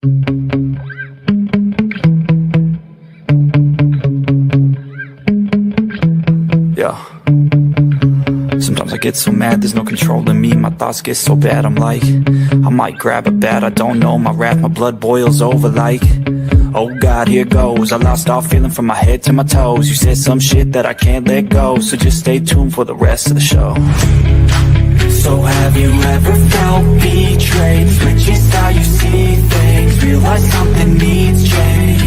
Yeah. Sometimes I get so mad, there's no controlling me. My thoughts get so bad, I'm like, I might grab a bat, I don't know. My wrath, my blood boils over like, oh God, here goes. I lost all feeling from my head to my toes. You said some shit that I can't let go, so just stay tuned for the rest of the show. So have you ever felt betrayed? Switches how you see things, realize something needs change.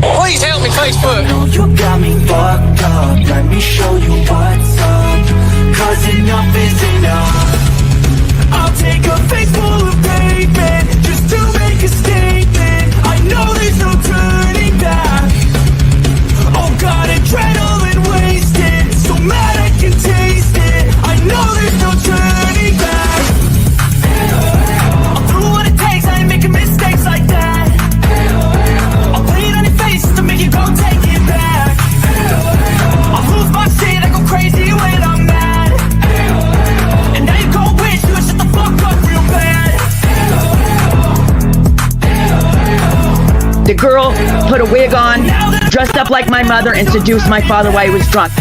Please help me, Facebook. No, you got me fucked up. Let me show you what's up. Cause enough is enough. I'll take a face full of pavement just to make a statement. I know there's no turning back. Oh God, adrenaline wasted, so mad I can taste it. I know there's no turning back. I'll do what it takes, I ain't making mistakes like that. I'll put it on your face to make you go take it back. I'll lose my shit, I go crazy when I'm mad. And now you gon' wish you would shut the fuck up real bad. The girl put a wig on, dressed up like my mother, and seduced my father while he was drunk.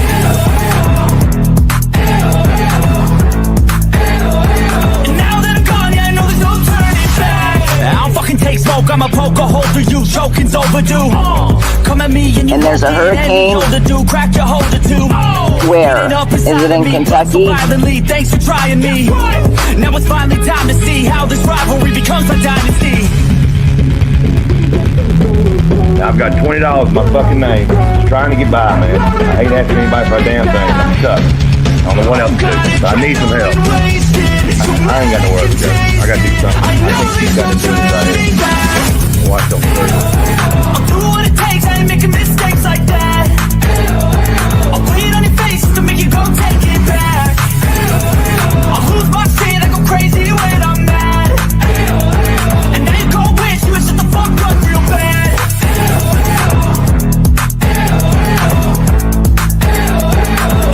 I don't fucking take smoke, I'ma poke a hole through you, choking's overdue. Come at me and you there's a hurricane. Crack your holder too. Where? Is it in Kentucky? Thanks for trying me. Now it's finally time to see how this rivalry becomes a dynasty. I've got $20 in my fucking name. Just trying to get by, man. I ain't asking anybody for a damn thing. I'm stuck. I don't know what else to do. So I need some help. I ain't got no work to do. I gotta do something. I think she's got to do this right here. Watch them first. I'll do what it takes, I ain't making mistakes like that. I'll put it on your face to make you go take it back. I'll lose my shit, I go crazy when I'm mad. And now you gon' wish you would shut the fuck up real bad.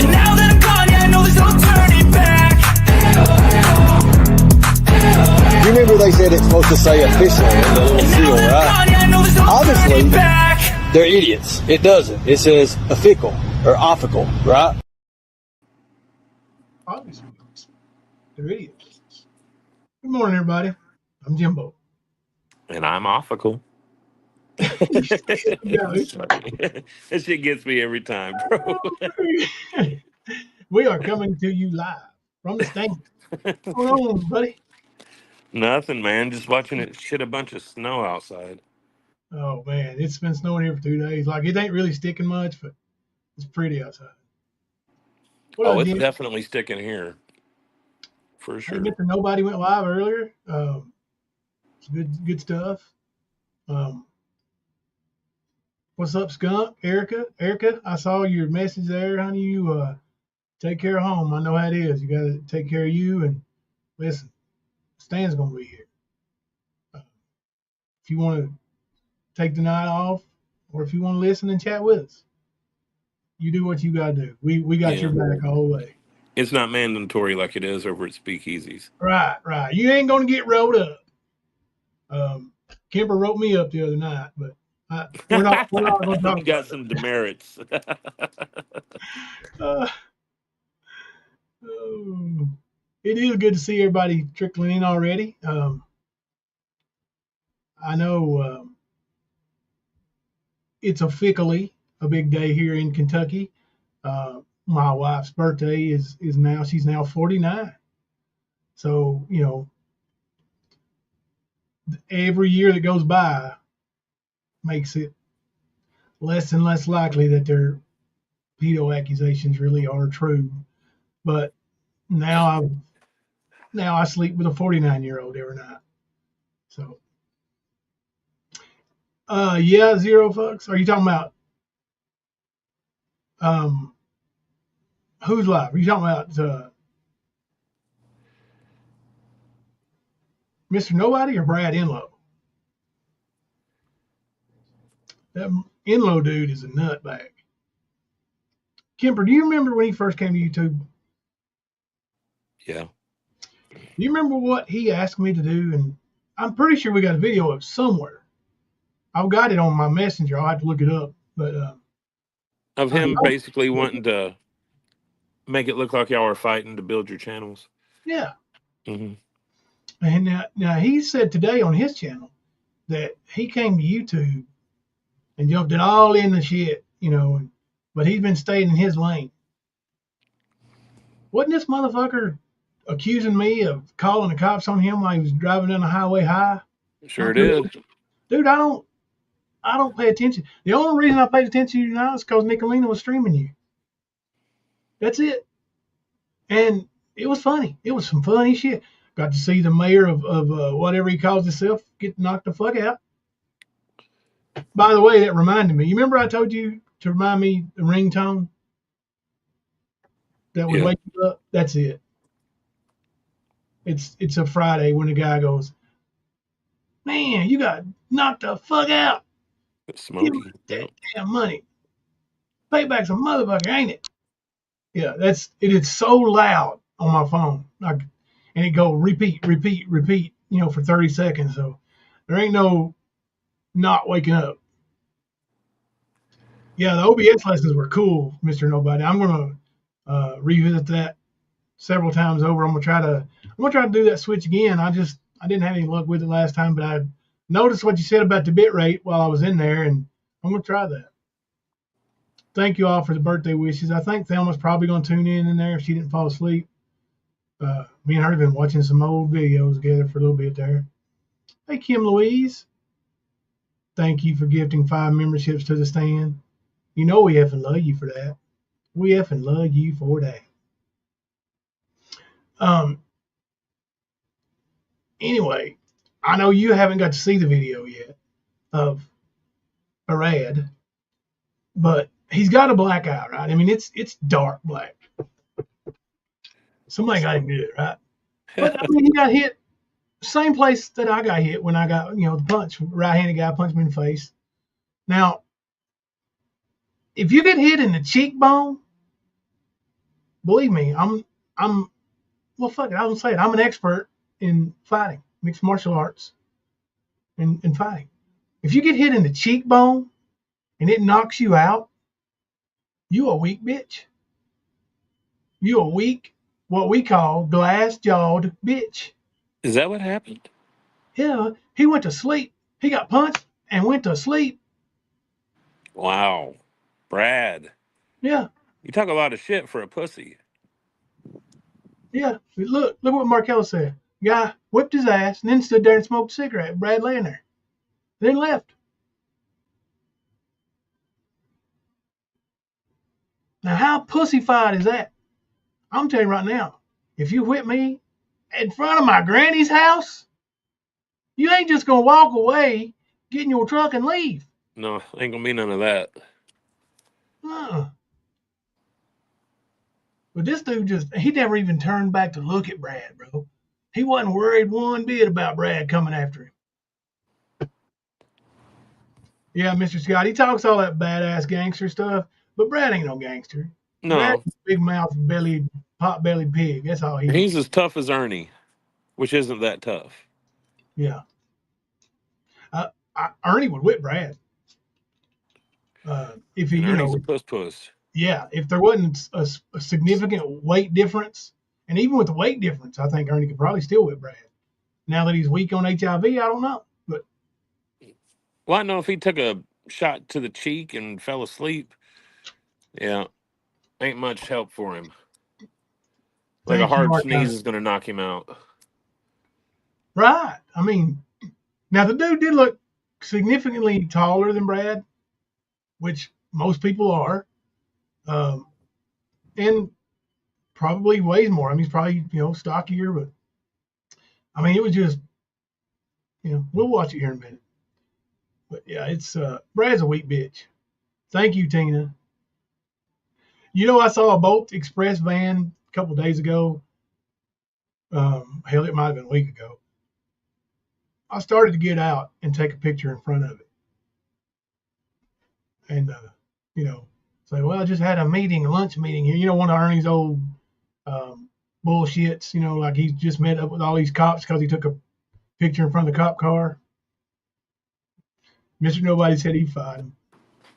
And now that I'm gone, yeah, I know there's no turning back. You remember they said it's supposed to say official in the little seal, right? Obviously, they're idiots. It doesn't. It says official or official, right? Obviously, they're idiots. Good morning, everybody. I'm Jimbo. And I'm offical. That shit gets me every time, bro. We are coming to you live from the stand. What's going on, buddy? Nothing, man. Just watching it shit a bunch of snow outside. Oh man, it's been snowing here for 2 days. Like it ain't really sticking much, but it's pretty outside. What It's Jim? definitely sticking here. For sure. Hey, Mr. Nobody went live earlier. It's good stuff. What's up, Skunk? Erica, I saw your message there, honey. You take care of home. I know how it is. You got to take care of you. And listen, Stan's gonna be here. If you want to take the night off, or if you want to listen and chat with us, you do what you got to do. We got your back all the way. It's not mandatory like it is over at Speakeasies. Right. You ain't gonna get rolled up. Kemper wrote me up the other night, but we're not going to talk. You got some demerits. It is good to see everybody trickling in already. I know it's officially a big day here in Kentucky. My wife's birthday is now, she's now 49. So, you know, every year that goes by makes it less and less likely that their pedo accusations really are true. But now I sleep with a 49-year-old every night. So, yeah, zero fucks. Are you talking about who's live? Are you talking about Mr. Nobody or Brad Enlow? That Enlow dude is a nutbag. Kemper, do you remember when he first came to YouTube? Yeah. Do you remember what he asked me to do? And I'm pretty sure we got a video of it somewhere. I've got it on my messenger. I'll have to look it up. But Of I him know. basically wanting to make it look like y'all are fighting to build your channels. Yeah. Hmm. And now he said today on his channel that he came to YouTube and jumped it all in the shit, but he's been staying in his lane. Wasn't this motherfucker accusing me of calling the cops on him while he was driving down the highway high? Sure did. Dude, I don't pay attention. The only reason I paid attention to you now is because Nicolina was streaming you. That's it. And it was funny. It was some funny shit. Got to see the mayor of whatever he calls himself get knocked the fuck out. By the way, that reminded me. You remember I told you to remind me the ringtone that would wake you up? That's it. It's a Friday when the guy goes, man, you got knocked the fuck out. Give me Smokey. that damn money. Payback's a motherfucker, ain't it? Yeah, it is so loud on my phone. And it go repeat, for 30 seconds. So there ain't no not waking up. Yeah, the OBS lessons were cool, Mr. Nobody. I'm gonna revisit that several times over. I'm gonna try to do that switch again. I didn't have any luck with it last time, but I noticed what you said about the bit rate while I was in there, and I'm gonna try that. Thank you all for the birthday wishes. I think Thelma's probably gonna tune in there if she didn't fall asleep. Me and her have been watching some old videos together for a little bit there. Hey, Kim Louise. Thank you for gifting 5 memberships to the stand. You know we effing love you for that. We effing love you for that. Anyway, I know you haven't got to see the video yet of Brad, but he's got a black eye, right? I mean, it's dark black. Somebody got him good, right? But I mean, he got hit same place that I got hit when I got, the punch. Right-handed guy punched me in the face. Now, if you get hit in the cheekbone, believe me, well, fuck it, I won't say it. I'm an expert in fighting, mixed martial arts, and fighting. If you get hit in the cheekbone and it knocks you out, you a weak bitch. You a weak, what we call glass-jawed bitch. Is that what happened? Yeah, he went to sleep. He got punched and went to sleep. Wow. Brad. Yeah, You talk a lot of shit for a pussy. yeah. Look what Markella said. Guy whipped his ass and then stood there and smoked a cigarette. Brad laying there. Then left. Now, how pussyfied is that? I'm telling you right now, if you whip me in front of my granny's house, you ain't just going to walk away, get in your truck, and leave. No, ain't gonna be none of that. But this dude he never even turned back to look at Brad, bro. He wasn't worried one bit about Brad coming after him. Yeah, Mr. Scott, he talks all that badass gangster stuff, but Brad ain't no gangster. No. Brad's a big mouth, pot-bellied pig. That's all he is. He's as tough as Ernie, which isn't that tough. Yeah. Ernie would whip Brad. If he, Ernie's a puss. Yeah, if there wasn't a significant weight difference, and even with the weight difference, I think Ernie could probably still whip Brad. Now that he's weak on HIV, I don't know. But Well, I know if he took a shot to the cheek and fell asleep, yeah, ain't much help for him. Like a hard sneeze is going to knock him out. Right. I mean, now the dude did look significantly taller than Brad, which most people are, and probably weighs more. I mean, he's probably, stockier, but I mean, it was just, we'll watch it here in a minute. But yeah, it's, Brad's a weak bitch. Thank you, Tina. I saw a Bolt Express van a couple of days ago. Hell, it might have been a week ago. I started to get out and take a picture in front of it. And, say, well, I just had a lunch meeting here. One of Ernie's old bullshits, like he's just met up with all these cops because he took a Picture in front of the cop car. Mr. Nobody said he'd fight him.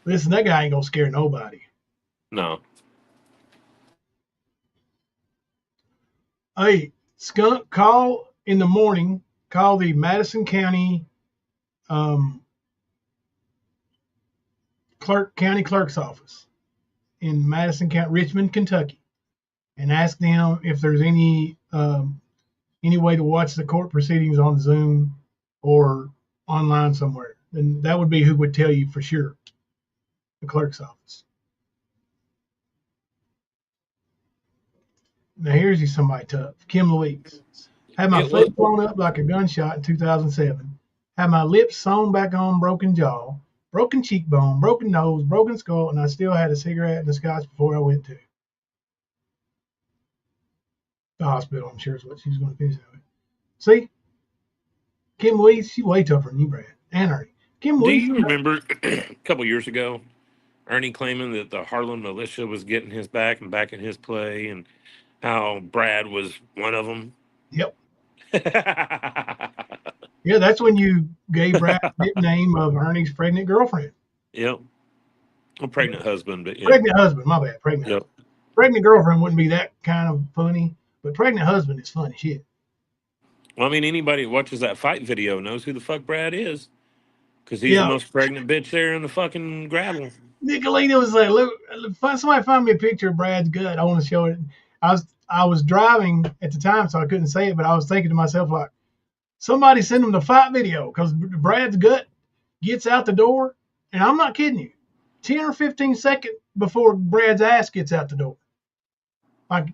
Listen, that guy ain't gonna scare nobody. No. Hey, Skunk, call in the morning. Call the Madison County county clerk's office in Madison County, Richmond, Kentucky, and ask them if there's any way to watch the court proceedings on Zoom or online somewhere. And that would be who would tell you for sure. The clerk's office. Now here's you somebody tough. Kim Louise. Had my foot blown up like a gunshot in 2007. Had my lips sewn back on, broken jaw, broken cheekbone, broken nose, broken skull, and I still had a cigarette and a scotch before I went to the hospital. I'm sure is what she's going to finish that with. See? Kim Louise, she's way tougher than you, Brad. And Ernie. Kim Louise. Do you remember a couple years ago, Ernie claiming that the Harlan militia was getting his back and backing his play, and how Brad was one of them? Yep. Yeah, that's when you gave Brad the nickname of Ernie's pregnant girlfriend. Yep. Well, pregnant husband, but yeah. Pregnant husband, my bad. Pregnant. Yep. Husband. Pregnant girlfriend wouldn't be that kind of funny, but pregnant husband is funny shit. Well, I mean, anybody who watches that fight video knows who the fuck Brad is, because he's the most pregnant bitch there in the fucking gravel. Nicolina was like, "Look, somebody find me a picture of Brad's gut. I want to show it." I was driving at the time, so I couldn't say it, but I was thinking to myself, like, somebody send him the fight video, because Brad's gut gets out the door, and I'm not kidding you, 10 or 15 seconds before Brad's ass gets out the door. Like,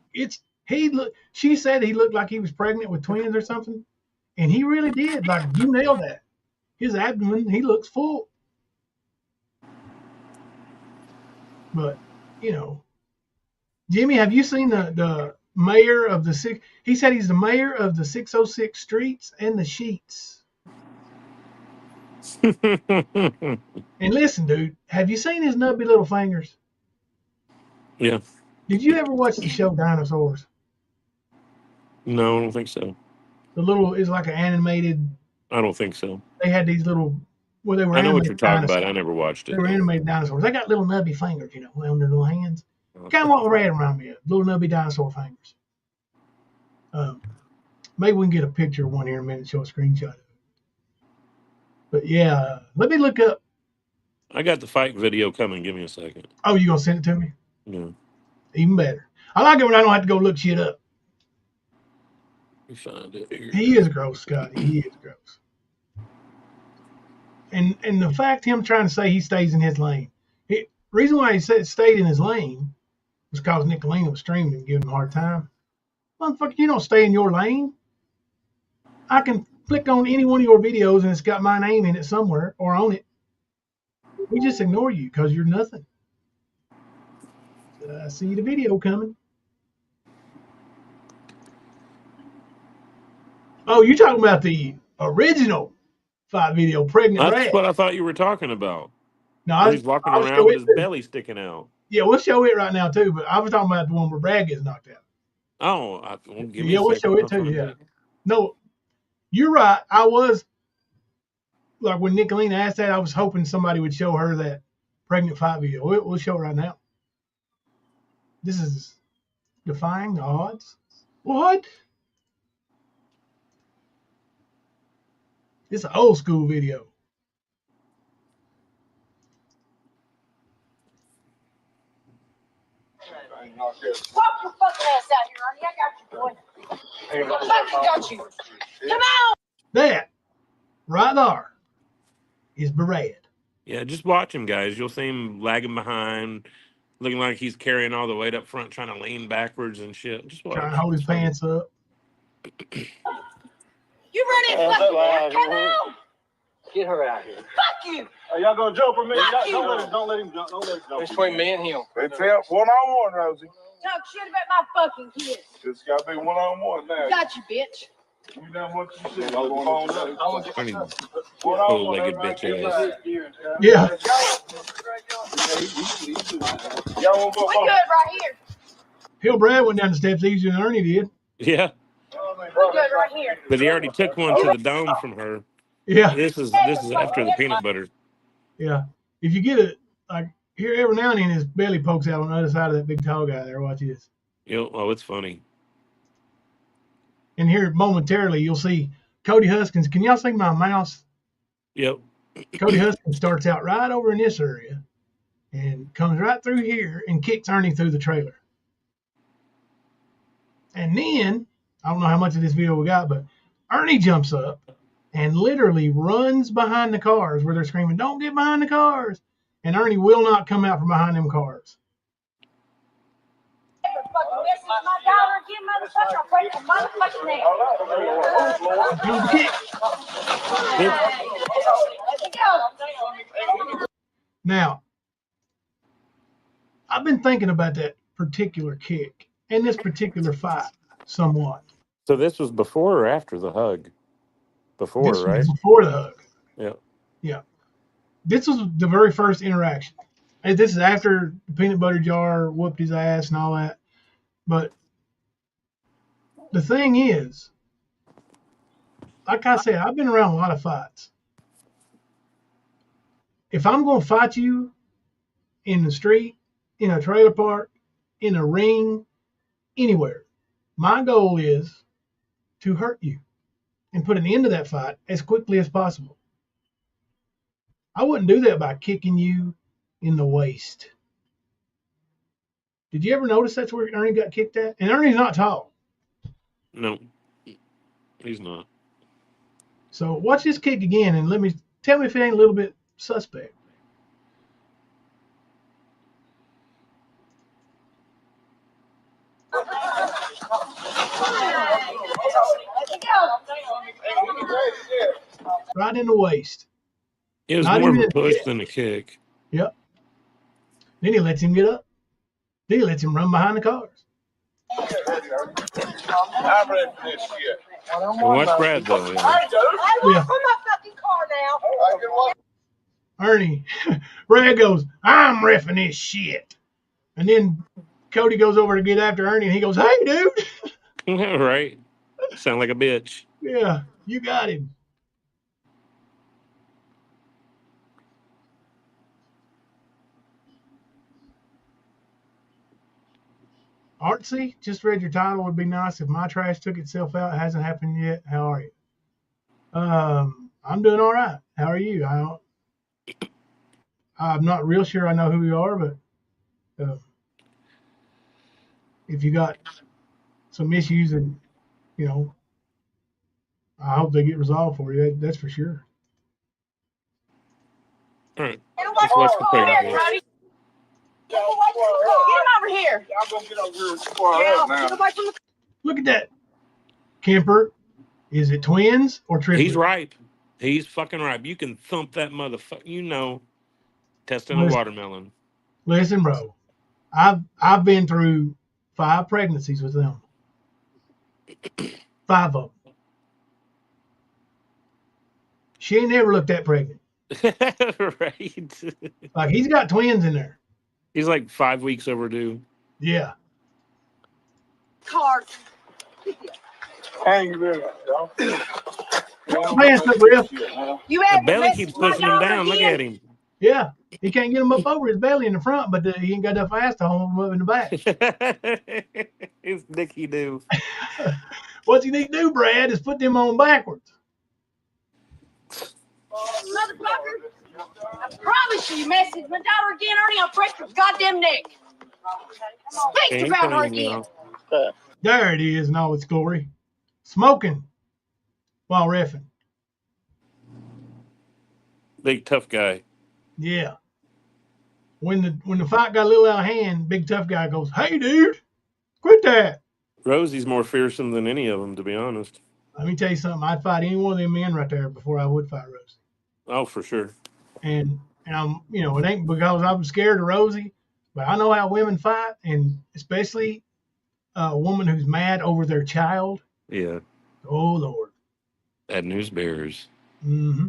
she said he looked like he was pregnant with twins or something, and he really did. Like, you nailed that. His abdomen, he looks full. But, you know, Jimmy, have you seen the mayor of the he said he's the mayor of the 606 streets and the sheets. And listen, dude, have you seen his nubby little fingers? Yeah. Did you ever watch the show Dinosaurs? No, I don't think so. It's like an animated. I don't think so. They had these little, well, they were. I know what you're talking dinosaurs. about. I never watched it. They were animated dinosaurs. They got little nubby fingers, you know, on their little hands. Kind of what Red around me, little nubby dinosaur fingers. Maybe we can get a picture of one here in a minute, show a screenshot of it. But yeah, let me look up. I got the fight video coming. Give me a second. Oh, you gonna send it to me? Yeah. Even better. I like it when I don't have to go look shit up. Let me find it here. He is gross, Scotty. He is gross. And the fact him trying to say he stays in his lane. Reason why he said stayed in his lane was because Nicolina was streaming and giving him a hard time. Motherfucker, you don't stay in your lane. I can click on any one of your videos and it's got my name in it somewhere or on it. We just ignore you because you're nothing. I see the video coming. Oh, you're talking about the original fight video, Pregnant That's Rat. what I thought you were talking about. No, he's walking around with his belly sticking out. Yeah, we'll show it right now too. But I was talking about the one where Brad gets knocked out. Oh, give me a we'll second. show it too. Yeah. No, you're right. I was like when Nicolina asked that, I was hoping somebody would show her that pregnant fight video. We'll show it right now. This is defying the odds. What? It's an old school video. Walk your fucking ass out here, honey. I got you, boy. I fucking got you. Come on. That right there is Brad. Yeah, just watch him, guys. You'll see him lagging behind, looking like he's carrying all the weight up front, trying to lean backwards and shit. Just watch. Trying to hold his pants up. You ready to fucking work? Come on. Get her out here. Fuck you. Are y'all gonna jump for me? Fuck you. Don't let him jump. Don't let him jump. It's between me and him. It's one-on-one, Rosie. Talk shit about my fucking kids. It's gotta be one-on-one now. Got you, bitch. You know what you said. I'm going up. I want to Funny One-on-one. bow-legged bitch ass. Yeah. Y'all won't go We good right here. Hell, Brad went down the steps easier than Ernie did. Yeah. We're good right here. But he already took one to the dome from her. Yeah, This is after the peanut butter. yeah. If you get it, like here every now and then, his belly pokes out on the other side of that big tall guy there. Watch this. Oh, it's funny. And here momentarily, you'll see Cody Huskins. Can y'all see my mouse? Yep. Cody Huskins starts out right over in this area and comes right through here and kicks Ernie through the trailer. And then, I don't know how much of this video we got, but Ernie jumps up and literally runs behind the cars where they're screaming, "Don't get behind the cars." And Ernie will not come out from behind them cars. Fucking messing with my daughter again, motherfucker. I'll break your motherfucking neck. Here's the kick. Let's go. Now, I've been thinking about that particular kick and this particular fight somewhat. So this was before or after the hug? Before, This right? was before the hug. Yeah. Yeah. This was the very first interaction. And this is after the peanut butter jar whooped his ass and all that. But the thing is, like I said, I've been around a lot of fights. If I'm going to fight you in the street, in a trailer park, in a ring, anywhere, my goal is to hurt you and put an end to that fight as quickly as possible. I wouldn't do that by kicking you in the waist. Did you ever notice that's where Ernie got kicked at? And Ernie's not tall. No, he's not. So watch this kick again and tell me if it ain't a little bit suspect. Right in the waist. It was Not more of even a a push kick. than a kick. Yep. Then he lets him get up. Then he lets him run behind the cars. I'm ready for this shit. And watch Brad though. Yeah. I want from my fucking car now. Ernie, Brad goes, "I'm reffing this shit." And then Cody goes over to get after Ernie and he goes, "Hey, dude." Right. Sound like a bitch. Yeah, you got him. Artsy, just read your title. Would be nice if my trash took itself out. It hasn't happened yet. How are you? I'm doing all right. How are you? I'm not real sure I know who you are, but if you got some issues, and I hope they get resolved for you. That's for sure. All right. Let's watch the pregnant boys. Get him over here. I'm gonna get over here and square up now. Look at that. Kemper, is it twins or triplets? He's ripe. He's fucking ripe. You can thump that motherfucker. Testing a watermelon. Listen, bro. I've been through 5 pregnancies with them. 5 of them. She ain't never looked that pregnant. Right. Like, he's got twins in there. He's like 5 weeks overdue. Yeah. Card. Hang there, y'all. Fast up, Riff. You The had belly keeps pushing him down. Look at him. Yeah. He can't get him up over his belly in the front, but he ain't got enough ass to hold him up in the back. It's Nicky do. What you need to do, Brad, is put them on backwards. Motherfucker. I promise you message my daughter again, Ernie, I'll break your goddamn neck. Speak Ain't about her funny, again. y'all. There it is in all its glory. Smoking while reffing. Big tough guy. Yeah. When the fight got a little out of hand, big tough guy goes, "Hey, dude, quit that." Rosie's more fearsome than any of them, to be honest. Let me tell you something. I'd fight any one of them men right there before I would fight Rosie. Oh, for sure. And I'm, it ain't because I'm scared of Rosie, but I know how women fight, and especially a woman who's mad over their child. Yeah. Oh, Lord. Bad news bears. Mm-hmm.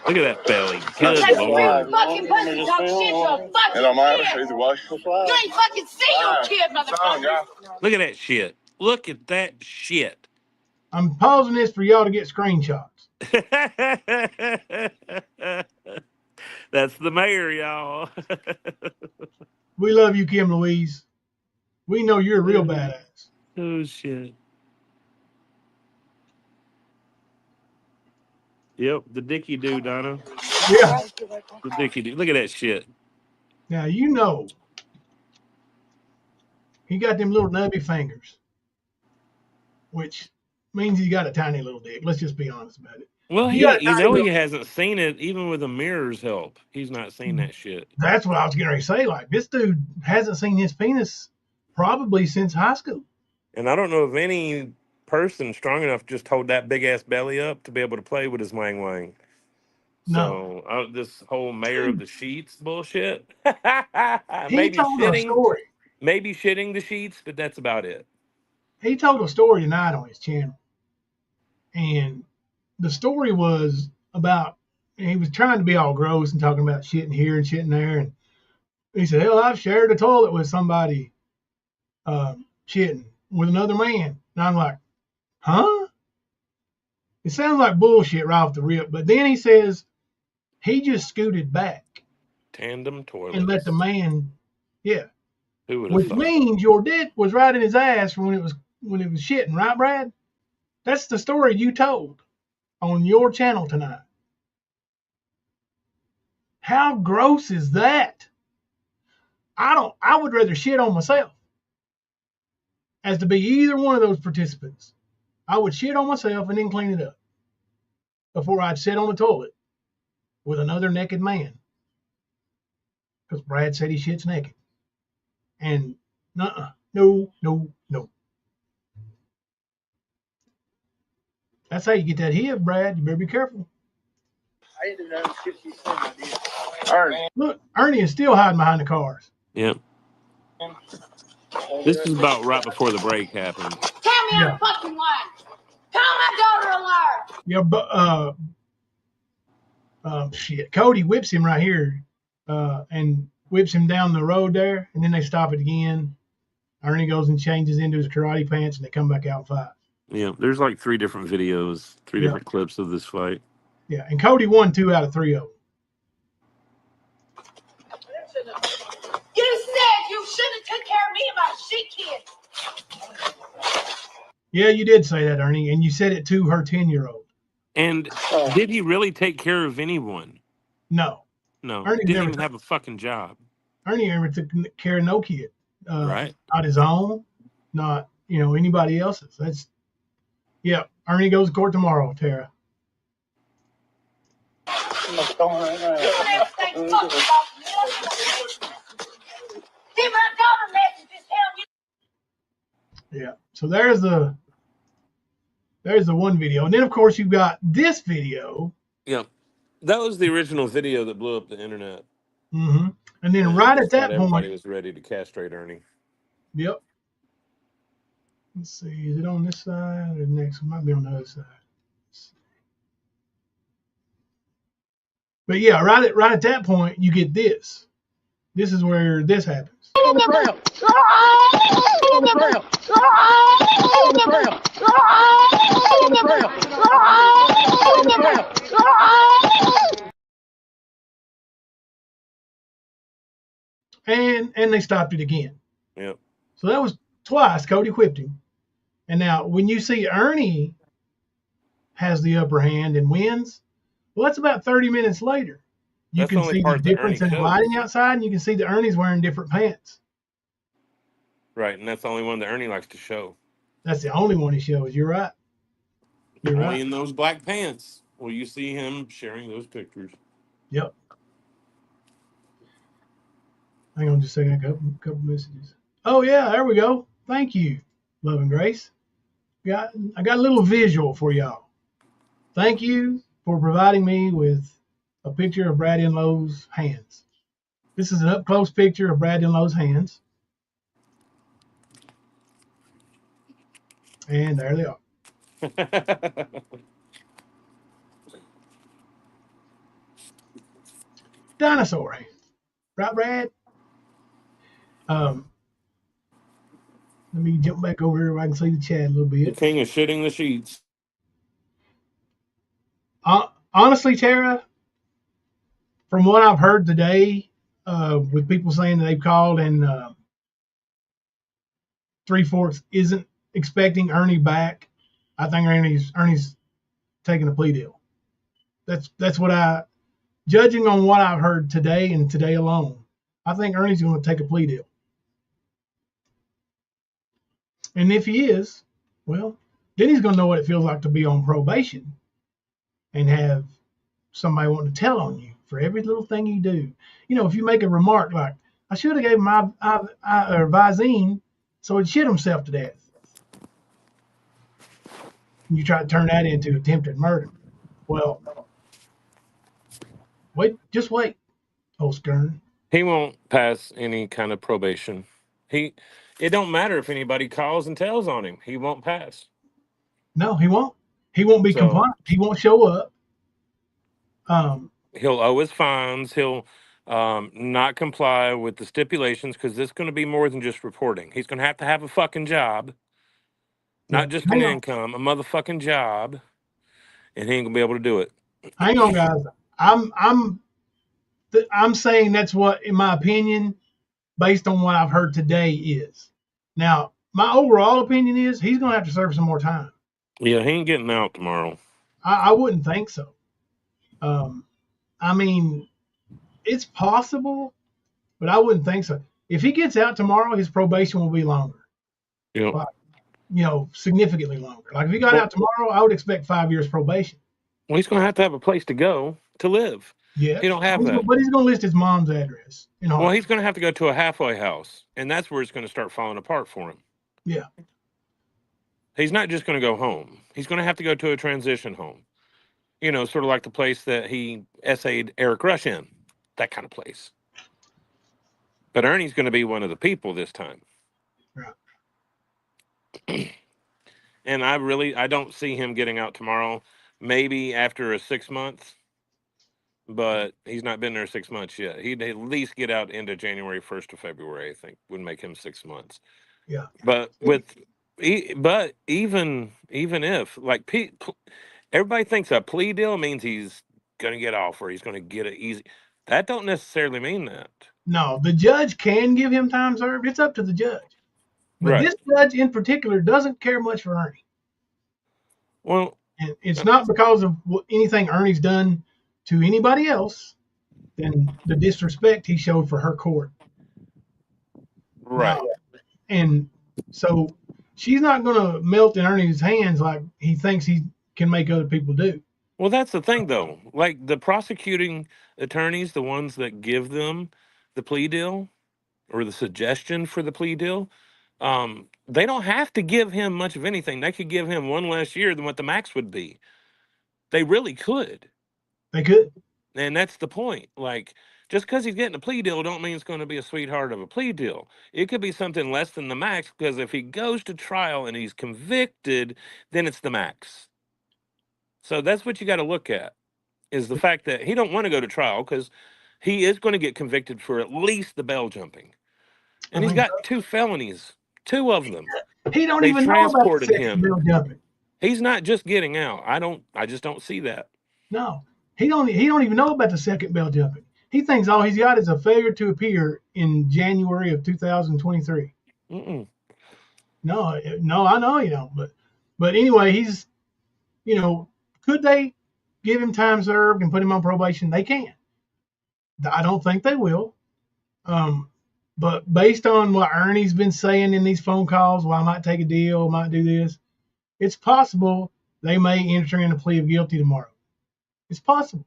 Look at that belly. Take Good your Lord. fucking pussy talk shit to a It fucking don't matter. kid. Either way. You ain't fucking see your kid, motherfucker. Look at that shit. Look at that shit. I'm pausing this for y'all to get screenshots. That's the mayor, y'all. We love you, Kim Louise. We know you're a real badass. Oh shit. Yep, the Dicky dude, Donna. Yeah. The Dicky dude. Look at that shit. Now you know he got them little nubby fingers, which means he got a tiny little dick. Let's just be honest about it. Well, He got a he tiny little, he hasn't seen it even with a mirror's help. He's not seen that shit. that's what I was getting ready to say. Like, this dude hasn't seen his penis probably since high school. And I don't know of any person strong enough to just hold that big ass belly up to be able to play with his wang wang. No. So this whole mayor of the sheets bullshit. He maybe told a shitting, story. maybe shitting the sheets, but that's about it. He told a story tonight on his channel. And the story was about, he was trying to be all gross and talking about shitting here and shitting there. And he said, hell, I've shared a toilet with somebody shitting with another man. And I'm like, huh? It sounds like bullshit right off the rip. But then he says he just scooted back Tandem toilets. and let the man, yeah. Who would have Which thought? means your dick was right in his ass when it was shitting, right, Brad? That's the story you told on your channel tonight. How gross is that? I would rather shit on myself as to be either one of those participants. I would shit on myself and then clean it up before I'd sit on the toilet with another naked man. Because Brad said he shits naked. And no. That's how you get that HIV, Brad. You better be careful. I didn't know 50 cents I did. Ernie. Look, Ernie is still hiding behind the cars. Yep. This is about right before the break happened. Tell me I'm fucking lying. Call my daughter a liar. Yeah, but shit. Cody whips him right here, and whips him down the road there, and then they stop it again. Ernie goes and changes into his karate pants, and they come back out and fight. Yeah, there's like 3 different videos, 3 different clips of this fight. Yeah, and Cody won 2 out of 3 of them. You said you should have took care of me and my shit kid. Yeah, you did say that, Ernie, and you said it to her 10-year-old. And did he really take care of anyone? No. No, Ernie didn't never even have a fucking job. Ernie never took care of no kid. Right. Not his own, not, anybody else's. That's, yeah, Ernie goes to court tomorrow, Tara. What's going on right now? You don't have to think fucking about me. See my daughter messages telling you. Yeah. So there's the one video. And then, of course, you've got this video. Yeah. That was the original video that blew up the internet. Mm-hmm. And then right at that everybody point. was ready to castrate Ernie. Yep. Let's see. Is it on this side or the next one? Might be on the other side. But yeah, right at that point, you get this. This is where this happens. And they stopped it again. Yep. So that was twice Cody whipped him. And now when you see Ernie has the upper hand and wins, well, that's about 30 minutes later. You can see the difference in lighting outside, and you can see that Ernie's wearing different pants. Right, and that's the only one that Ernie likes to show. That's the only one he shows. You're right. You're only right. in those black pants will you see him sharing those pictures. Yep. Hang on just a second. A couple messages. Oh, yeah, there we go. Thank you, Love and Grace. I got a little visual for y'all. Thank you for providing me with a picture of Brad Enlow's hands. This is an up-close picture of Brad Enlow's hands. And there they are. Dinosaur hands. Right, Brad? Let me jump back over here where I can see the chat a little The bit. king is shitting the sheets. Honestly, Tara, from what I've heard today, with people saying that they've called and Three Forks isn't expecting Ernie back, I think Ernie's taking a plea deal. That's what judging on what I've heard today and today alone, I think Ernie's going to take a plea deal. And if he is, well, then he's going to know what it feels like to be on probation and have somebody wanting to tell on you for every little thing you do. You know, if you make a remark like, I should have gave him Visine so he'd shit himself to death. And you try to turn that into attempted murder. Well, just wait, old Stern. He won't pass any kind of probation. It don't matter if anybody calls and tells on him. He won't pass. No, he won't. He won't be compliant. He won't show up. He'll owe his fines. He'll not comply with the stipulations because this is going to be more than just reporting. He's going to have a fucking job, not just an income, a motherfucking job, and he ain't gonna be able to do it. Hang on, guys. I'm saying that's what, in my opinion, based on what I've heard today, is. Now, my overall opinion is he's going to have to serve some more time. Yeah, he ain't getting out tomorrow. I wouldn't think so. I mean, it's possible, but I wouldn't think so. If he gets out tomorrow, his probation will be longer. Yep. Like, significantly longer. Like if he got out tomorrow, I would expect 5 years probation. Well, he's going to have a place to go to live. Yeah. He don't have that. But he's going to list his mom's address. Well, he's going to have to go to a halfway house, and that's where it's going to start falling apart for him. Yeah. He's not just going to go home. He's going to have to go to a transition home. You know, sort of like the place that he essayed Eric Rush in, that kind of place. But Ernie's going to be one of the people this time. Right. And I don't see him getting out tomorrow. Maybe after 6 months, but he's not been there 6 months yet. He'd at least get out into January 1st of February, I think, would make him 6 months. Yeah. But even if, like, everybody thinks a plea deal means he's going to get off or he's going to get it easy. That don't necessarily mean that. No, the judge can give him time served. It's up to the judge. But Right. this judge in particular doesn't care much for Ernie. Well, and it's not because of anything Ernie's done to anybody else than the disrespect he showed for her court. Right. And so she's not going to melt in Ernie's hands like he thinks he can make other people do. Well, that's the thing, though. Like the prosecuting attorneys, the ones that give them the plea deal or the suggestion for the plea deal, they don't have to give him much of anything. They could give him one less year than what the max would be. They really could. They could. And that's the point. Like, just because he's getting a plea deal don't mean it's going to be a sweetheart of a plea deal. It could be something less than the max, because if he goes to trial and he's convicted, then it's the max. So that's what you got to look at, is the fact that he don't want to go to trial because he is going to get convicted for at least the bail jumping. And he's got 2 felonies, 2 of them. He don't They even know about the transported second him. bail jumping. He's not just getting out. I just don't see that. No, he don't even know about the second bail jumping. He thinks all he's got is a failure to appear in January of 2023. Mm-mm. No, I know you don't. But anyway, he's, could they give him time served and put him on probation? They can. I don't think they will. But based on what Ernie's been saying in these phone calls, well, I might take a deal, I might do this, it's possible they may enter in a plea of guilty tomorrow. It's possible.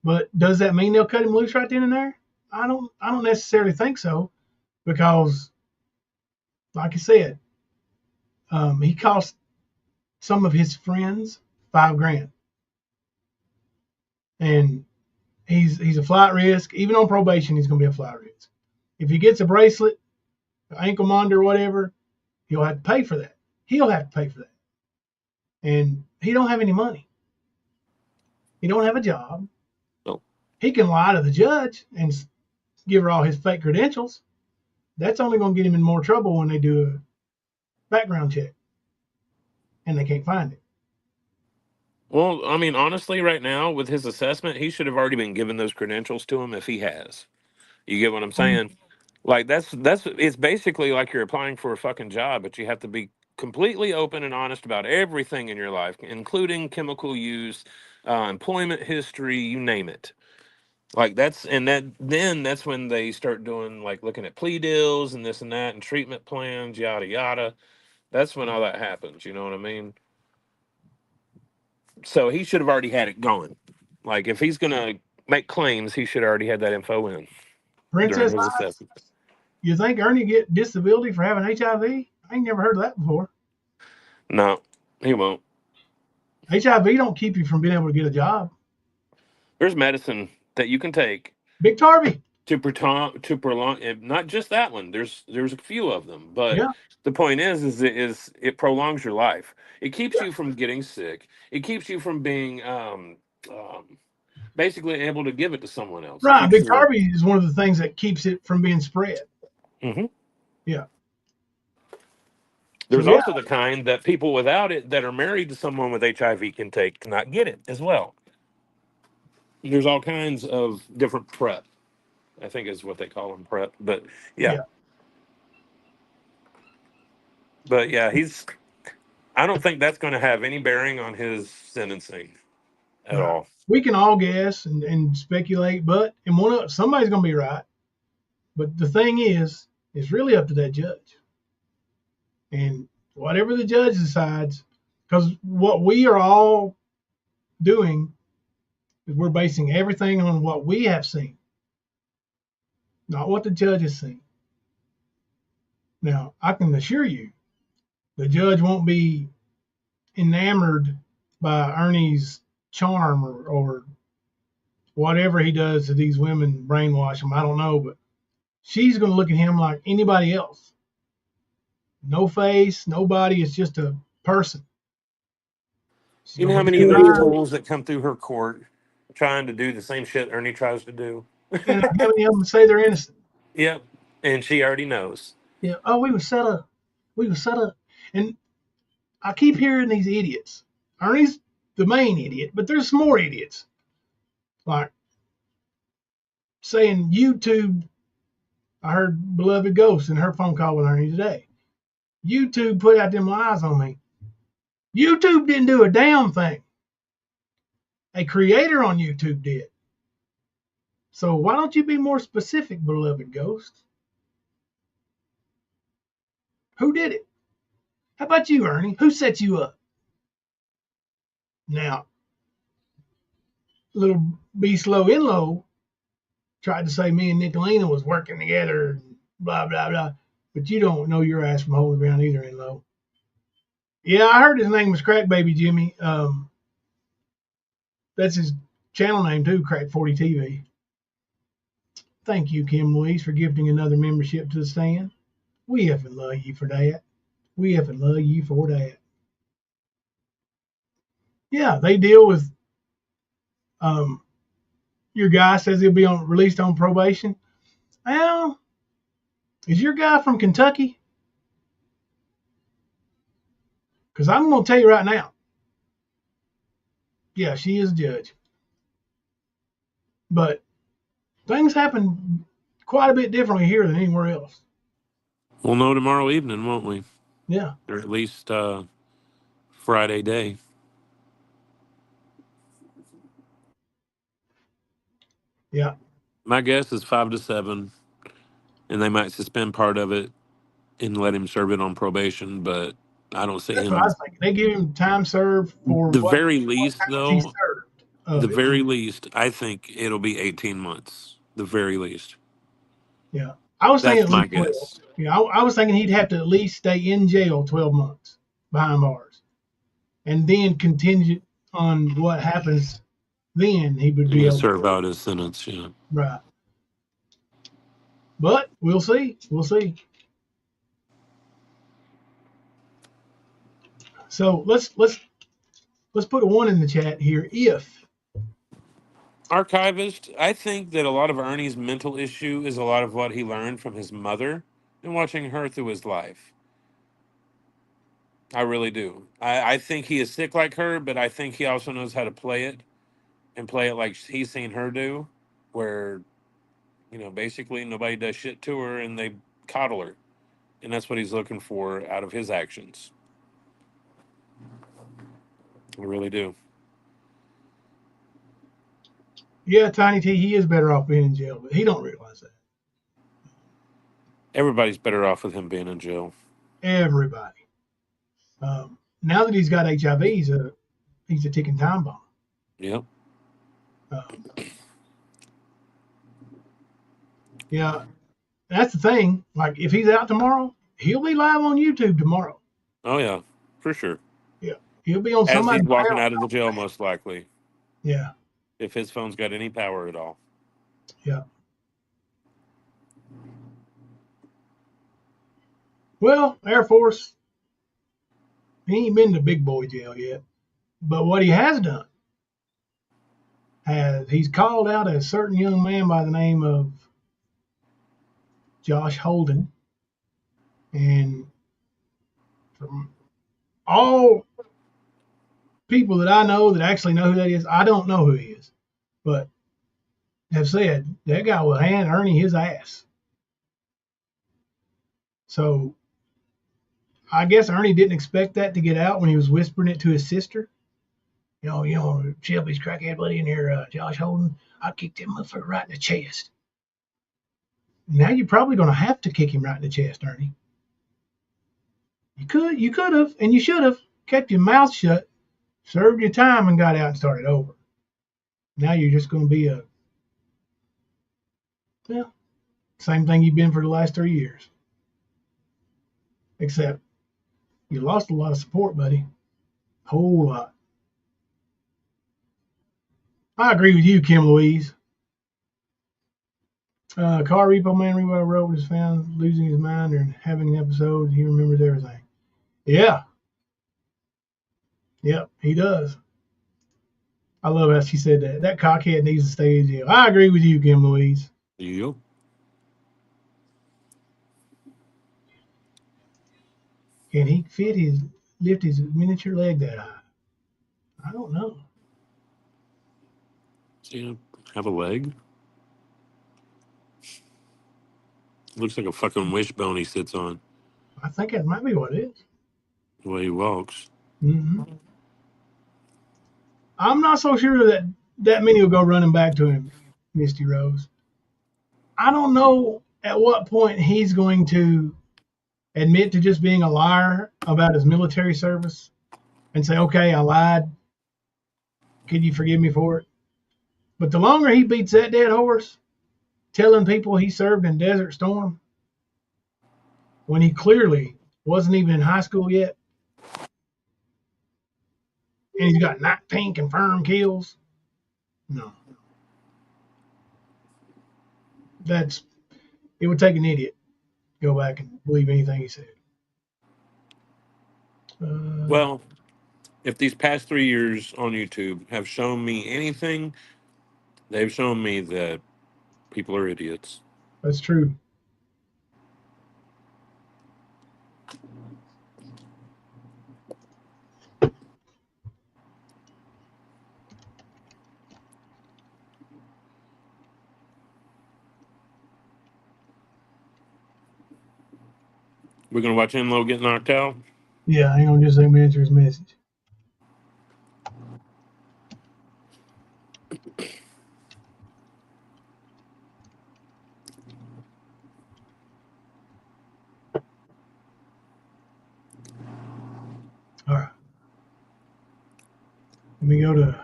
But does that mean they'll cut him loose right then and there? I don't necessarily think so, because, like I said, he cost some of his friends $5,000, and he's a flight risk. Even on probation, he's going to be a flight risk. If he gets a bracelet, ankle monitor, whatever, he'll have to pay for that. He'll have to pay for that, and he don't have any money. He don't have a job. No. He can lie to the judge and give her all his fake credentials, that's only going to get him in more trouble when they do a background check and they can't find it. Well, I mean, honestly, right now with his assessment, he should have already been given those credentials to him if he has. You get what I'm saying? Like that's it's basically like you're applying for a fucking job, but you have to be completely open and honest about everything in your life, including chemical use, employment history, you name it. Like that's and that then that's when they start doing like looking at plea deals and this and that and treatment plans, yada yada. That's when all that happens. You know what I mean? So he should have already had it going. Like if he's gonna make claims, he should have already had that info in during Princess, his assessment. you think Ernie get disability for having HIV? I ain't never heard of that before. No, he won't. HIV don't keep you from being able to get a job. There's medicine that you can take Big Tarby. to prolong not just that one. There's a few of them, but Yeah. the point is it prolongs your life. It keeps you from getting sick. It keeps you from being basically able to give it to someone else. Right. Keeps Big your- Tarby is one of the things that keeps it from being spread. Mhm. Yeah. There's So, yeah. also the kind that people without it that are married to someone with HIV can take to not get it as well. There's all kinds of different prep. I think is what they call them, prep. But yeah. Yeah. But yeah, I don't think that's going to have any bearing on his sentencing at Right. all. We can all guess and speculate, but somebody's going to be right. But the thing is, it's really up to that judge. And whatever the judge decides, because what we are all doing is we're basing everything on what we have seen, not what the judge has seen. Now, I can assure you, the judge won't be enamored by Ernie's charm or whatever he does to these women, brainwash them. I don't know, but she's going to look at him like anybody else. No face, no body. It's just a person. You know how many of those fools that come through her court trying to do the same shit Ernie tries to do? And how many of them say they're innocent? Yep. And she already knows. Yeah. Oh, we was set up. And I keep hearing these idiots. Ernie's the main idiot, but there's some more idiots. Like saying YouTube. I heard Beloved Ghost in her phone call with Ernie today. YouTube put out them lies on me. YouTube didn't do a damn thing. A creator on YouTube did. So why don't you be more specific, Beloved Ghost? Who did it? How about you, Ernie? Who set you up? Now, little B Slow in Low tried to say me and Nicolina was working together, blah, blah, blah. But you don't know your ass from Holy Ground either, in Low. Yeah, I heard his name was Crack Baby Jimmy. That's his channel name too, Crack 40 TV. Thank you, Kim Louise, for gifting another membership to the stand. We effing love you for that. We effing love you for that. Yeah, they deal with your guy says he'll be released on probation. Well, is your guy from Kentucky? Because I'm going to tell you right now. Yeah, she is a judge. But things happen quite a bit differently here than anywhere else. We'll know tomorrow evening, won't we? Yeah. Or at least Friday day. Yeah. My guess is 5 to 7, and they might suspend part of it and let him serve it on probation, but I don't see That's him. what I was thinking. They give him time served for The very least, he though, served the of it. very least, I think it'll be 18 months. The very least. Yeah. I was That's thinking my at least 12. guess. Yeah, I was thinking he'd have to at least stay in jail 12 months behind bars. And then contingent on what happens then, he would be He'll able serve to. out his sentence, yeah. Right. But we'll see. We'll see. So let's put a 1 in the chat here. If Archivist, I think that a lot of Ernie's mental issue is a lot of what he learned from his mother and watching her through his life. I really do. I think he is sick like her, but I think he also knows how to play it and play it like he's seen her do, where, basically nobody does shit to her and they coddle her. And that's what he's looking for out of his actions. I really do. Yeah, Tiny T, he is better off being in jail, but he don't realize that. Everybody's better off with him being in jail. Everybody. Now that he's got HIV, he's a ticking time bomb. Yep. Yeah, that's the thing. Like, if he's out tomorrow, he'll be live on YouTube tomorrow. Oh yeah, for sure. Yeah, he'll be on As somebody's he's walking out of the jail, most likely. Yeah. If his phone's got any power at all. Yeah. Well, Air Force, he ain't been to big boy jail yet. But what he has done, he's called out a certain young man by the name of Josh Holden. And from all people that I know that actually know who that is, I don't know who he is, but have said that guy will hand Ernie his ass. So I guess Ernie didn't expect that to get out when he was whispering it to his sister. Shelby's crackhead buddy in here, Josh Holden, I kicked him right in the chest. Now you're probably going to have to kick him right in the chest, Ernie. You could have, and you should have kept your mouth shut, served your time, and got out and started over. Now you're just going to be same thing you've been for the last 3 years. Except you lost a lot of support, buddy. Whole lot. I agree with you, Kim Louise. Car Repo Man Repo Road was found losing his mind or having an episode. He remembers everything. Yeah. Yep, he does. I love how she said that. That cockhead needs to stay in jail. I agree with you, Kim Louise. Yep. Can he lift his miniature leg that high? I don't know. Yeah, have a leg? Looks like a fucking wishbone he sits on. I think that might be what it is. The way he walks. Mm-hmm. I'm not so sure that many will go running back to him, Misty Rose. I don't know at what point he's going to admit to just being a liar about his military service and say, okay, I lied. Could you forgive me for it? But the longer he beats that dead horse, telling people he served in Desert Storm when he clearly wasn't even in high school yet, and he's got 19 confirmed kills. No. It would take an idiot to go back and believe anything he said. Well, if these past 3 years on YouTube have shown me anything, they've shown me that people are idiots. That's true. We're going to watch Enlo get knocked out? Yeah, hang on just a second, answer his message. All right. Let me go to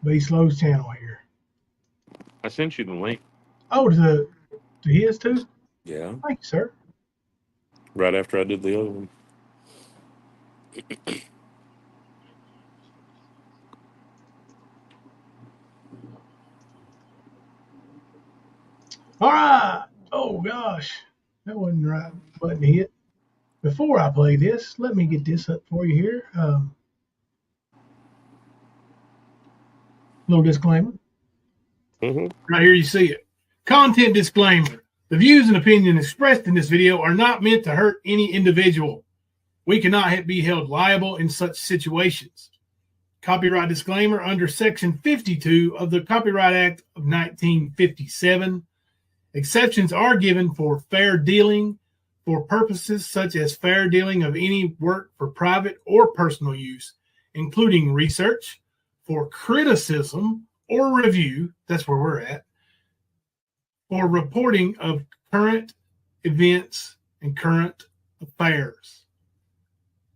Base Low's channel here. I sent you the link. Oh, to his too? Yeah. Thank you, sir. Right after I did the other one. All right. Oh, gosh. That wasn't the right button to hit. Before I play this, let me get this up for you here. Little disclaimer. Mm-hmm. Right here you see it. Content disclaimer. The views and opinions expressed in this video are not meant to hurt any individual. We cannot be held liable in such situations. Copyright disclaimer under Section 52 of the Copyright Act of 1957. Exceptions are given for fair dealing for purposes such as fair dealing of any work for private or personal use, including research, for criticism or review, that's where we're at, for reporting of current events and current affairs.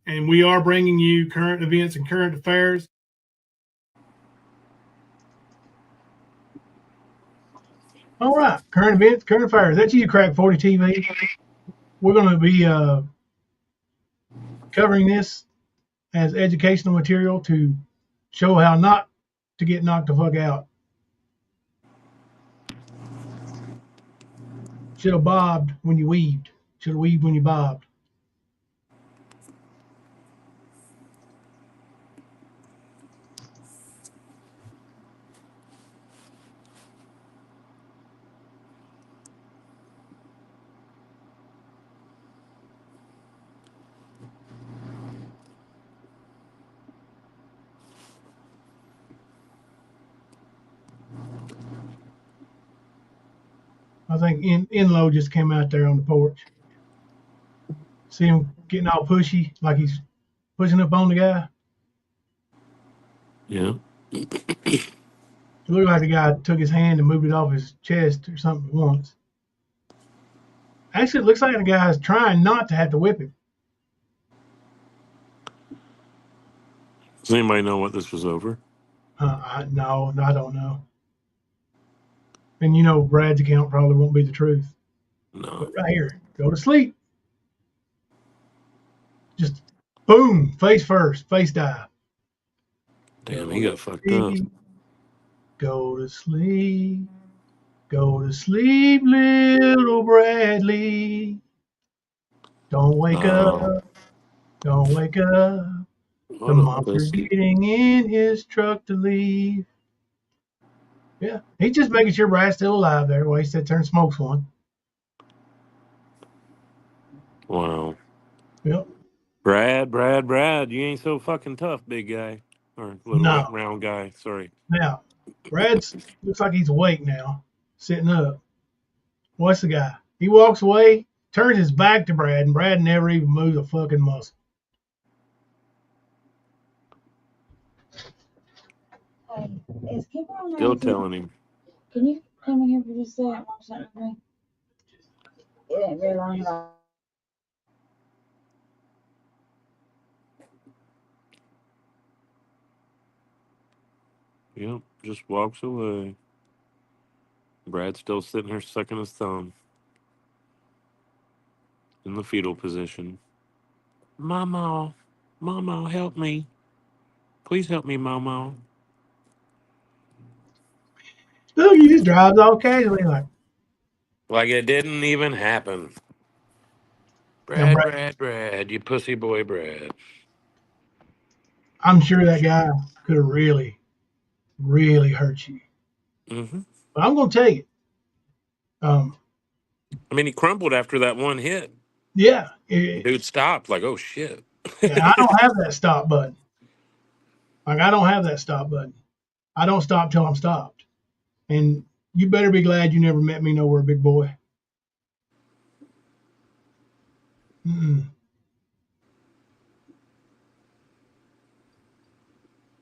And we are bringing you current events and current affairs. All right, current events, current affairs. That's you, Crack 40 TV. We're going to be covering this as educational material to show how not to get knocked the fuck out. Should have bobbed when you weaved. Should have weaved when you bobbed. I think Enlow just came out there on the porch. See him getting all pushy, like he's pushing up on the guy. Yeah. It looked like the guy took his hand and moved it off his chest or something once. Actually, it looks like the guy's trying not to have to whip him. Does anybody know what this was over? No, I don't know. And you know, Brad's account probably won't be the truth. No. But right here, go to sleep. Just boom, face first, face dive. Damn, he got fucked up. Go to sleep. Go to sleep, little Bradley. Don't wake up. Don't wake up. The monster's getting in his truck to leave. Yeah, he's just making sure Brad's still alive there while he sits there and smokes one. Wow. Yep. Brad, you ain't so fucking tough, big guy. Or little round guy, sorry. Now, Brad's looks like he's awake now, sitting up. What's the guy? He walks away, turns his back to Brad, and Brad never even moves a fucking muscle. Still telling him. Can you come in here for just a second and watch something with me? It ain't very long at all. Yep, just walks away. Brad's still sitting here sucking his thumb. In the fetal position. Mama, help me. Please help me, Mama. Look, he just drives all casually like it didn't even happen. Brad, you pussy boy, Brad. I'm sure that guy could have really, really hurt you. Mm-hmm. But I'm going to tell you. I mean, he crumbled after that one hit. Yeah. Dude stopped like, oh, shit. I don't have that stop button. I don't have that stop button. I don't stop till I'm stopped. And you better be glad you never met me nowhere, big boy.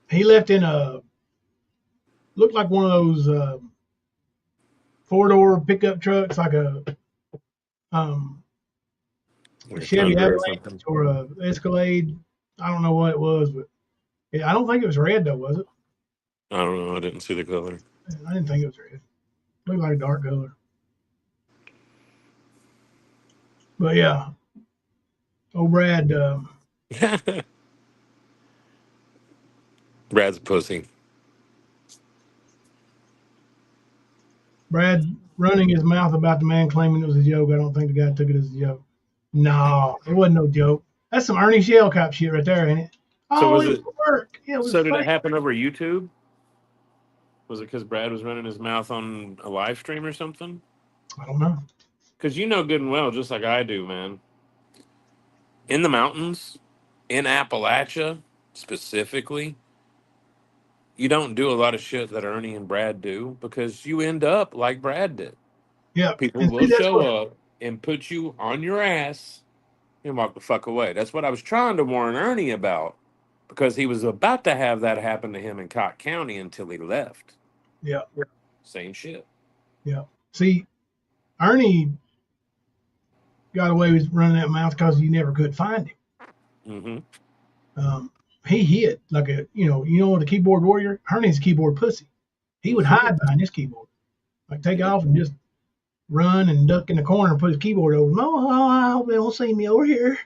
He left in looked like one of those four-door pickup trucks, like a Chevy Avalanche or a Escalade. I don't know what it was, but I don't think it was red though, was it? I don't know. I didn't see the color. I didn't think it was red. Looked like a dark color. But yeah, old Brad. Brad's a pussy. Brad running his mouth about the man claiming it was a joke. I don't think the guy took it as a joke. No, it wasn't no joke. That's some Ernie Shell cop shit right there, ain't it? So oh, was it work. Yeah, it so did fake. it happen over YouTube? Was it because Brad was running his mouth on a live stream or something? I don't know. Because you know good and well, just like I do, man. In the mountains, in Appalachia specifically, you don't do a lot of shit that Ernie and Brad do because you end up like Brad did. Yeah. People And see, will that's show what, up and put you on your ass and walk the fuck away. That's what I was trying to warn Ernie about because he was about to have that happen to him in Cott County until he left. yeah. Same shit. Yeah. See, Ernie got away with running that mouth because you never could find him. Mm-hmm. He hid like the keyboard warrior. Ernie's a keyboard pussy. He would hide behind his keyboard, like take off and just run and duck in the corner and put his keyboard over him. Oh, I hope they don't see me over here.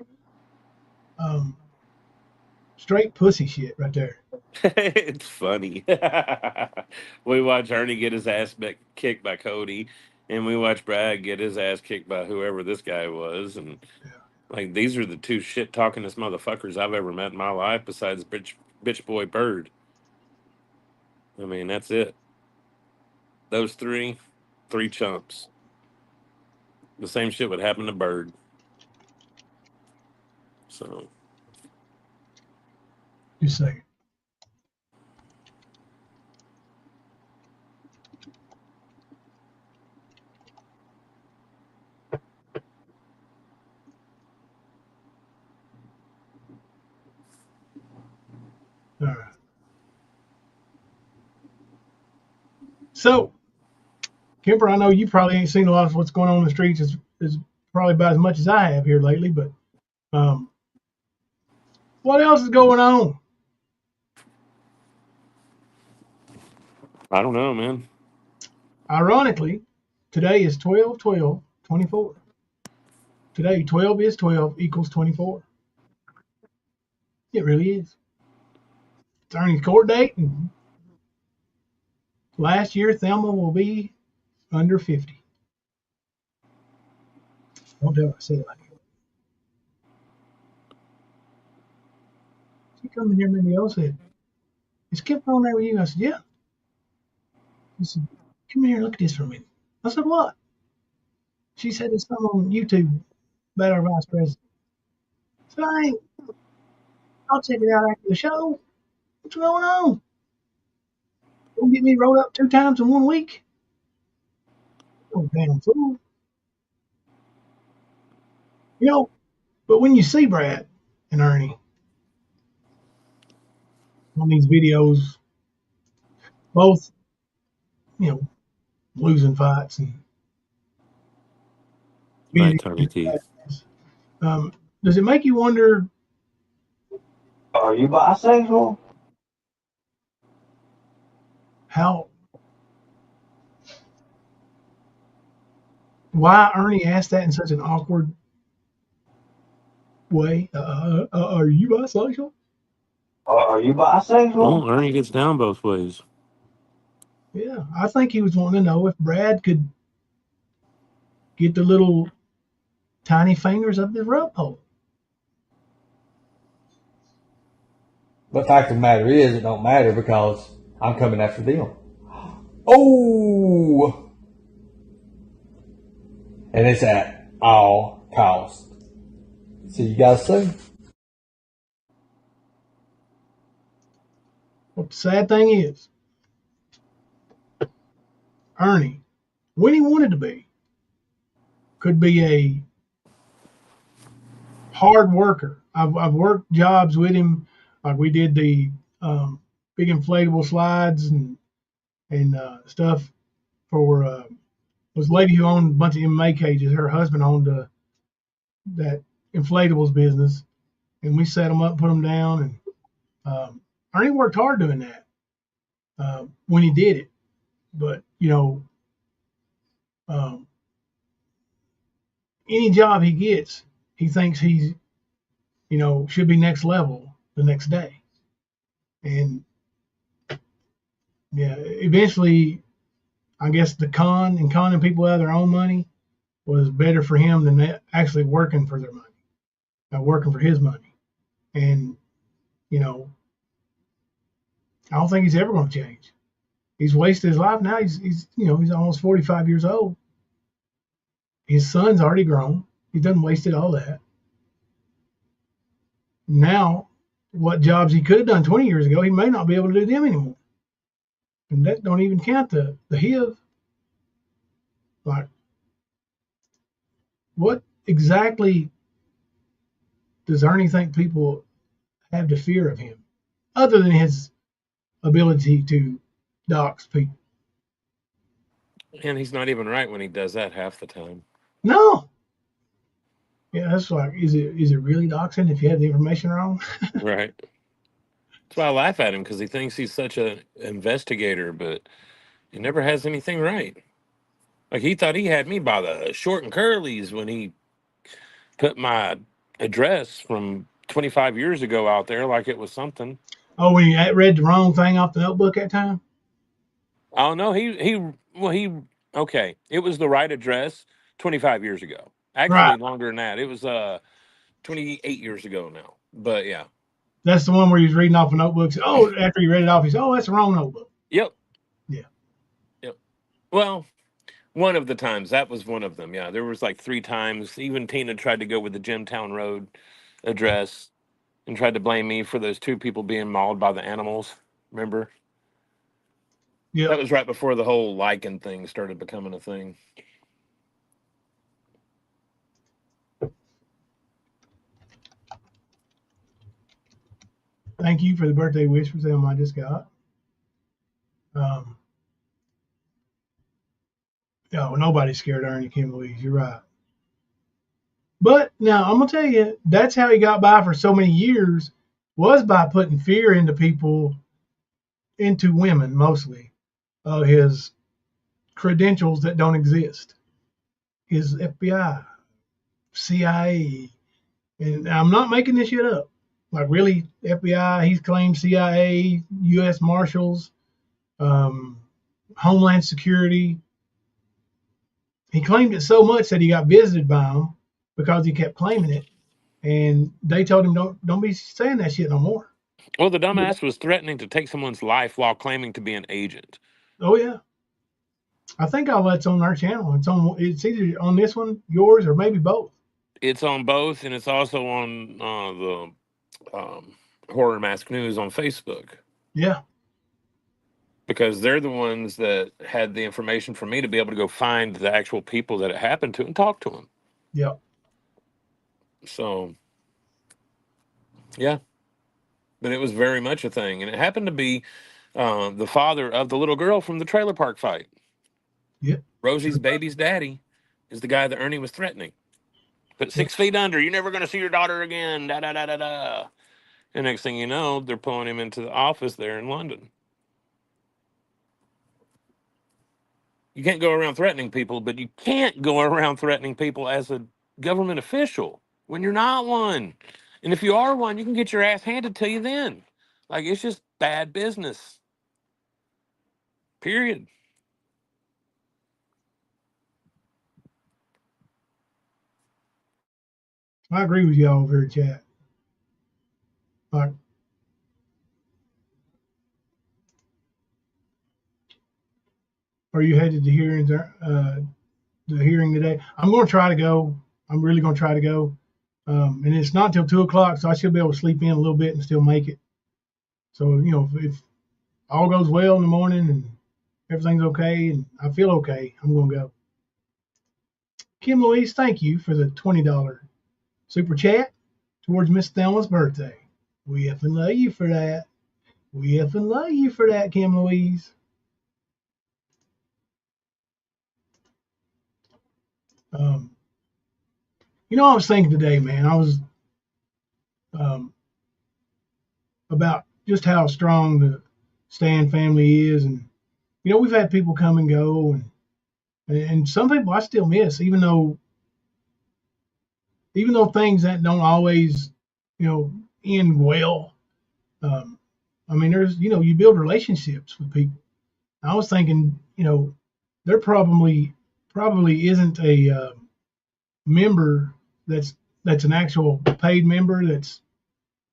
Straight pussy shit right there. It's funny. We watch Ernie get his ass kicked by Cody, and we watch Brad get his ass kicked by whoever this guy was. And like, these are the two shit talkingest motherfuckers I've ever met in my life, besides bitch boy Bird. I mean, that's it. Those three chumps. The same shit would happen to Bird. So. Just saying. All right. So, Kemper, I know you probably ain't seen a lot of what's going on in the streets is probably about as much as I have here lately, but what else is going on? I don't know, man. Ironically, today is 12/12/24. Today, 12 is 12 equals 24. It really is. It's Ernie's court date, and last year Thelma will be under 50. Don't tell her I said it like that. She come in here, maybe else said, "Is Kemper on there with you?" I said, "Yeah." She said, "Come here, look at this for a minute." I said, "What?" She said, "It's something on YouTube about our vice president." I said, "I ain't. I'll check it out after the show. What's going on? Don't get me rolled up 2 times in 1 week. Oh, damn fool." But when you see Brad and Ernie on these videos, both, losing fights and Right, Tony Teeth. does it make you wonder? Are you bisexual? Why Ernie asked that in such an awkward way? Are you bisexual? Are you bisexual? Well, Ernie gets down both ways. Yeah, I think he was wanting to know if Brad could get the little tiny fingers of the rub hole. But the fact of the matter is, it don't matter because I'm coming after them. Oh! And it's at all costs. So you guys see? But the sad thing is, Ernie, when he wanted to be, could be a hard worker. I've worked jobs with him, like we did the big inflatable slides and stuff for this lady who owned a bunch of MMA cages. Her husband owned that inflatables business, and we set them up, put them down, and Ernie worked hard doing that when he did it. But any job he gets, he thinks he's should be next level the next day, and yeah, eventually, I guess the conning people out of their own money was better for him than actually working for their money, working for his money. And, I don't think he's ever going to change. He's wasted his life now. He's almost 45 years old. His son's already grown. He done wasted all that. Now, what jobs he could have done 20 years ago, he may not be able to do them anymore. And that don't even count the HIV. Like, what exactly does Ernie think people have to fear of him, other than his ability to dox people? And he's not even right when he does that half the time. No. Yeah, that's like, is it really doxing if you have the information wrong? Right. That's why I laugh at him, because he thinks he's such an investigator, but he never has anything right. Like, he thought he had me by the short and curlies when he put my address from 25 years ago out there like it was something. Oh, when you read the wrong thing off the notebook that time? Oh, no, okay. It was the right address 25 years ago. Actually, Right. longer than that. It was 28 years ago now. But yeah. That's the one where he was reading off a notebook. Oh, after he read it off, he said, "Oh, that's the wrong notebook." Yep. Yeah. Yep. Well, one of the times, that was one of them. Yeah, there was like 3 times. Even Tina tried to go with the Jimtown Road address and tried to blame me for those 2 people being mauled by the animals. Remember? Yeah. That was right before the whole lichen thing started becoming a thing. Thank you for the birthday wish for them I just got. No, nobody's scared of Ernie Kim Louise. You're right. But now I'm gonna tell you, that's how he got by for so many years, was by putting fear into people, into women mostly, of his credentials that don't exist. His FBI, CIA, and I'm not making this shit up. Like, really, FBI, he's claimed CIA, U.S. Marshals, Homeland Security. He claimed it so much that he got visited by them because he kept claiming it. And they told him, don't be saying that shit no more. Well, the dumbass was threatening to take someone's life while claiming to be an agent. Oh, yeah. I think all that's on our channel. It's either on this one, yours, or maybe both. It's on both, and it's also on the Horror Mask News on Facebook. Yeah. Because they're the ones that had the information for me to be able to go find the actual people that it happened to and talk to them. Yep. So, yeah. But it was very much a thing. And it happened to be the father of the little girl from the trailer park fight. Yep. Rosie's baby's daddy is the guy that Ernie was threatening. Put 6 feet under. You're never going to see your daughter again. Da, da, da, da, da. And next thing you know, they're pulling him into the office there in London. You can't go around threatening people, but you can't go around threatening people as a government official when you're not one. And if you are one, you can get your ass handed to you then. Like, it's just bad business. Period. I agree with y'all over here, chat. Like, are you headed to the hearing today? I'm going to try to go. I'm really going to try to go. And it's not till 2 o'clock, so I should be able to sleep in a little bit and still make it. So, if all goes well in the morning and everything's okay and I feel okay, I'm going to go. Kim Louise, thank you for the $20 super chat towards Miss Thelma's birthday. We effing love you for that. We effing love you for that, Kim Louise. I was thinking today, man, I was about just how strong the Stan family is. And, we've had people come and go, and some people I still miss, even though things that don't always, end well. There's, you build relationships with people. I was thinking, there probably isn't a member that's an actual paid member that's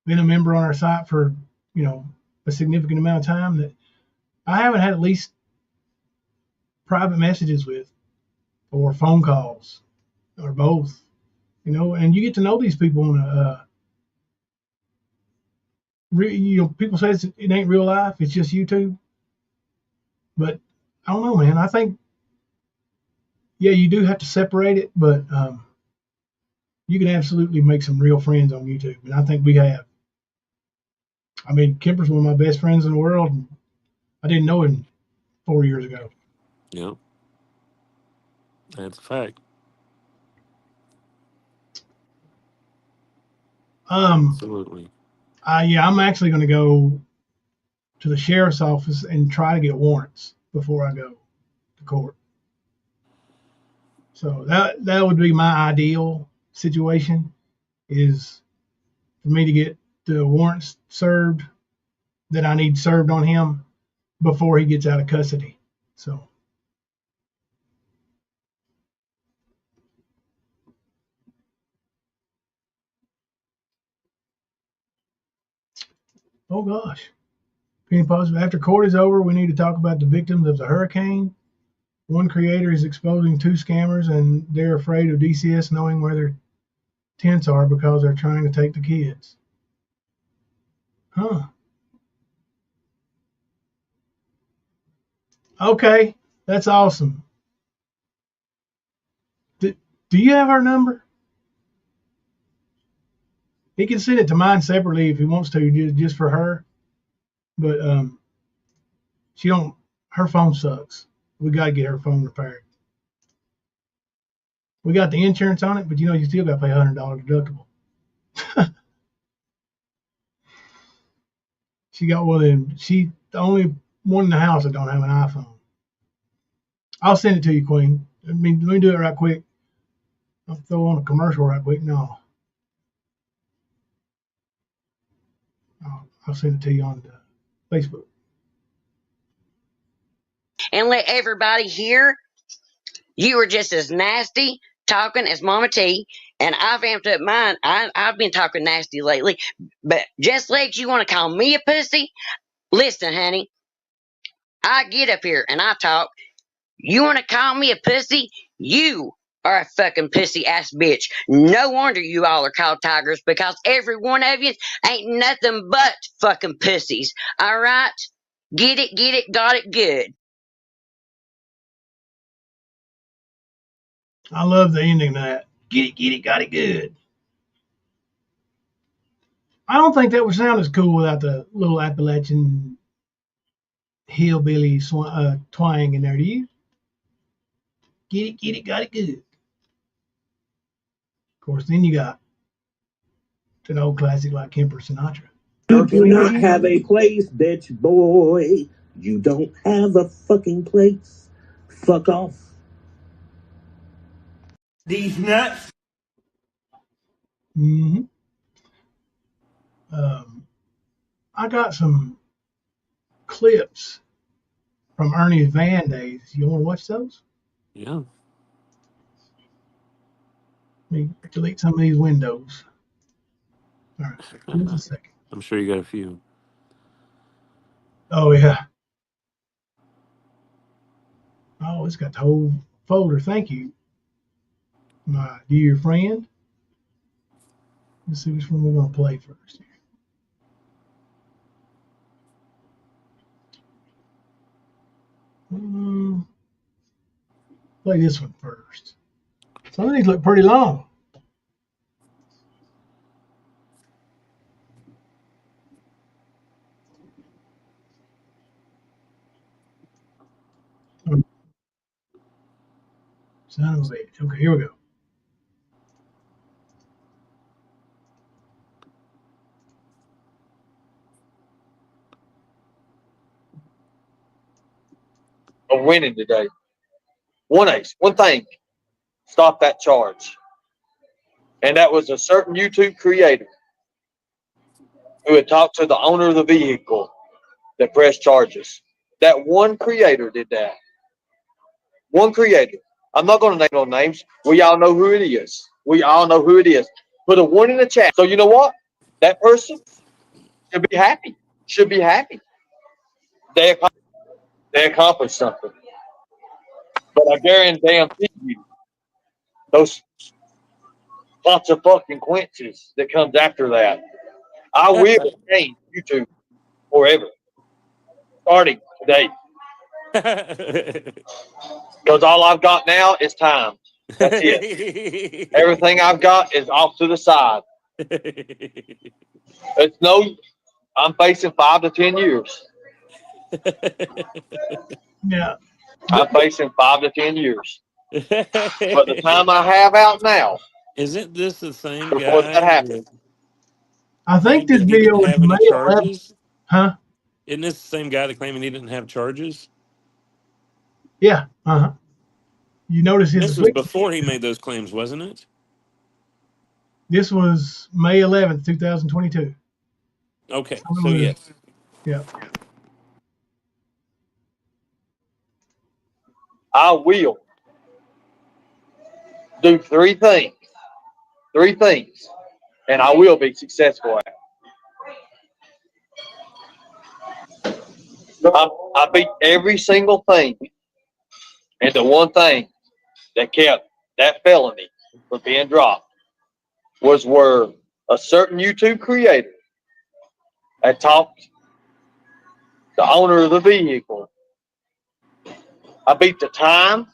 been a member on our site for, a significant amount of time that I haven't had at least private messages with or phone calls or both, you know, and you get to know these people on a, you know, people say it ain't real life, it's just YouTube. But I don't know, man. I think, yeah, you do have to separate it, but you can absolutely make some real friends on YouTube, and I think we have. I mean, Kemper's one of my best friends in the world. And I didn't know him 4 years ago. Yeah, that's a fact. Absolutely. Yeah, I'm actually going to go to the sheriff's office and try to get warrants before I go to court. So that would be my ideal situation, is for me to get the warrants served that I need served on him before he gets out of custody. So oh gosh. Being positive. After court is over, we need to talk about the victims of the hurricane. One creator is exposing 2 scammers, and they're afraid of DCS knowing where their tents are because they're trying to take the kids. Huh. Okay, that's awesome. Do you have her number? He can send it to mine separately if he wants to, just for her. But her phone sucks. We got to get her phone repaired. We got the insurance on it, but you know, you still got to pay $100 deductible. She got one of them. She the only one in the house that don't have an iPhone. I'll send it to you, Queen. Let me do it right quick. I'll throw on a commercial right quick. No. I'll send it to you on Facebook. And let everybody hear you were just as nasty talking as Mama T, and I've amped up mine. I've been talking nasty lately, but just like you want to call me a pussy, listen, honey, I get up here and I talk. You want to call me a pussy? You are a fucking pussy ass bitch. No wonder you all are called tigers, because every one of you ain't nothing but fucking pussies. All right? Get it, got it good. I love the ending of that. Get it, got it good. I don't think that would sound as cool without the little Appalachian hillbilly twang in there, do you? Get it, got it good. Of course, then you got an old classic like Kemper Sinatra. You do not have a place, bitch boy. You don't have a fucking place. Fuck off. These nuts. Mm-hmm. I got some clips from Ernie's Van days. You want to watch those? Yeah. Let me delete some of these windows. All right, just a second. I'm sure you got a few. Oh, yeah. Oh, it's got the whole folder. Thank you, my dear friend. Let's see which one we're going to play first here. Play this one first. Some of these look pretty long. Son of a bitch. Okay, here we go. I'm winning today. One ace, one thing. Stop that charge. And that was a certain YouTube creator who had talked to the owner of the vehicle that pressed charges. That one creator did that. One creator. I'm not going to name no names. We all know who it is. We all know who it is. Put a one in the chat. So you know what? That person should be happy. Should be happy. They accomplished something. But I guarantee you, those lots of fucking quinces that comes after that. I will change YouTube forever, starting today. Because all I've got now is time. That's it. Everything I've got is off to the side. It's I'm facing 5 to 10 years. Yeah. I'm facing 5 to 10 years. But the time I have out now, Isn't this the same before guy that happens, I think claimed this that he video didn't was have any May 11th. charges? Huh? Isn't this the same guy that claiming he didn't have charges? Yeah. Uh-huh. You notice his This was before he made those claims, wasn't it? This was May 11th, 2022. Okay, so yes. Yeah. I will do 3 things. 3 things. And I will be successful at. I beat every single thing. And the one thing that kept that felony from being dropped was where a certain YouTube creator had talked the owner of the vehicle. I beat the time.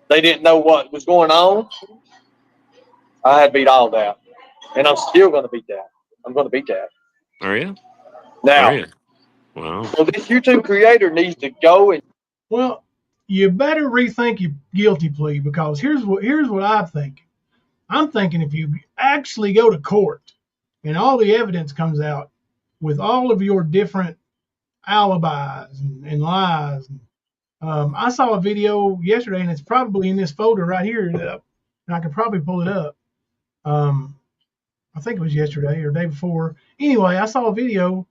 They didn't know what was going on. I had beat all that. And I'm still going to beat that. I'm going to beat that. Are you? Now, Are you? Wow. so this YouTube creator needs to go and. Well, you better rethink your guilty plea, because here's what I think. I'm thinking if you actually go to court and all the evidence comes out with all of your different alibis and lies. I saw a video yesterday, and it's probably in this folder right here, and I could probably pull it up. I think it was yesterday or day before. Anyway, I saw a video,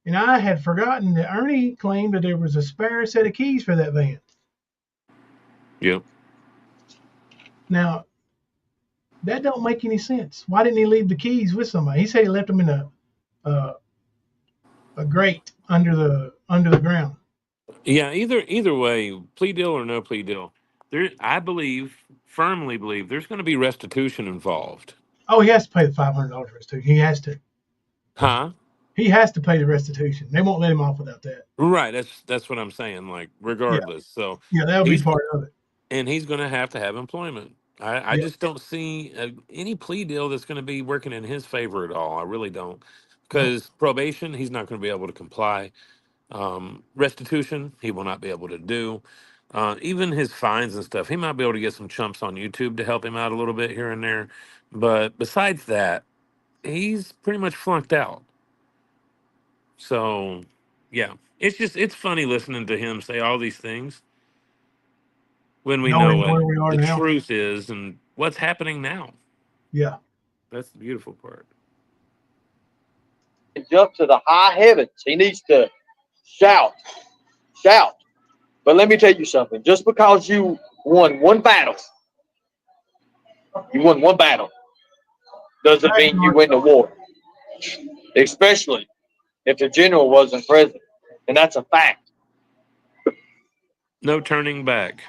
and I had forgotten that Ernie claimed that there was a spare set of keys for that van. Yep. Now, that don't make any sense. Why didn't he leave the keys with somebody? He said he left them in a grate under the ground. Yeah, either way, plea deal or no plea deal, I firmly believe there's going to be restitution involved. Oh, he has to pay the $500 restitution. He has to. Huh? He has to pay the restitution. They won't let him off without that. Right. That's what I'm saying. Like, regardless. Yeah. So yeah, that'll be part of it. And he's going to have employment. I just don't see any plea deal that's going to be working in his favor at all. I really don't, because probation, he's not going to be able to comply. Restitution, he will not be able to do. Even his fines and stuff, he might be able to get some chumps on YouTube to help him out a little bit here and there. But besides that, he's pretty much flunked out. So, yeah, it's funny listening to him say all these things when we know what the truth is and what's happening now. Yeah. That's the beautiful part. Jump to the high heavens. He needs to shout. But let me tell you something. Just because you won one battle, doesn't mean you win the war. Especially if the general wasn't present. And that's a fact. No Turning Back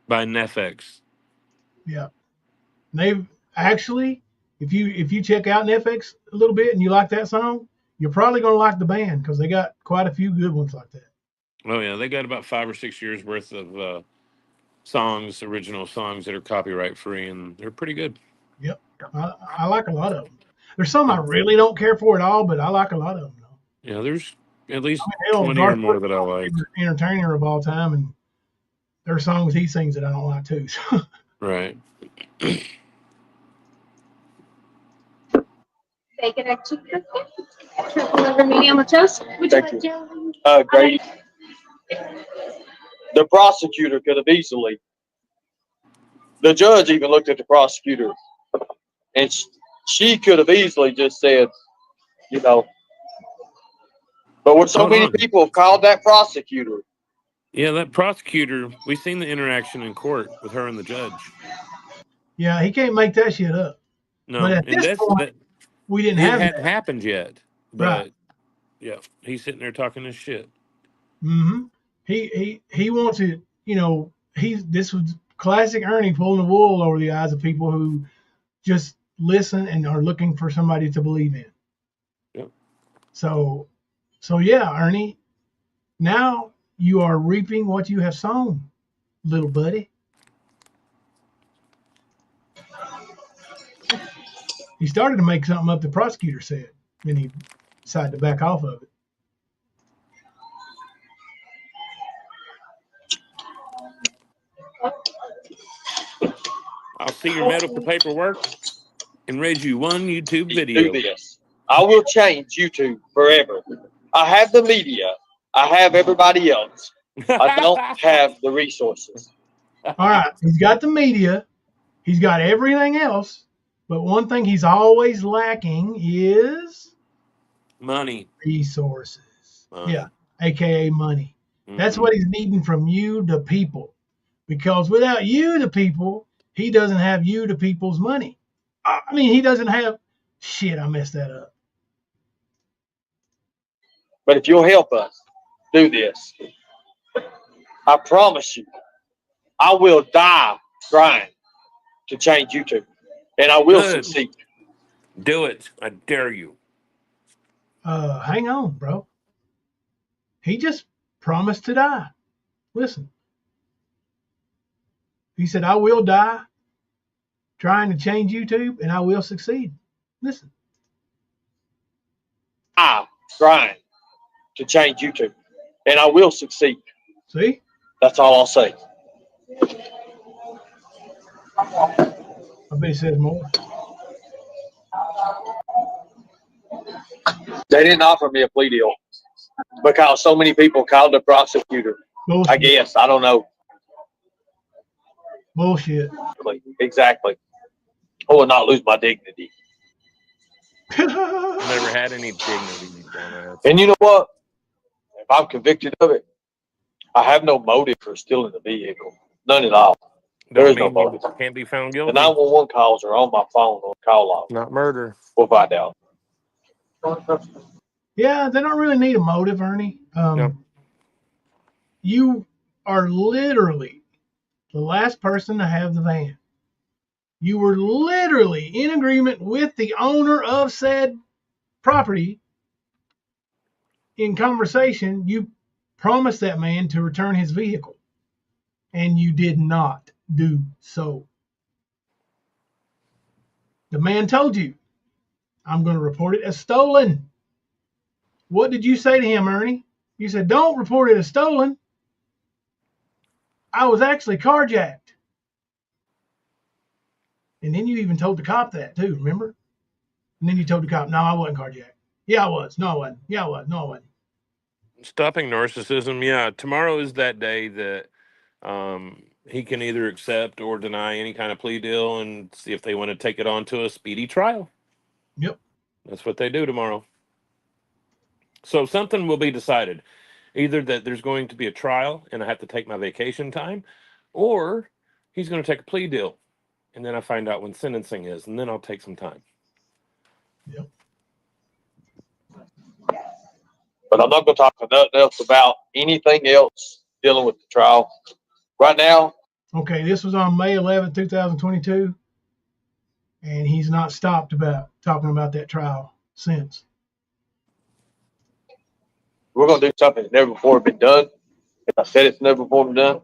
by NFX. Yeah. They've actually, if you check out NFX a little bit and you like that song, you're probably going to like the band, because they got quite a few good ones like that. Oh, yeah. They got about 5 or 6 years worth of original songs that are copyright free, and they're pretty good. Yep. I like a lot of them. There's some I really don't care for at all, but I like a lot of them. Yeah, there's at least 20 or more that I like. Entertainer of all time, and there are songs he sings that I don't like too. So. Right. Bacon egg chicken. Triple over medium with toast. Would you like jelly? Great. The prosecutor could have easily. The judge even looked at the prosecutor, and she could have easily just said, But when so many people have called that prosecutor. Yeah, that prosecutor, we've seen the interaction in court with her and the judge. Yeah, he can't make that shit up. No, but at this point, we didn't have it. It hadn't happened yet. But, right. Yeah, he's sitting there talking his shit. Mm-hmm. He wants it, this was classic Ernie pulling the wool over the eyes of people who just listen and are looking for somebody to believe in. Yep. So yeah, Ernie, now you are reaping what you have sown, little buddy. He started to make something up the prosecutor said, and he decided to back off of it. I'll see your medical paperwork and read you one YouTube Do video. this. I will change YouTube forever. I have the media. I have everybody else. I don't have the resources. All right, he's got the media, he's got everything else, but one thing he's always lacking is Money. resources. Money. Yeah, aka money. That's what he's needing from you, the people. Because without you, the people, he doesn't have you, the people's money. I mean, he doesn't have shit. I messed that up. But if you'll help us do this, I promise you, I will die trying to change YouTube, and I will Good. succeed. Do it. I dare you. Hang on, bro. He just promised to die. Listen. He said, I will die trying to change YouTube, and I will succeed. Listen. I'm trying to change YouTube, and I will succeed. See? That's all I'll say. I bet he says more. They didn't offer me a plea deal because so many people called the prosecutor. Bullshit. I guess. I don't know. Bullshit. Exactly. I will not lose my dignity. Never had any dignity, you dumbass. And you know what? If I'm convicted of it, I have no motive for stealing the vehicle. None at all. There is no motive. Can't be found The guilty. 911 calls are on my phone on call log. Not murder. We'll find out. Yeah, they don't really need a motive, Ernie. No. You are literally the last person to have the van. You were literally in agreement with the owner of said property. In conversation, you promised that man to return his vehicle, and you did not do so. The man told you, I'm going to report it as stolen. What did you say to him, Ernie? You said, don't report it as stolen. I was actually carjacked. And then you even told the cop that too, remember? And then you told the cop, no, I wasn't carjacked. Yeah, I was. No, I wasn't. Yeah, I was. No, I wasn't. Stopping narcissism. Yeah, tomorrow is that day that he can either accept or deny any kind of plea deal and see if they want to take it on to a speedy trial. Yep. That's what they do tomorrow. So something will be decided. Either that there's going to be a trial and I have to take my vacation time, or he's going to take a plea deal. And then I find out when sentencing is, and then I'll take some time. Yep. But I'm not going to talk nothing else about anything else dealing with the trial. Right now. Okay, this was on May 11th, 2022. And he's not stopped about talking about that trial since. We're going to do something that's never before been done. And I said it's never before been done.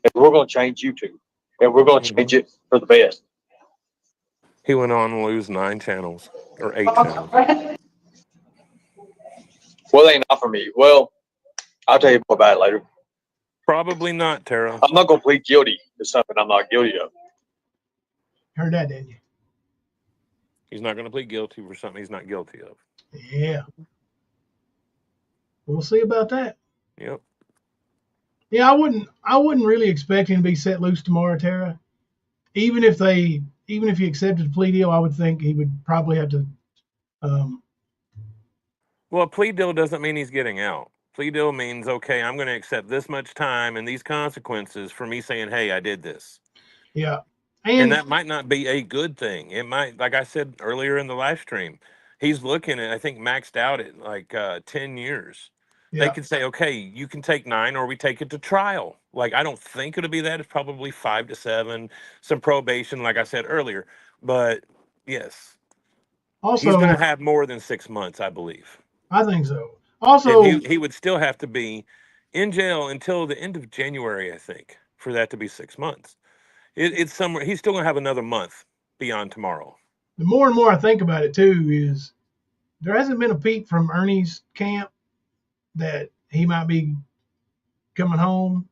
And we're going to change YouTube. And we're going to change it for the best. He went on to lose 9 channels or 8 channels. Well, they ain't offer me. Well, I'll tell you more about it later. Probably not, Tara. I'm not going to plead guilty to something I'm not guilty of. Heard that, didn't you? He's not going to plead guilty for something he's not guilty of. Yeah. We'll see about that. Yep. Yeah, I wouldn't really expect him to be set loose tomorrow, Tara. Even if he accepted a plea deal, I would think he would probably have to. Well, a plea deal doesn't mean he's getting out. Plea deal means, okay, I'm going to accept this much time and these consequences for me saying, hey, I did this. Yeah. And that might not be a good thing. It might, like I said earlier in the live stream, he's looking at, I think, maxed out at like 10 years. They could say, okay, you can take 9 or we take it to trial. Like, I don't think it'll be that. It's probably 5 to 7, some probation, like I said earlier. But yes, Also, he's going to have more than 6 months, I believe. I think so. Also, And he would still have to be in jail until the end of January, I think, for that to be 6 months. It's somewhere. He's still going to have another month beyond tomorrow. the more and more I think about it too, is there hasn't been a peep from Ernie's camp that he might be coming home.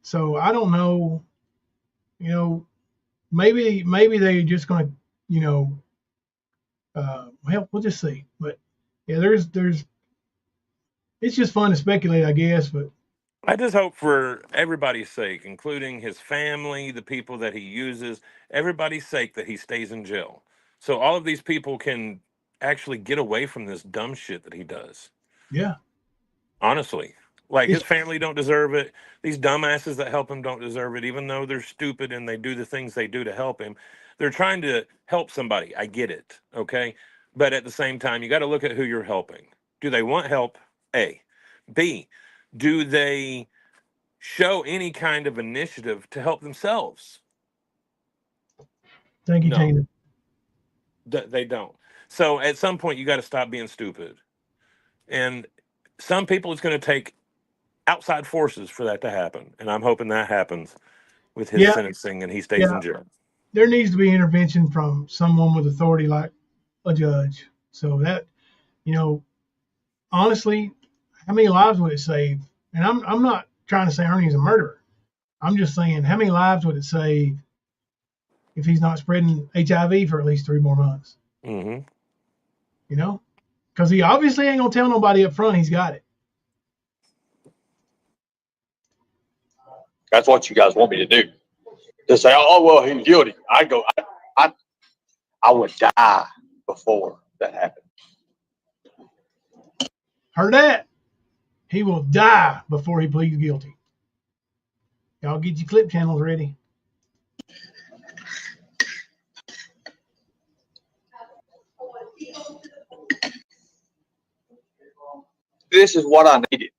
So I don't know, you know, maybe they're just going to, you know, well, we'll just see. But yeah, there's, it's just fun to speculate, I guess. But I just hope for everybody's sake, including his family, the people that he uses, everybody's sake that he stays in jail. So all of these people can actually get away from this dumb shit that he does. yeah, Honestly. Like, it's, his family don't deserve it. These dumbasses that help him don't deserve it, even though they're stupid and they do the things they do to help him. They're trying to help somebody. I get it. Okay. But at the same time, you got to look at who you're helping. Do they want help? A. B. Do they show any kind of initiative to help themselves? thank you, No. Tina. They don't. So at some point, you got to stop being stupid. And some people, it's going to take outside forces for that to happen. And I'm hoping that happens with his Yeah. sentencing and he stays in jail. There needs to be intervention from someone with authority like a judge. So that, you know, honestly, how many lives would it save? And I'm not trying to say Ernie's a murderer. I'm just saying, how many lives would it save if he's not spreading HIV for at least 3 more months? Mm-hmm. You know, because he obviously ain't gonna tell nobody up front he's got it. That's what you guys want me to do. To say, oh, well, he's guilty. I would die before that happened. Heard that? He will die before he pleads guilty. Y'all get your clip channels ready. This is what I needed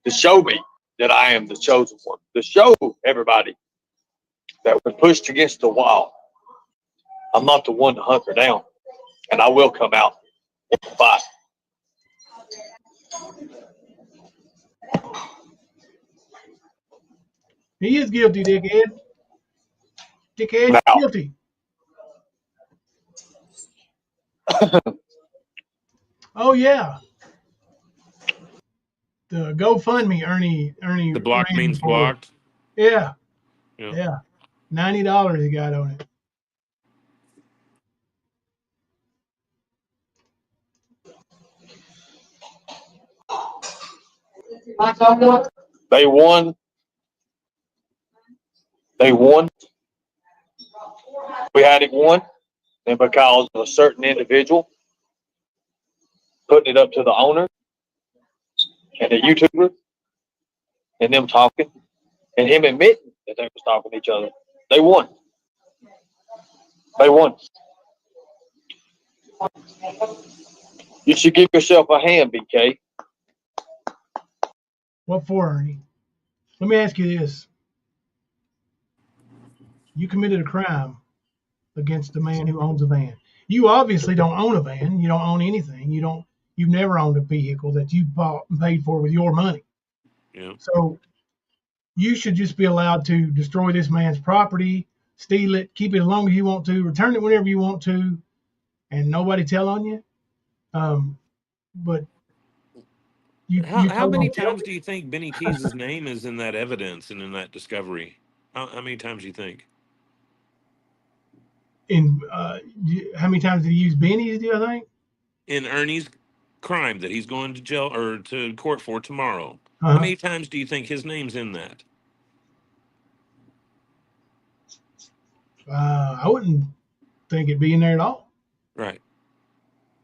to show me that I am the chosen one, to show everybody that when pushed against the wall, I'm not the one to hunker down, and I will come out and fight. He is guilty, dickhead. Dickhead, Now. guilty. Oh yeah. The GoFundMe, Ernie. The block ran means for. blocked. Yeah. Yeah. Yeah. $90 he got on it. They won. We had it won, and because of a certain individual putting it up to the owner and the YouTuber and them talking and him admitting that they were stalking each other, they won. They won. You should give yourself a hand, BK. What for, Ernie? Let me ask you this. You committed a crime against the man who owns a van. You obviously don't own a van. You don't own anything. You've never owned a vehicle that you bought and paid for with your money. Yeah. So you should just be allowed to destroy this man's property, steal it, keep it as long as you want to, return it whenever you want to, and nobody tell on you. But How many times do you think Benny T's name is in that evidence and in that discovery? How many times do you think? How many times did he use Benny's, do you think? In Ernie's crime that he's going to jail or to court for tomorrow. How many times do you think his name's in that? I wouldn't think it'd be in there at all. Right.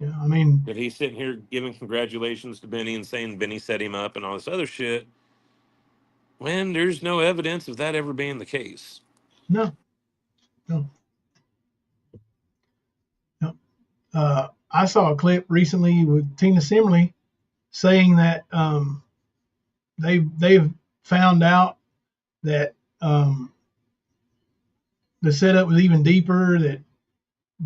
Yeah, I mean, But he's sitting here giving congratulations to Benny and saying Benny set him up and all this other shit, when there's no evidence of that ever being the case. No. I saw a clip recently with Tina Simmerly saying that they've found out that the setup was even deeper, that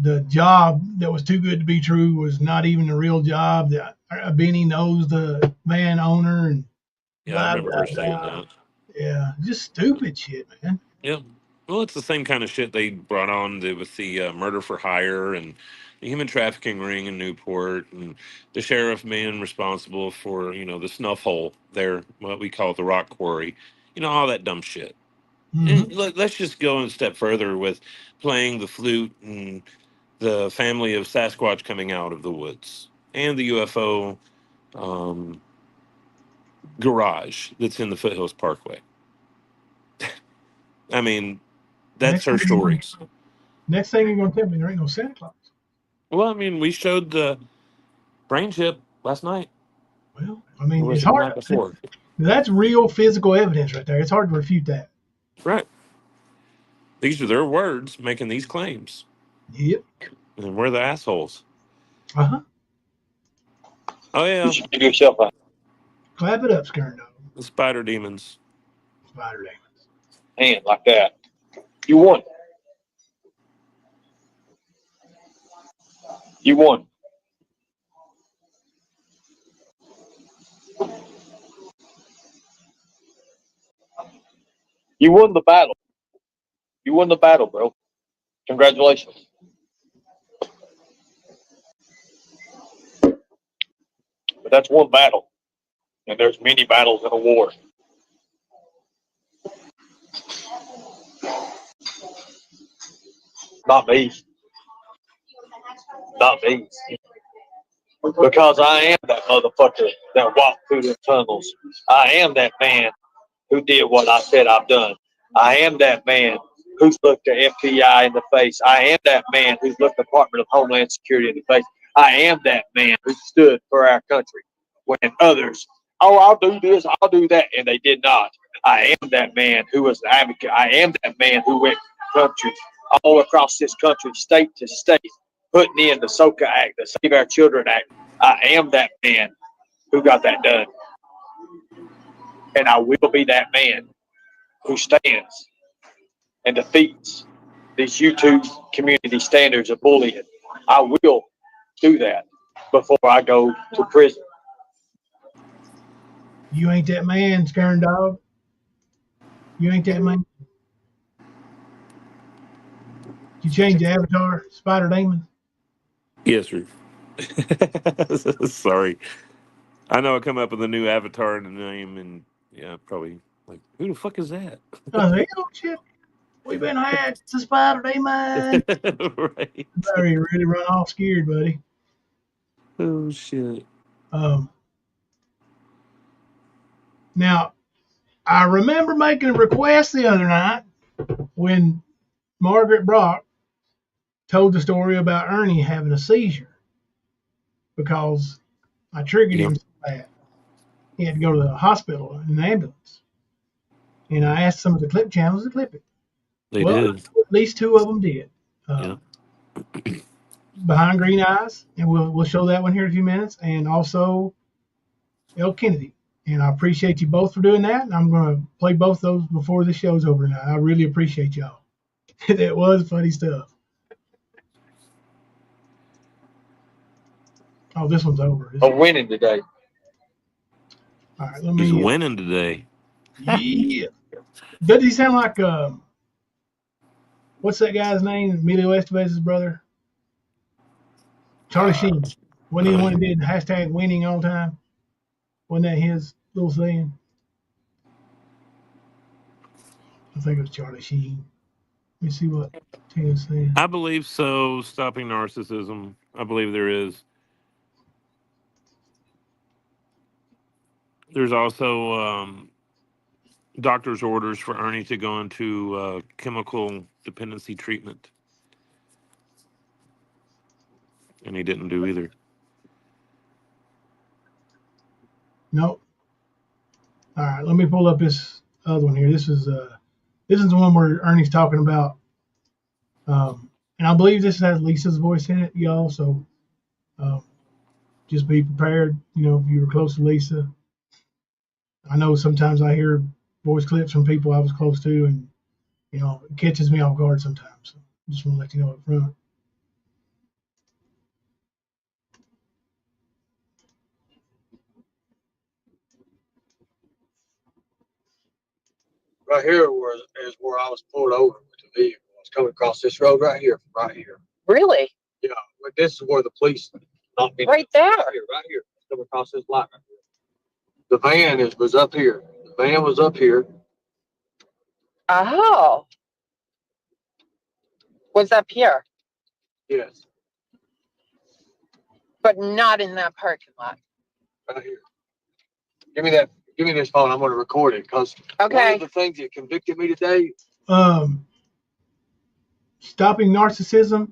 the job that was too good to be true was not even a real job, that Benny knows the van owner, and Yeah, I blah, remember blah, her saying blah. that. Yeah, just stupid shit, man. Yeah. Well, it's the same kind of shit they brought on with the murder for hire and the human trafficking ring in Newport and the sheriff being responsible for, the snuff hole there, what we call the rock quarry, all that dumb shit. And let's just go a step further with playing the flute and the family of Sasquatch coming out of the woods and the UFO garage that's in the Foothills Parkway. I mean, that's her stories. Next thing you're going to tell me, there ain't no Santa Claus. Well, I mean, we showed the brain chip last night. Well, I mean, Or was it's it the hard. night before? That's real physical evidence right there. It's hard to refute that. Right. These are their words making these claims. Yep. And we're the assholes. Uh-huh. Oh, yeah. You should give yourself a Clap it up, Skern Dog. The spider demons. Spider demons. hand like that. You won. You won. You won the battle. You won the battle, bro. Congratulations. But that's one battle. And there's many battles in a war. Not me. Not me. Because I am that motherfucker that walked through the tunnels. I am that man who did what I said I've done. I am that man who's looked the FBI in the face. I am that man who's looked the Department of Homeland Security in the face. I am that man who stood for our country when others, I'll do this, I'll do that, and they did not. I am that man who was an advocate. I am that man who went country all across this country, state to state, putting in the SOCA Act, the Save Our Children Act. I am that man who got that done. And I will be that man who stands and defeats these YouTube community standards of bullying. I will do that before I go to prison. You ain't that man, Skern Dog. You ain't that man. You change the avatar, Spider Demon. Yes, sir. Sorry. I know I come up with a new avatar and a name, and yeah, probably like, who the fuck is that? Oh, shit. We've been had. It's a Spider Demon. Right. Sorry, you really run off scared, buddy. Oh, shit. Now, I remember making a request the other night when Margaret Brock told the story about Ernie having a seizure because I triggered him so bad. He had to go to the hospital in an ambulance. And I asked some of the clip channels to clip it. They did. At least two of them did. Behind Green Eyes, and we'll show that one here in a few minutes, and also El Kennedy. And I appreciate you both for doing that. And I'm going to play both those before the show's over tonight. I really appreciate y'all. That was funny stuff. Oh, this one's over. I'm winning today. All right, let me. He's winning today. Yeah. Does he sound like what's that guy's name? Emilio Estevez's brother? Charlie Sheen. Wasn't he the one who did hashtag winning all the time? Wasn't that his little saying? I think it was Charlie Sheen. Let me see what Tina's saying. I believe so. Stopping narcissism. I believe there is. There's also doctor's orders for Ernie to go into chemical dependency treatment. And he didn't do either. Nope. All right, let me pull up this other one here. This is the one where Ernie's talking about, and I believe this has Lisa's voice in it, y'all. So just be prepared. You know, if you were close to Lisa, I know sometimes I hear voice clips from people I was close to, and you know, it catches me off guard sometimes. So just want to let you know up front. Right here is where I was pulled over with the vehicle. I was coming across this road right here, right here. Really? Yeah, but this is where the police knocked me. Right there. Right here. Coming across this light right here. The van was up here. The van was up here. Oh. Was up here, Yes, but not in that parking lot. right here. Give me that. Give me this phone. I'm going to record it because one Okay. of the things that convicted me today. Stopping narcissism.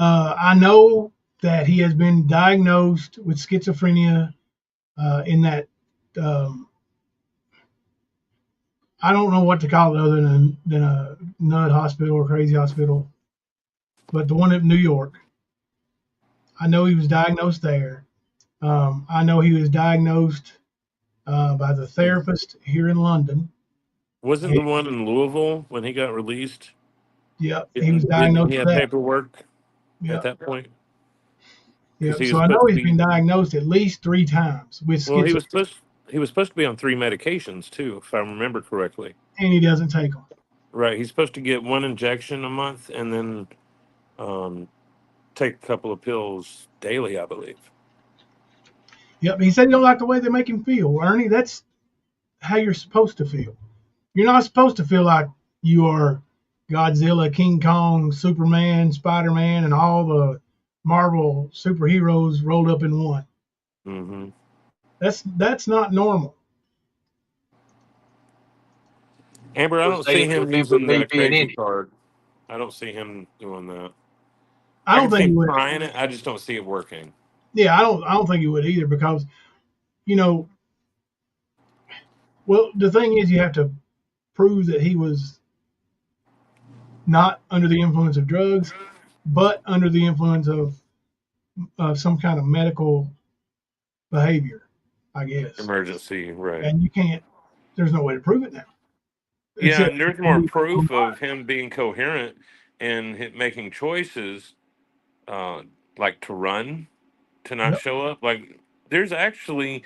I know that he has been diagnosed with schizophrenia. In that, I don't know what to call it other than a nut hospital or crazy hospital, but the one in New York. I know he was diagnosed there. I know he was diagnosed by the therapist here in London. Wasn't the one in Louisville when he got released? Yep, he was Didn't diagnosed he with have that. paperwork at Yep, that point? yep. He So was I know supposed to he's been be. diagnosed at least 3 times with Well, he schizophrenia, was supposed to be on 3 medications too, if I remember correctly. and he doesn't take them. Right. He's supposed to get 1 injection a month and then um, take a couple of pills daily, I believe. Yep, he said he don't like the way they make him feel. Ernie, that's how you're supposed to feel. You're not supposed to feel like you are Godzilla, King Kong, Superman, Spider-Man, and all the Marvel superheroes rolled up in one. Mm-hmm. That's not normal. Amber, I don't see him Remember using me the being crazy in it. card. I don't see him doing that. I I don't can see think he him would. trying it. I just don't see it working. Yeah, I don't think he would either because, you know, well, the thing is you have to prove that he was not under the influence of drugs, but under the influence of some kind of medical behavior, I guess. Emergency, right. And you can't, there's no way to prove it now. Yeah, Except and there's more proof of him being coherent and making choices, uh, like to run, to not Yep. show up. Like, there's actually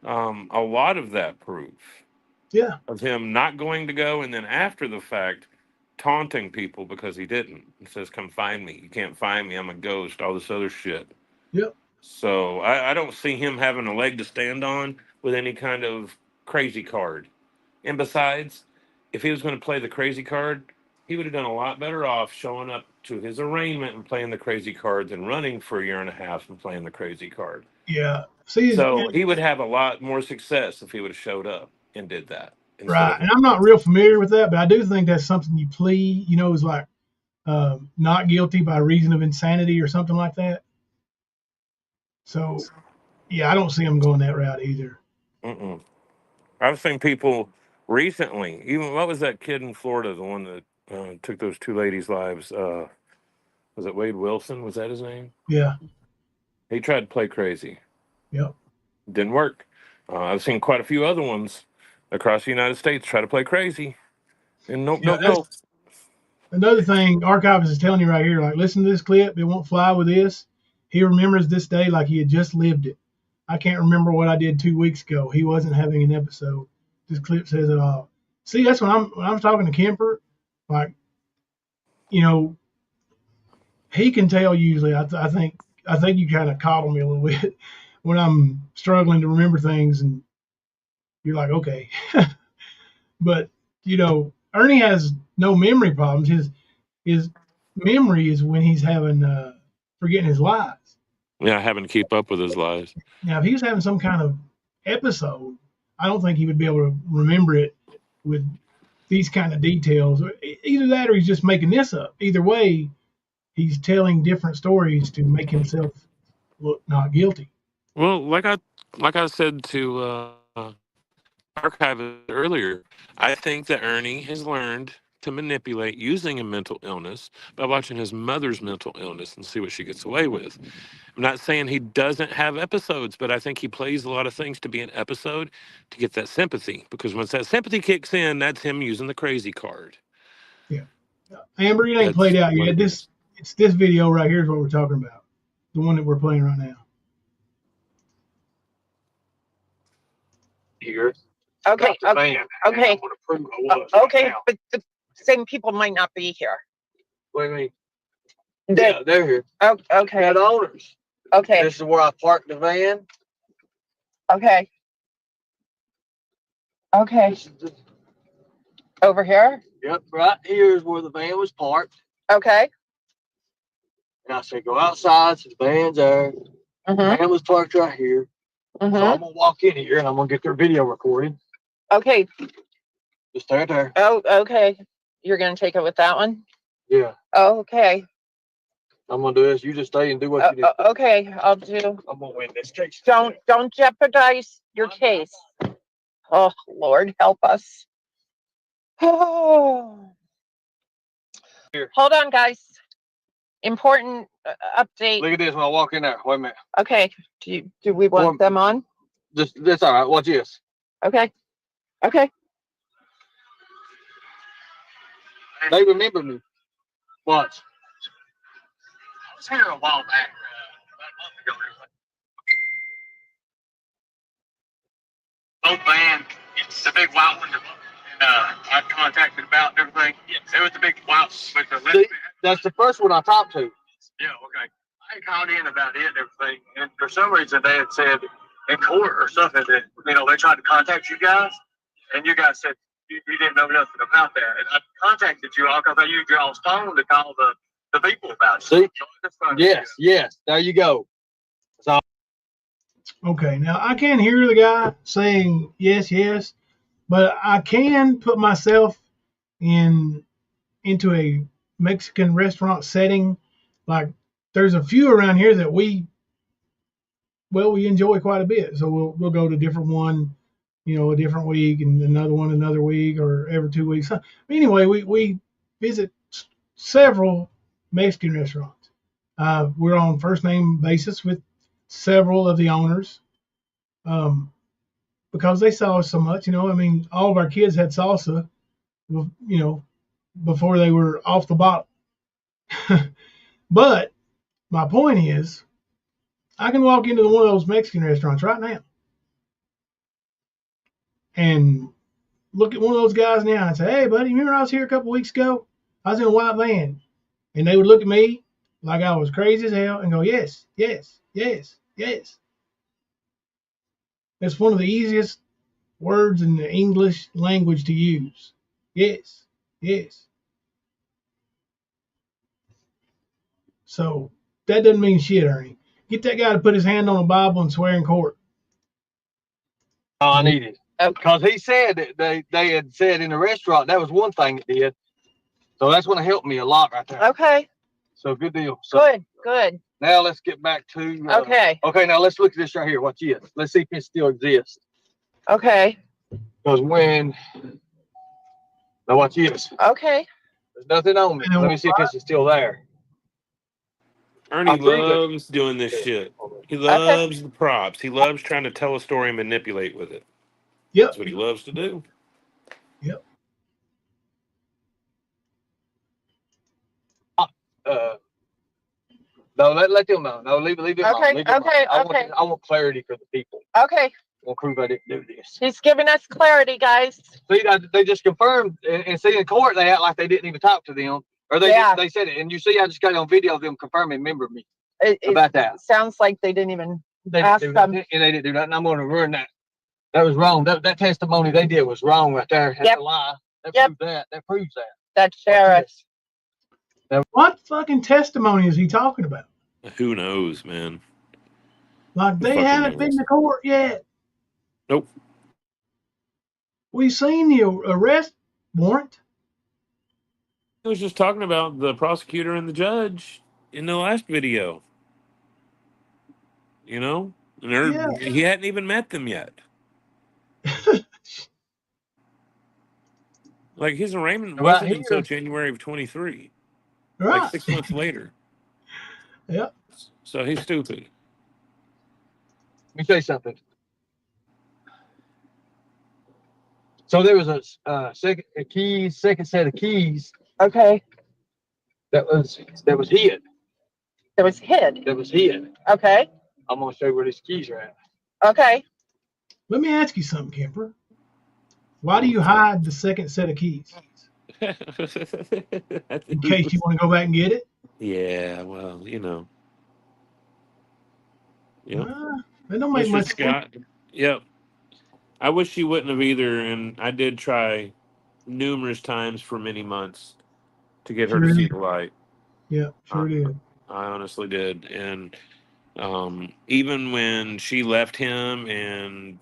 a lot of that proof Yeah. of him not going to go, and then after the fact, taunting people because he didn't. He says, "Come find me. You can't find me. I'm a ghost." All this other shit. Yep. So I don't see him having a leg to stand on with any kind of crazy card. And besides, if he was going to play the crazy card, he would have done a lot better off showing up to his arraignment and playing the crazy card than running for a year and a half and playing the crazy card. Yeah. See, So he would have a lot more success if he would have showed up and did that instead right. of. And I'm not real familiar with that, but I do think that's something you plead, you know, is like not guilty by reason of insanity or something like that. So, yeah, I don't see him going that route either. Mm-mm. I've seen people recently, even what was that kid in Florida, the one that took those 2 ladies' lives? Was it Wade Wilson? Was that his name? Yeah. He tried to play crazy. Yep. Didn't work. I've seen quite a few other ones across the United States try to play crazy. And nope. Another thing, Archivist is telling you right here, like, listen to this clip. It won't fly with this. He remembers this day like he had just lived it. I can't remember what I did 2 weeks ago. He wasn't having an episode. This clip says it all. See, that's when I'm talking to Kemper, like, you know, he can tell usually. I think you kind of coddle me a little bit when I'm struggling to remember things, and you're like, okay. But you know, Ernie has no memory problems. His memory is when he's having forgetting his lies. Yeah, having to keep up with his lies. Now, if he was having some kind of episode, I don't think he would be able to remember it with these kind of details. Either that, or he's just making this up. Either way, he's telling different stories to make himself look not guilty. Well, like I said to Archive earlier, I think that Ernie has learned to manipulate using a mental illness by watching his mother's mental illness and see what she gets away with. I'm not saying he doesn't have episodes, but I think he plays a lot of things to be an episode to get that sympathy. Because once that sympathy kicks in, that's him using the crazy card. Yeah. Amber, it ain't That's played out what yet. it is. It's this video right here is what we're talking about. The one that we're playing right now. Here. Okay. Got the Okay. van, and Okay. I'm gonna prove I was Okay. now. But the same people might not be here. What do you mean? They- Yeah, they're here. Oh, okay. They're the owners. Okay. This is where I parked the van. Okay. Okay. This is the- Over here. Yep, right here is where the van was parked. Okay. And I said, go outside, so the van's there. The Mhm. van was parked right here. So Mhm. I'm gonna walk in here and I'm gonna get their video recorded. Okay. Just stay right there. Oh, okay. You're gonna take it with that one. Yeah. Oh, okay. I'm gonna do this. You just stay and do what you do. Okay. I'll do. I'm gonna win this case. Don't jeopardize your case. Oh, Lord, help us. Oh. Here. Hold on, guys. Important update. Look at this when I walk in there. Wait a minute. Okay. Do we want them on? That's all right. Watch this. Okay. Okay. They remember me. Watch. I was here a while back. About a month ago. Both van, it's the big white one. And I contacted about everything. Yes. It was the big white with the left. That's the first one I talked to. Yeah, okay. I called in about it and everything. And for some reason, they had said in court or something that, you know, they tried to contact you guys. And you guys said you didn't know nothing about that. And I contacted you all because I used y'all's phone to call the people about it. See? Yes. There you go. So, Okay. Now I can't hear the guy saying yes, but I can put myself into a Mexican restaurant setting. Like there's a few around here that we enjoy quite a bit. So we'll go to a different one, you know, a different week, and another one another week, or every 2 weeks. Anyway, we visit several Mexican restaurants. We're on first name basis with several of the owners, because they saw us so much. You know, I mean, all of our kids had salsa, you know, before they were off the bottle. But my point is, I can walk into one of those Mexican restaurants right now and look at one of those guys now and say, "Hey, buddy, remember I was here a couple weeks ago? I was in a white van." And they would look at me like I was crazy as hell and go, "Yes, yes, yes, yes." It's one of the easiest words in the English language to use. Yes, yes. So that doesn't mean shit, Ernie. Get that guy to put his hand on a Bible and swear in court. all I needed. Because he said that they had said in the restaurant, that was one thing it did. So that's going to help me a lot right there. Okay. So good deal. So Good. now let's get back to. Okay. Okay, now let's look at this right here. Watch this. Let's see if it still exists. Okay. Because when. Now watch this. Okay. There's nothing on it. Let me see if this is still there. Ernie loves doing this shit. He loves the props. He loves trying to tell a story and manipulate with it. Yep. That's what he loves to do. Yep. No, let them know. No, leave it alone. Okay, Leave it alone. okay, I want clarity for the people. Okay. I want proof I didn't do this. He's giving us clarity, guys. See, they just confirmed, and see in court they act like they didn't even talk to them, or they they said it. And you see, I just got it on video of them confirming, remember me about that. Sounds like they didn't even They ask didn't do them. nothing, and they didn't do nothing. I'm going to ruin that. That was wrong. That testimony they did was wrong right there. That's a lie. That proves that. That proves that. That sheriff. What fucking testimony is he talking about? Who knows, man? Like they fucking haven't been to court yet. Nope. We've seen the arrest warrant. He was just talking about the prosecutor and the judge in the last video. You know? And he hadn't even met them yet. Like his arraignment Right wasn't until here. January of 23, like Right. 6 months later. Yep. So he's stupid. Let me tell you something. So there was a second set of keys. Okay. That was hid. That was hid. That was hid. Okay. I'm gonna show you where these keys are at. Okay. Let me ask you something, Kemper. Why do you hide the second set of keys? I In think case you want to go back and get it? Yeah, well, Yep. That don't make Mr. much sense. Scott. Yep. I wish she wouldn't have either, and I did try numerous times for many months to get her to Sure see did. the light. Yeah, sure did. I honestly did. And even when she left him and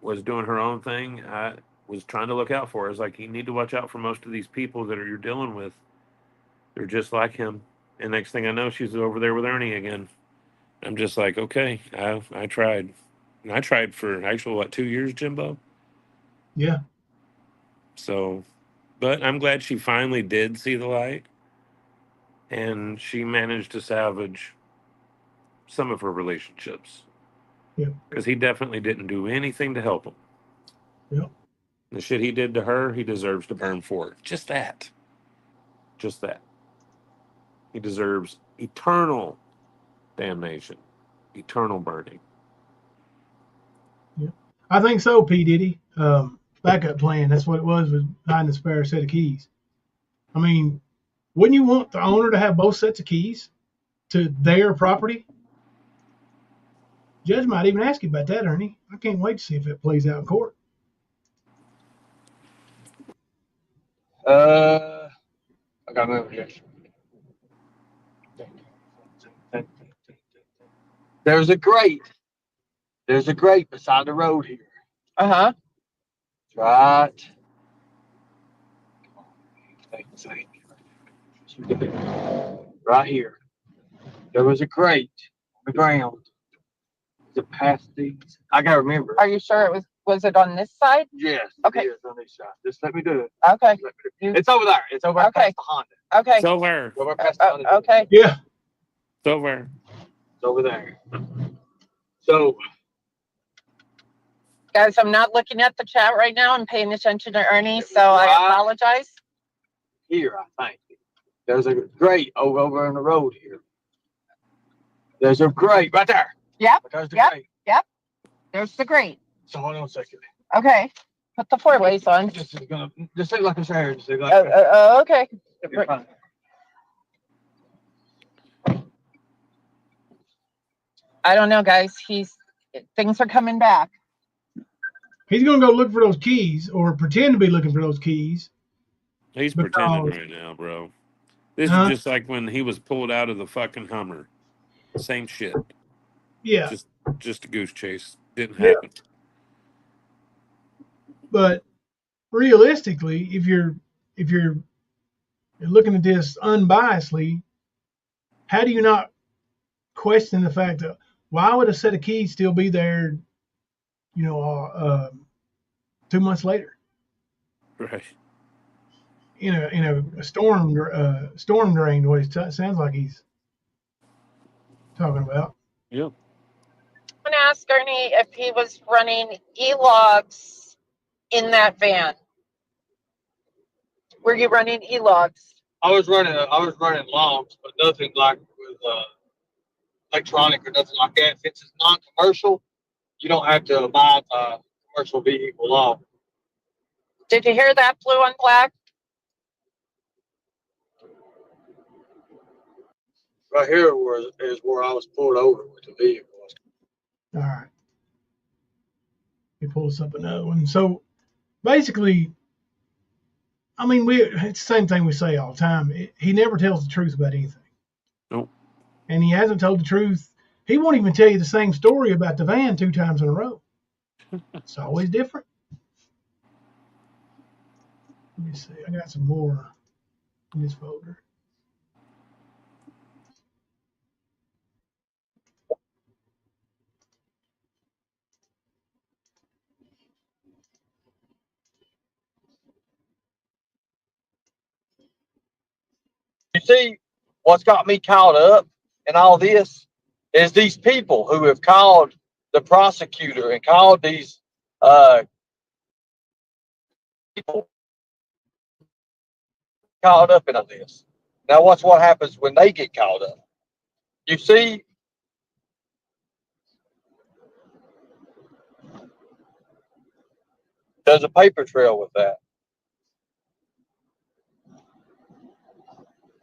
was doing her own thing, I was trying to look out for her. I was like, you need to watch out for most of these people that you're dealing with. They're just like him. And next thing I know, she's over there with Ernie again. I'm just like, okay, I tried. And I tried for actual, 2 years, Jimbo? Yeah. So, but I'm glad she finally did see the light. And she managed to salvage some of her relationships. Yeah. Because he definitely didn't do anything to help him. Yeah. The shit he did to her, he deserves to burn for it. Just that. Just that. He deserves eternal damnation, eternal burning. Yeah. I think so, P. Diddy. Backup plan. That's what it was hiding the spare set of keys. I mean, wouldn't you want the owner to have both sets of keys to their property? Judge might even ask you about that, Ernie. I can't wait to see if it plays out in court. I gotta move here. There's a grate. There's a grate beside the road here. Uh-huh. Right. Right here. There was a grate on the ground. Is it past these? I gotta remember. Are you sure was it on this side? Yes. Okay. It is on this side. Just let me do it. Okay. Let me do it. It's over there. It's over past the Honda. Okay. It's over. Over past the Honda. Okay. Yeah. It's over. It's over there. So, Guys, I'm not looking at the chat right now. I'm paying attention to Ernie, so I apologize. here, I think. There's a grate over on the road here. There's a grate right there. Yep. There's the Yep. grate. Yep. There's the grate. So hold on a second. Okay. Put the four ways on. Just look like it's there. Just look like Okay. it'll be fine. I don't know, guys. Things are coming back. He's going to go look for those keys or pretend to be looking for those keys. He's pretending right now, bro. This is just like when he was pulled out of the fucking Hummer. Same shit. Yeah. Just a goose chase. Didn't happen. But realistically, if you're looking at this unbiasedly, how do you not question the fact that why would a set of keys still be there, 2 months later? Right. In a storm drain, what it sounds like he's talking about. Yep. I'm going to ask Ernie if he was running e-logs in that van. Were you running e-logs? I was running logs, but nothing like with electronic or nothing like that. Since it's non-commercial, you don't have to abide by commercial vehicle law. Did you hear that, blue on black? Right here is where I was pulled over with the vehicle. All right. He pulls up another one. So basically, I mean, it's the same thing we say all the time. He never tells the truth about anything. Nope. And he hasn't told the truth. He won't even tell you the same story about the van 2 times in a row. It's always different. Let me see. I got some more in this folder. see, what's got me caught up in all this is these people who have called the prosecutor and called these people caught up in all this. Now, watch what happens when they get caught up. You see, there's a paper trail with that.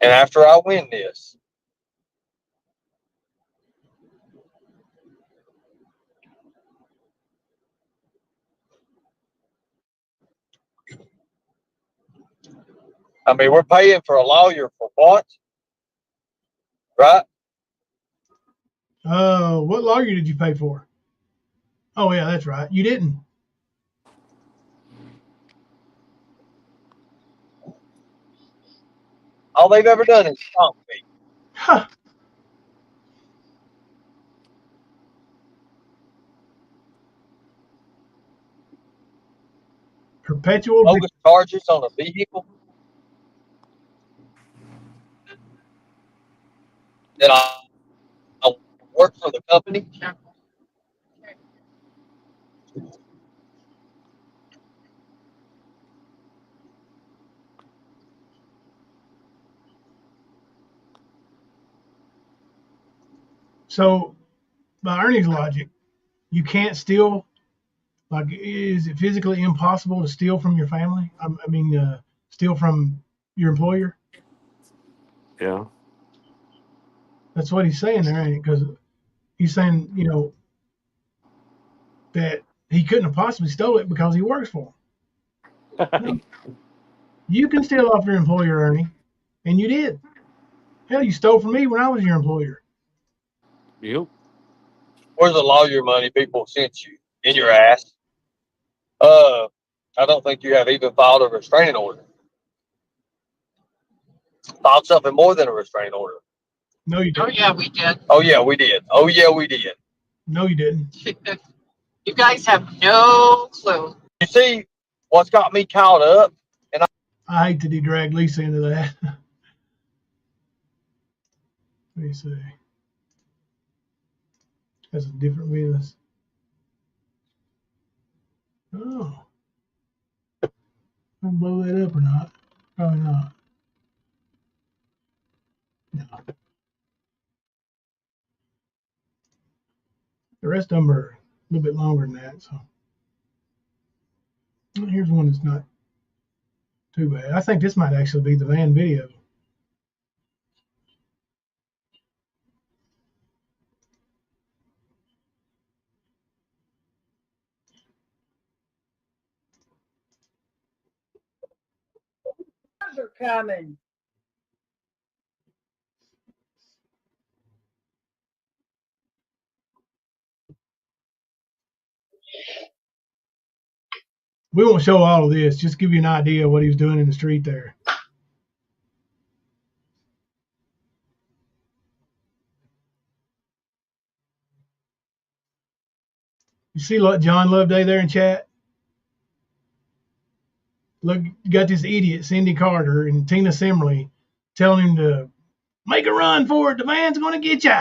And after I win this, I mean, we're paying for a lawyer for what? Right? What lawyer did you pay for? Oh yeah, that's right. You didn't. All they've ever done is stomp me. Huh. Perpetual. Bogus charges on a vehicle that I work for the company. So, by Ernie's logic, you can't steal. Like, is it physically impossible to steal from your family? I mean, steal from your employer? Yeah. That's what he's saying there, ain't it? Because he's saying, you know, that he couldn't have possibly stole it because he works for him. No. You can steal off your employer, Ernie, and you did. Hell, you stole from me when I was your employer. Yep. Where's the lawyer money people sent you? In your ass. I don't think you have even filed a restraining order. Filed something more than a restraining order. No, you didn't. Oh yeah, we did. Oh yeah, we did. Oh yeah, we did. No, you didn't. You guys have no clue. You see, what's got me caught up? And I hate to drag Lisa into that. Let me see. That's a different business. Oh. I'll blow that up or not? Probably not. No. The rest of them are a little bit longer than that. So here's one that's not too bad. I think this might actually be the van video. Are coming. We won't show all of this, just give you an idea of what he was doing in the street there. You see John Loveday there in chat? Look, you got this idiot, Cindy Carter and Tina Simley, telling him to make a run for it. The van's going to get you.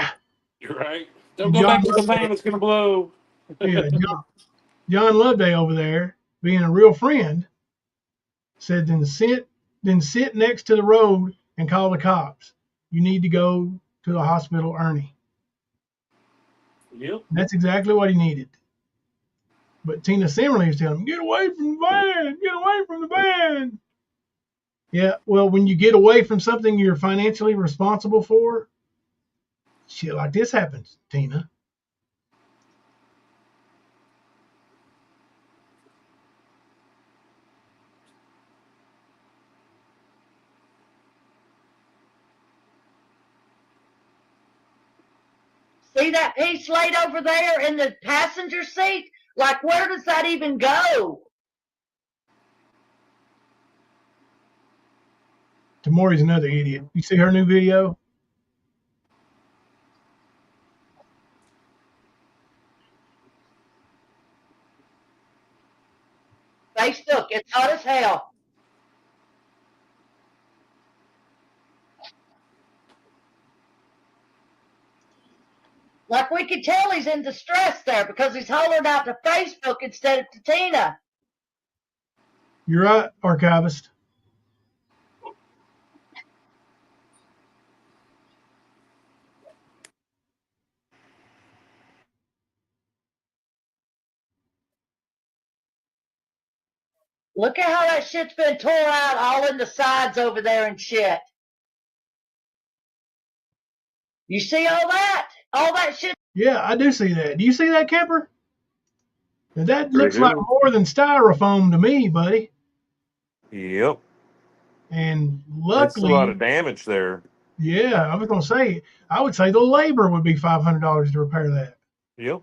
You're right. Don't go back to the van. It's going to blow. Yeah, John Loveday over there, being a real friend, said then sit next to the road and call the cops. You need to go to the hospital, Ernie. Yep. That's exactly what he needed. But Tina Simmerly was telling him, get away from the van, get away from the van. Yeah, well, when you get away from something you're financially responsible for, shit like this happens, Tina. See that piece laid over there in the passenger seat? Like, where does that even go? Tamori's another idiot. You see her new video? Facebook, it's hot as hell. Like we could tell he's in distress there because he's hollering out to Facebook instead of to Tina. You're right, archivist. Look at how that shit's been tore out all in the sides over there and shit. You see all that? All that shit? Yeah, I do see that. Do you see that, Kemper? Now, that looks Pretty like good. more than styrofoam to me, buddy. Yep. And That's a lot luckily, of damage there. yeah, I was going to say, I would say the labor would be $500 to repair that. Yep.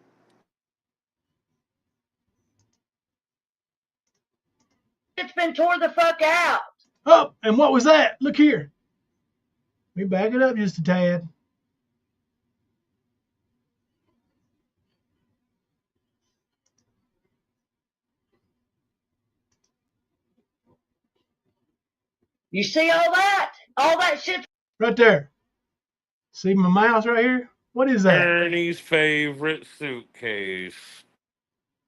It's been tore the fuck out. Oh, and what was that? Look here. Let me back it up just a tad. You see all that? All that shit? Right there. See my mouse right here? What is that? Ernie's favorite suitcase.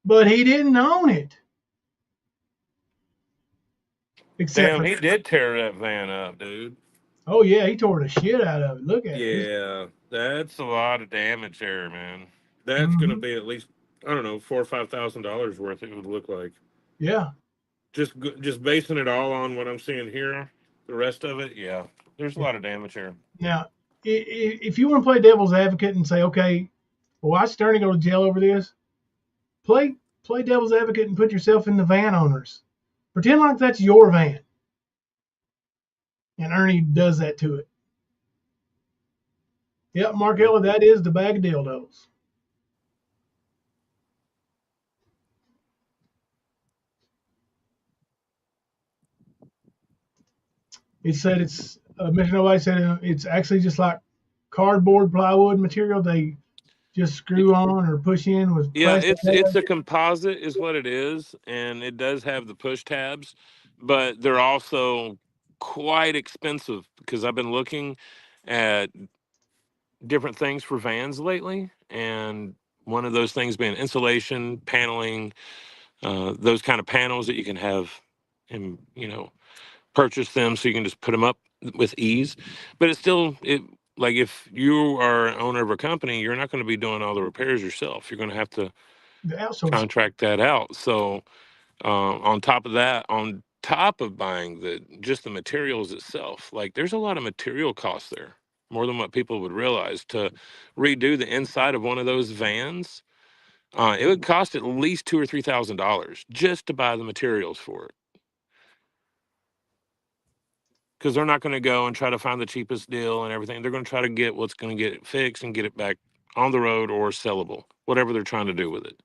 But he didn't own it. Except Damn, for, he did tear that van up, dude. oh yeah, he tore the shit out of it. Look at it. Yeah, that's a lot of damage there, man. That's Mhm. gonna be at least, I don't know, $4,000 or $5,000 worth. It would look like. Yeah. Just basing it all on what I'm seeing here. The rest of it, yeah, there's a lot of damage here. Now, if you want to play devil's advocate and say, okay, well, why should Ernie go to jail over this? Play devil's advocate and put yourself in the van owners. Pretend like that's your van. And Ernie does that to it. Yep, Markella, that is the bag of dildos. It said it's, Mr. Nobody said it's actually just like cardboard plywood material they just screw on or push in with Yeah, plastic it's tabs. a composite is what it is, and it does have the push tabs, but they're also quite expensive because I've been looking at different things for vans lately, and one of those things being insulation, paneling, those kind of panels that you can have, and purchase them so you can just put them up with ease. But it's still like if you are an owner of a company, you're not going to be doing all the repairs yourself. You're going to have to The outsourcing. contract that out. So on top of that, on top of buying just the materials itself, like there's a lot of material costs there, more than what people would realize. To redo the inside of one of those vans, it would cost at least $2,000 or $3,000 just to buy the materials for it. Because they're not going to go and try to find the cheapest deal and everything. They're going to try to get what's going to get it fixed and get it back on the road or sellable, whatever they're trying to do with it.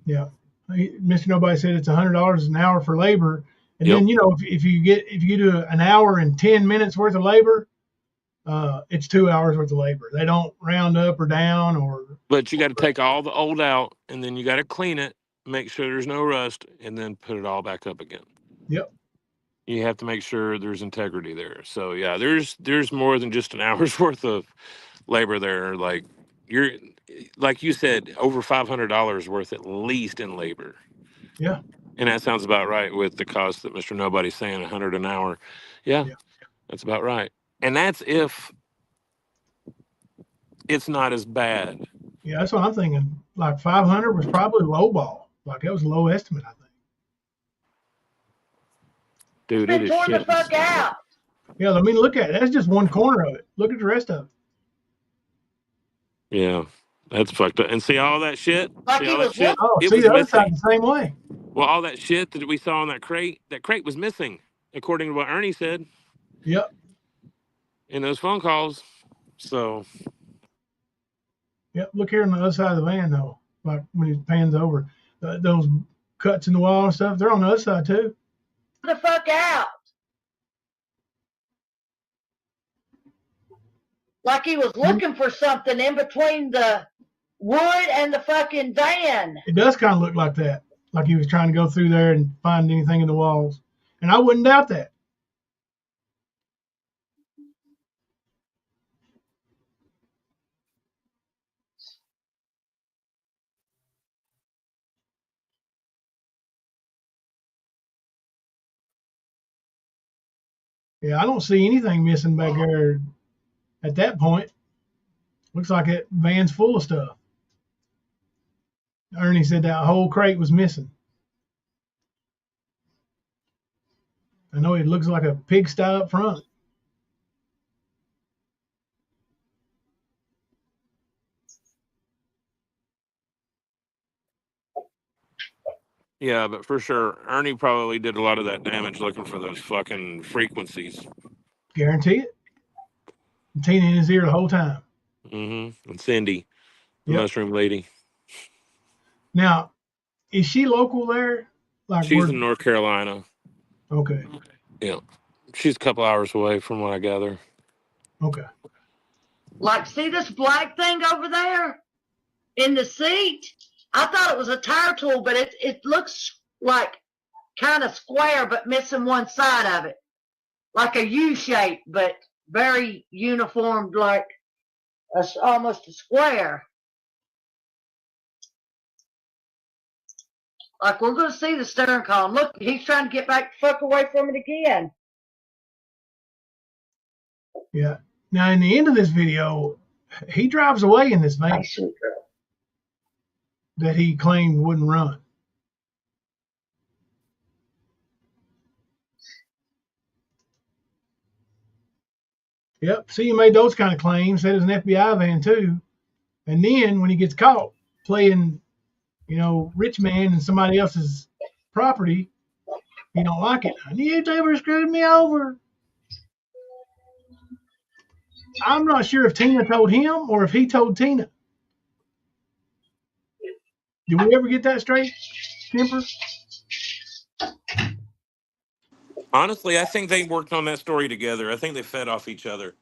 Yeah. Mr. Nobody said it's $100 an hour for labor. And Yep. then, if you do an hour and 10 minutes worth of labor, it's 2 hours worth of labor. They don't round up or down or. But you got to take all the old out, and then you got to clean it, make sure there's no rust, and then put it all back up again. Yep. You have to make sure there's integrity there. So yeah, there's more than just an hour's worth of labor there. Like you said, over $500 worth at least in labor. Yeah. And that sounds about right with the cost that Mr. Nobody's saying, $100 an hour. Yeah, that's about right. And that's if it's not as bad. Yeah, that's what I'm thinking. Like 500 was probably low ball. Like that was a low estimate, I think. Dude, It's it been is torn the shit. fuck out. Yeah, I mean, look at it. That's just one corner of it. Look at the rest of it. Yeah, that's fucked up. And see all that shit? Like See he all that was shit? Oh, It see, was the other side missing. the same way. Well, all that shit that we saw in that crate was missing, according to what Ernie said Yep. in those phone calls. So, Yep. Look here on the other side of the van, though. Like when it pans over, those cuts in the wall and stuff, they're on the other side too. the fuck out. Like he was looking for something in between the wood and the fucking van. It does kind of look like that. Like he was trying to go through there and find anything in the walls. And I wouldn't doubt that. Yeah, I don't see anything missing back there at that point. Looks like that van's full of stuff. Ernie said that whole crate was missing. I know it looks like a pigsty up front. Yeah, but for sure, Ernie probably did a lot of that damage looking for those fucking frequencies. Guarantee it. And Tina in his ear the whole time. Mm-hmm. And Cindy, the Yep. mushroom lady. Now, is she local there? Like She's where? in North Carolina. Okay. Yeah. She's a couple hours away from what I gather. Okay. Like, see this black thing over there in the seat? I thought it was a tire tool, but it looks like kind of square, but missing one side of it. Like a U shape, but very uniformed, like almost a square. Like, we're going to see the stern column. Look, he's trying to get back the fuck away from it again. Yeah. Now, in the end of this video, he drives away in this van that he claimed wouldn't run. Yep. See, he made those kind of claims. Said it was an FBI van too. And then when he gets caught playing, rich man in somebody else's property, he don't like it. You ever screwed me over. I'm not sure if Tina told him or if he told Tina. Did we ever get that straight, Kemper? Honestly, I think they worked on that story together. I think they fed off each other.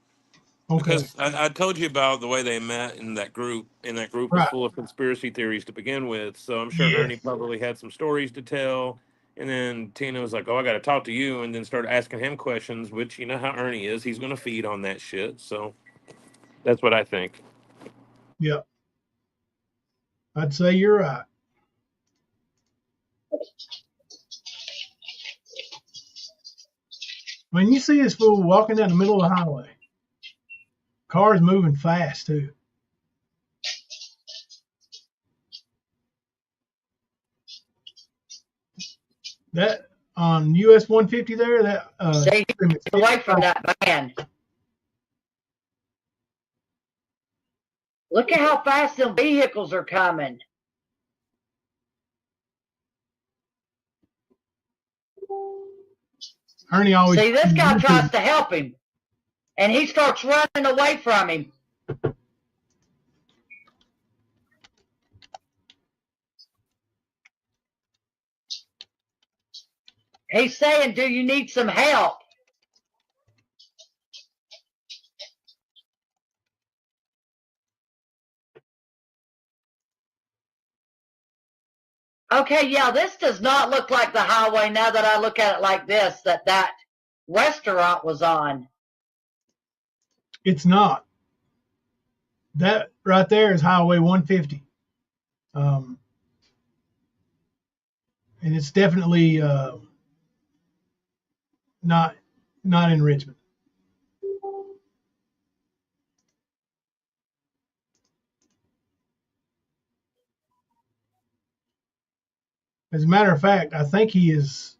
Okay. Because I told you about the way they met in that group. And that group was Right. full of conspiracy theories to begin with. So I'm sure Yes. Ernie probably had some stories to tell. And then Tina was like, "Oh, I got to talk to you," and then started asking him questions, which you know how Ernie is. He's going to feed on that shit. So that's what I think. Yep. I'd say you're right. When you see this fool walking down the middle of the highway, cars moving fast too. That on US 150 there, that Stay away from that van. Look at how fast them vehicles are coming. Ernie always See, this guy tries to help him, and he starts running away from him. He's saying, "Do you need some help?" Okay, yeah, this does not look like the highway now that I look at it like this, that restaurant was on. It's not. That right there is Highway 150. And it's definitely not in Richmond. As a matter of fact, I think he is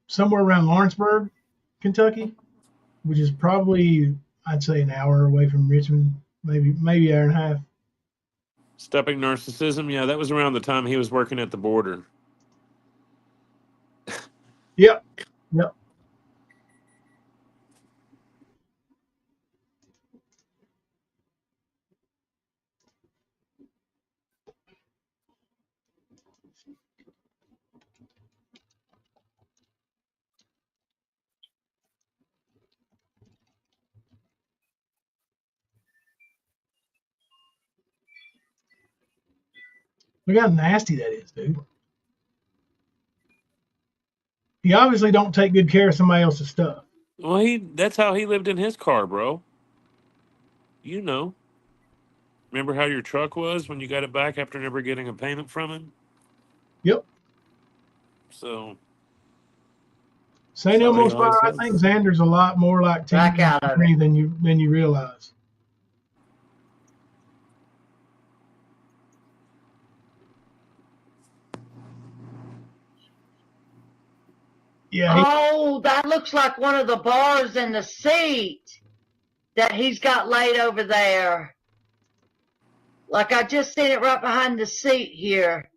somewhere around Lawrenceburg, Kentucky, which is probably, I'd say, an hour away from Richmond, maybe an hour and a half. Stepping narcissism, yeah, that was around the time he was working at the border. Yep. Look how nasty that is, dude. He obviously don't take good care of somebody else's stuff. Well, that's how he lived in his car, bro. You know. Remember how your truck was when you got it back after never getting a payment from him? Yep. So St. so he Elmo's always Fire, I says. think Xander's a lot more like Back Team out of Green it. than you realize. Yeah, Oh, that looks like one of the bars in the seat that he's got laid over there. Like I just seen it right behind the seat here.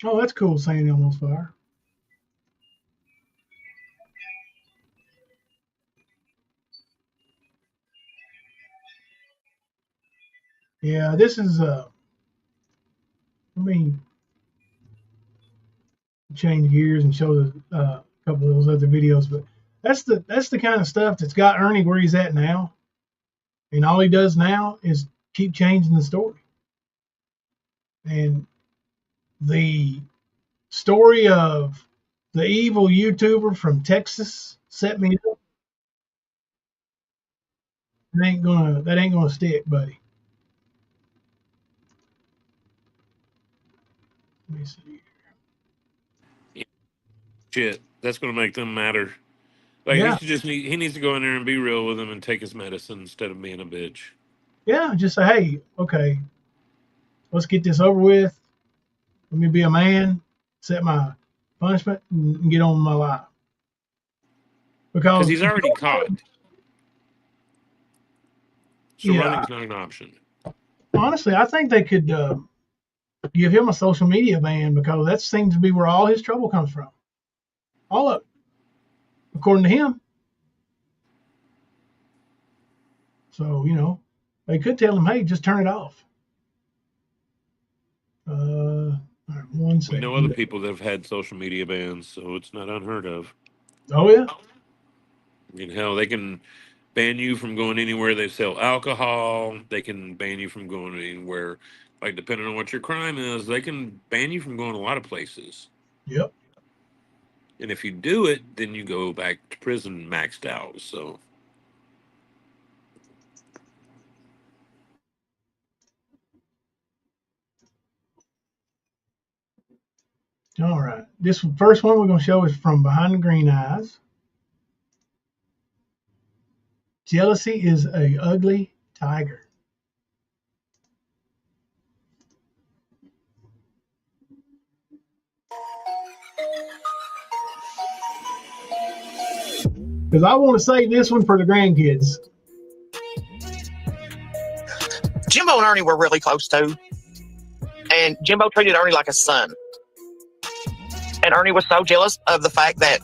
oh, that's cool, St. Elmo's Fire. Yeah, this is let me change gears and show a couple of those other videos, but that's the kind of stuff that's got Ernie where he's at now. And all he does now is keep changing the story. And the story of the evil YouTuber from Texas set me up. That ain't gonna stick, buddy. Let me see. Shit, that's going to make them matter. Like Yeah, he needs to go in there and be real with them and take his medicine instead of being a bitch. yeah. Just say, hey, okay, let's get this over with. Let me be a man, set my punishment, and get on with my life. Because Because he's already caught. So yeah, running's not an option. honestly, I think they could give him a social media ban because that seems to be where all his trouble comes from. All of it, according to him. So, they could tell him, hey, just turn it off. All right, one We second. know other people that have had social media bans, so it's not unheard of. Oh, yeah. Hell, they can ban you from going anywhere they sell alcohol. They can ban you from going anywhere, like depending on what your crime is, they can ban you from going a lot of places. Yep. And if you do it, then you go back to prison maxed out. So All right. This first one we're going to show is from Behind the Green Eyes. Jealousy is a ugly tiger. Because I want to save this one for the grandkids. Jimbo and Ernie were really close too. And Jimbo treated Ernie like a son. And Ernie was so jealous of the fact that,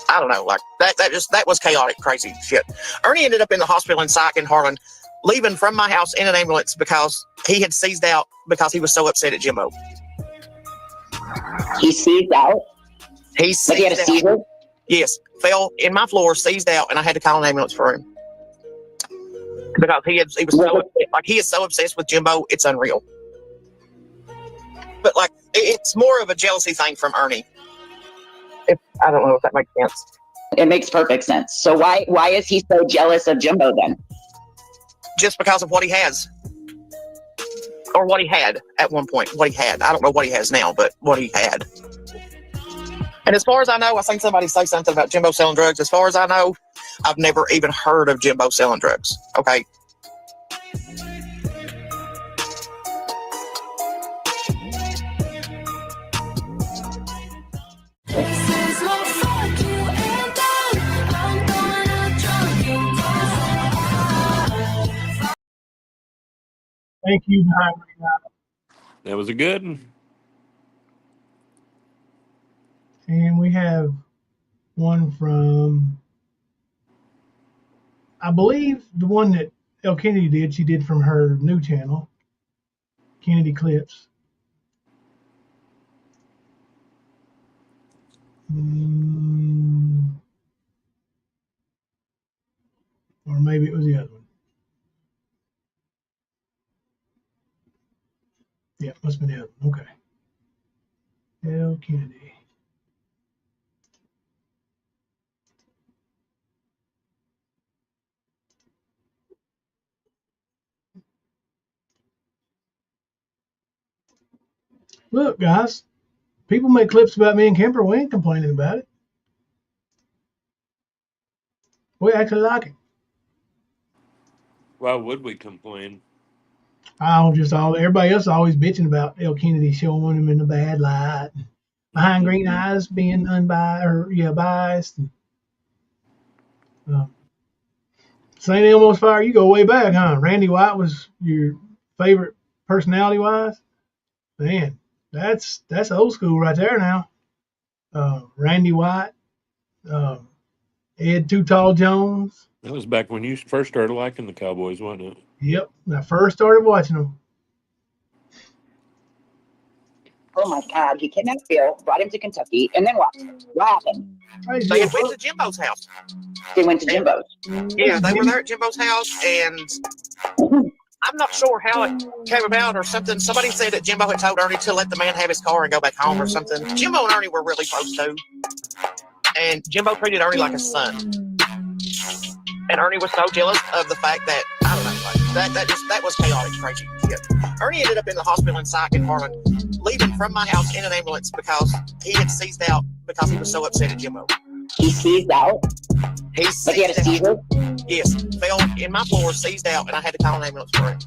I don't know, like that was chaotic, crazy shit. Ernie ended up in the hospital in Psych in Harlan, leaving from my house in an ambulance because he had seized out because he was so upset at Jimbo. He seized out? He had a seizure? Yes. Fell in my floor, seized out, and I had to call an ambulance for him. Because he was so upset. Like, he is so obsessed with Jimbo, it's unreal. But like, it's more of a jealousy thing from Ernie. I don't know if that makes sense. It makes perfect sense. So why is he so jealous of Jimbo then? Just because of what he has. Or what he had at one point. What he had. I don't know what he has now, but what he had. And as far as I know, I seen somebody say something about Jimbo selling drugs. As far as I know, I've never even heard of Jimbo selling drugs. Okay. Thank you, Behind the Green Eyes. that was a good one. And we have one from, I believe, the one that El Kennedy did. She did from her new channel, Kennedy Clips. Or maybe it was the other one. Yeah, it must have been the other one. Okay. El Kennedy. Look, guys, people make clips about me and Kemper. We ain't complaining about it. We actually like it. Why would we complain? Everybody else is always bitching about El Kennedy showing him in a bad light, behind green eyes being biased. St. Elmo's Fire, you go way back, huh? Randy White was your favorite personality wise? Man, that's old school right there now. Randy White, Ed Too Tall Jones. That was back when you first started liking the Cowboys, wasn't it? Yep, when I first started watching them. Oh my God, he kidnapped Bill, brought him to Kentucky, and then what? What happened? They had went to Jimbo's house. They went to Jimbo's. Yeah, they were there at Jimbo's house, and I'm not sure how it came about or something. Somebody said that Jimbo had told Ernie to let the man have his car and go back home or something. Jimbo and Ernie were really close too, and Jimbo treated Ernie like a son. And Ernie was so jealous of the fact that, I don't know, like, that was chaotic, crazy shit. Ernie ended up in the hospital in psych in Harlan, leaving from my house in an ambulance because he had seized out because he was so upset at Jimbo. He seized out? He had a seizure? Yes, fell in my floor, seized out, and I had to call an ambulance for him.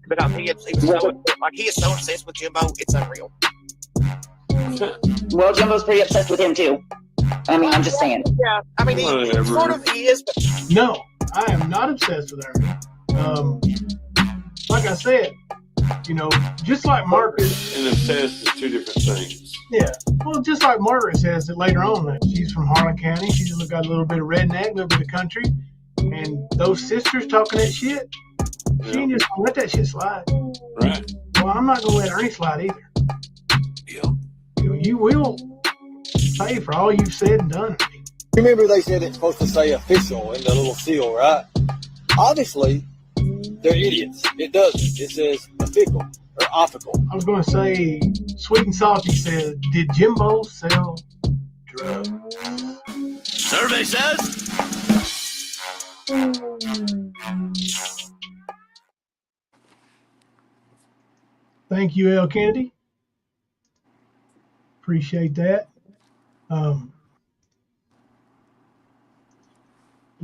Because he is so obsessed with Jimbo, it's unreal. Well, Jimbo's pretty obsessed with him too. I mean, I'm just saying. Yeah, I mean, he sort of is, but... No, I am not obsessed with Ernie. Like I said, just like Margaret. And obsessed is two different things. Yeah. Well, just like Margaret says that later on, that she's from Harlan County. She's got a little bit of redneck, a little bit of country. And those sisters talking that shit, she ain't just gonna let that shit slide. Right. Well, I'm not gonna let Ernie slide either. Yeah. You will pay for all you've said and done. Remember they said it's supposed to say official in the little seal, right? Obviously, they're idiots. It doesn't. It says official or official. I was going to say, Sweet and Salty said, did Jimbo sell drugs? Survey says. Thank you, El Kennedy. Appreciate that.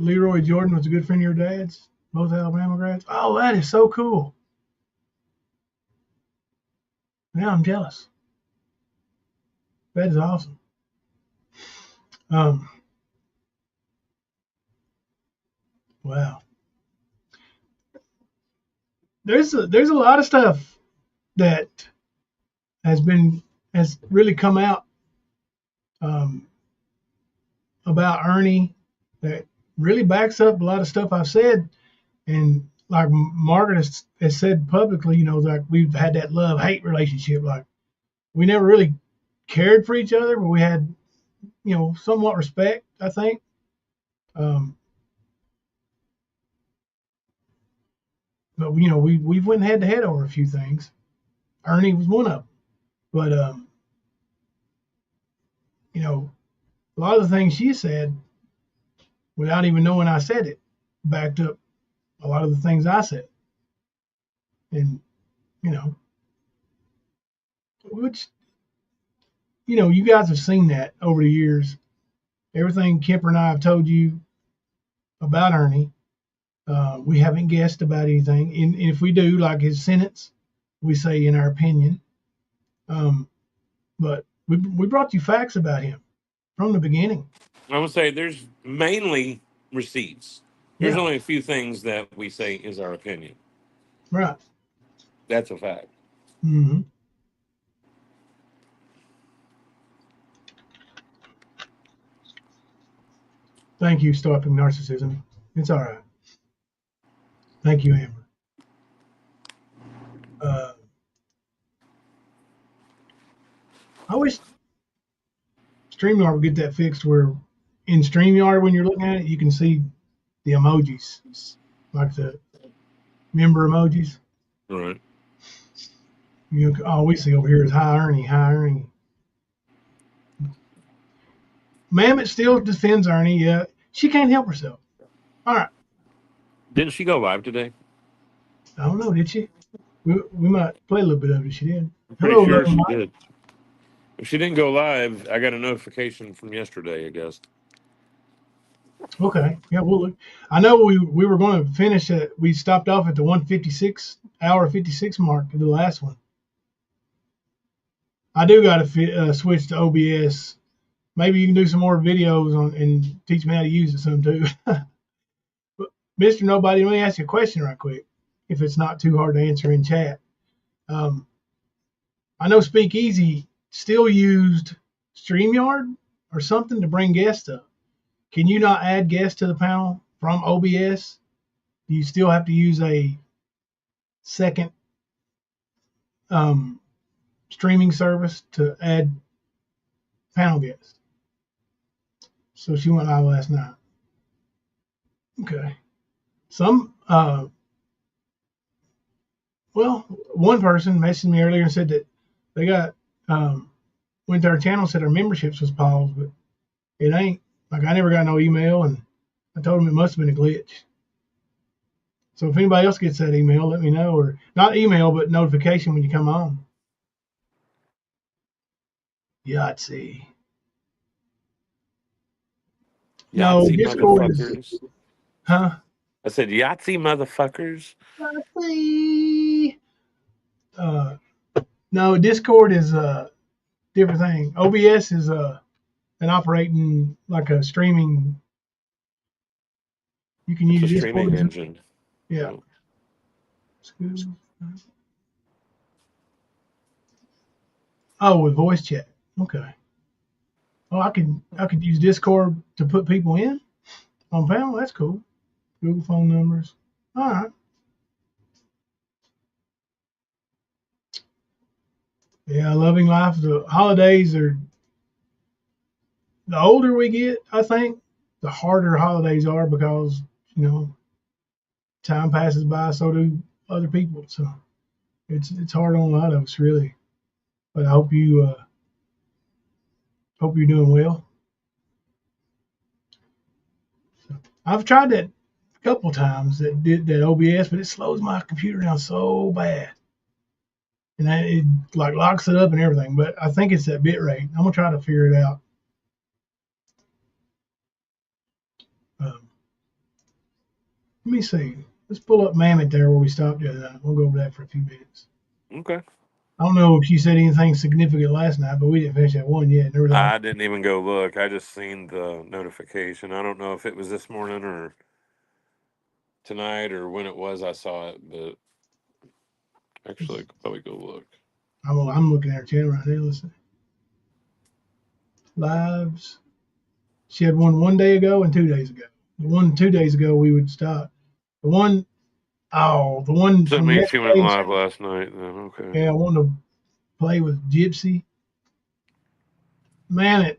Leroy Jordan was a good friend of your dad's. Both Alabama grads. Oh, that is so cool. Now I'm jealous. That is awesome. Wow. There's a lot of stuff that has really come out about Ernie that really backs up a lot of stuff I've said. And like Margaret has said publicly, like we've had that love-hate relationship. Like we never really cared for each other, but we had, somewhat respect, I think. But we went head to head over a few things. Ernie was one of them. But a lot of the things she said, without even knowing I said it, backed up a lot of the things I said. And, which, you guys have seen that over the years. Everything Kemper and I have told you about Ernie, we haven't guessed about anything. And if we do, like his sentence, we say in our opinion. But we brought you facts about him from the beginning. I would say there's mainly receipts. There's Yeah. only a few things that we say is our opinion. Right. That's a fact. Mm-hmm. Thank you, Stopping Narcissism. It's all right. Thank you, Amber. I wish StreamYard would get that fixed where in StreamYard, when you're looking at it, you can see the emojis, like the member emojis. Right. All we see over here is hi, Ernie, hi, Ernie. Mammoth still defends Ernie. Yeah, she can't help herself. All right. Didn't she go live today? I don't know. Did she? We might play a little bit of it. She did. I'm pretty Hello, sure Loving she Life. did. If she didn't go live, I got a notification from yesterday, I guess. Okay. Yeah, we'll look. I know we were going to finish it. We stopped off at the 1:56 mark of the last one. I do got to switch to OBS. Maybe you can do some more videos on and teach me how to use it some too. But Mr. Nobody, let me ask you a question right quick, if it's not too hard to answer in chat. I know Speakeasy still used StreamYard or something to bring guests up. Can you not add guests to the panel from OBS? Do you still have to use a second streaming service to add panel guests? So she went live last night. Okay. One person messaged me earlier and said that they got went to our channel and said our memberships was paused, but it ain't. Like, I never got no email, and I told them it must have been a glitch. So if anybody else gets that email, let me know, or not email, but notification when you come on. Yahtzee. No, Yahtzee Discord is. motherfuckers. Huh? I said Yahtzee motherfuckers. Yahtzee. No, Discord is a different thing. OBS is an operating, like a streaming. You can It's use a Discord. streaming engine. Yeah. Oh, with voice chat. Okay. Oh, I could use Discord to put people in on panel. That's cool. Google phone numbers. All right. Yeah, loving life. The holidays are. The older we get, I think, the harder holidays are because, time passes by, so do other people. So it's hard on a lot of us, really. But I hope you're doing well. So I've tried that a couple times, that OBS, but it slows my computer down so bad, and it like locks it up and everything. But I think it's that bit rate. I'm gonna try to figure it out. Let me see. Let's pull up Mammoth there where we stopped the other night. We'll go over that for a few minutes. Okay. I don't know if she said anything significant last night, but we didn't finish that one yet. I didn't even go look. I just seen the notification. I don't know if it was this morning or tonight or when it was I saw it, but actually I could probably go look. I'm looking at her channel right now. Listen. Lives. She had one day ago and 2 days ago. The one 2 days ago we would stop. The one That from means she went yesterday, live last night then. Okay. yeah, I wanted to play with Gypsy. Man,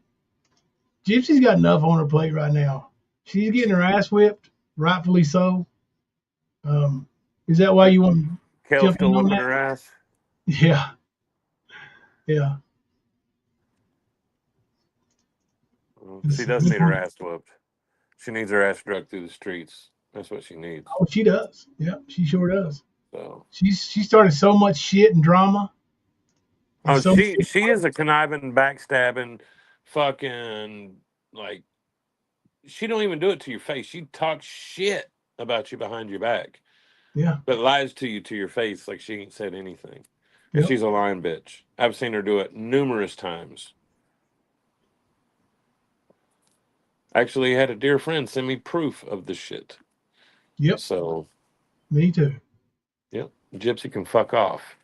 Gypsy's got enough on her plate right now. She's getting her ass whipped, rightfully so. Is that why you want to Kel's jump still in on whooping that? her ass. Yeah. Yeah. Well, she does need her ass whooped. She needs her ass dragged through the streets. That's what she needs. Oh, she does. Yeah, she sure does. So. She started so much shit and drama. And Oh, so she is a conniving, backstabbing, fucking, like, she don't even do it to your face. She talks shit about you behind your back. Yeah. But lies to you to your face like she ain't said anything. And Yep. she's a lying bitch. I've seen her do it numerous times. Actually, had a dear friend send me proof of the shit. Yep. So. Me too. Yep. Gypsy can fuck off.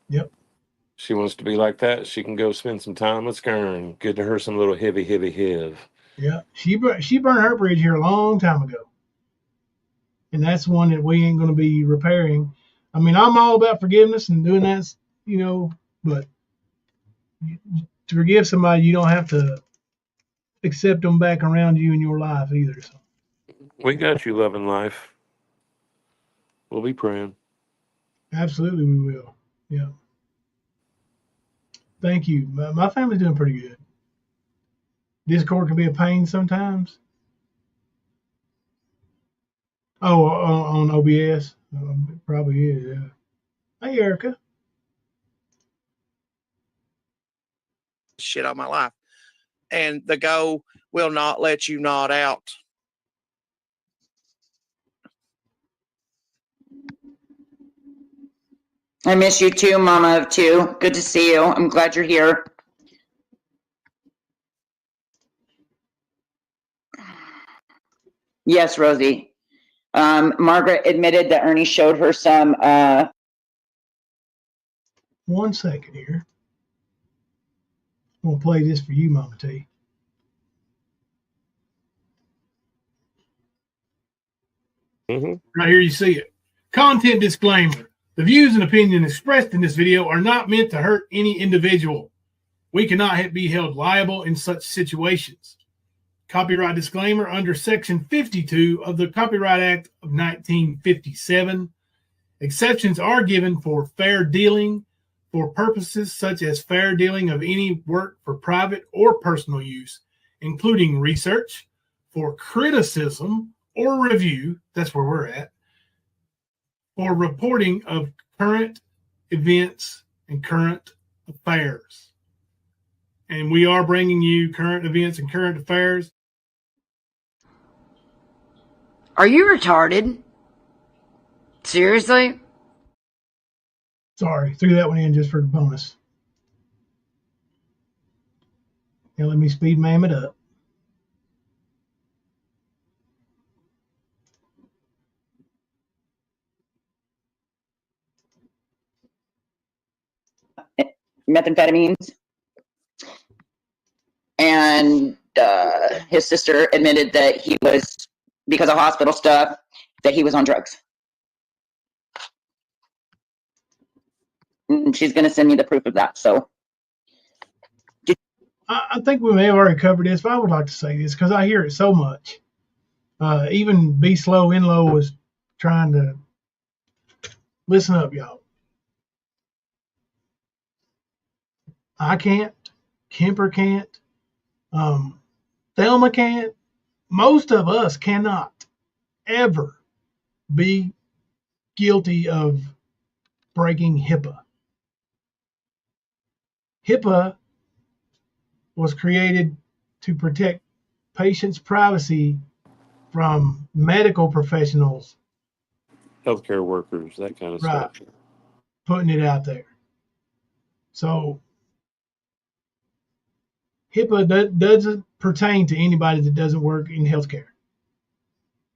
Yep. She wants to be like that. She can go spend some time with Skern. Give to her some little hiv. Yeah. She burned her bridge here a long time ago. And that's one that we ain't going to be repairing. I mean, I'm all about forgiveness and doing that, but to forgive somebody, you don't have to accept them back around you in your life either. So. We got you, loving life. We'll be praying. Absolutely, we will. Yeah. Thank you. My family's doing pretty good. Discord can be a pain sometimes. Oh, on OBS? It probably is, yeah. Hey, Erica. Shit all my life. And the go will not let you nod out. I miss you too, Mama of Two. Good to see you. I'm glad you're here. Yes, Rosie. Margaret admitted that Ernie showed her some. 1 second here. I'm going to play this for you, Mama T. Right here you see it. Content disclaimer. The views and opinions expressed in this video are not meant to hurt any individual. We cannot be held liable in such situations. Copyright disclaimer under Section 52 of the Copyright Act of 1957. Exceptions are given for fair dealing for purposes such as fair dealing of any work for private or personal use, including research, for criticism or review, that's where we're at, for reporting of current events and current affairs. And we are bringing you current events and current affairs. Are you retarded? Seriously? Sorry, threw that one in just for the bonus. Now let me speed mam it up. Methamphetamines. And his sister admitted that he was, because of hospital stuff, that he was on drugs. And she's going to send me the proof of that. So I think we may have already covered this, but I would like to say this because I hear it so much. Even Be Slow In Low was trying to listen up, y'all. I can't. Kemper can't. Thelma can't. Most of us cannot ever be guilty of breaking HIPAA. HIPAA was created to protect patients' privacy from medical professionals. Healthcare workers, that kind of stuff. Putting it out there. So HIPAA doesn't pertain to anybody that doesn't work in healthcare.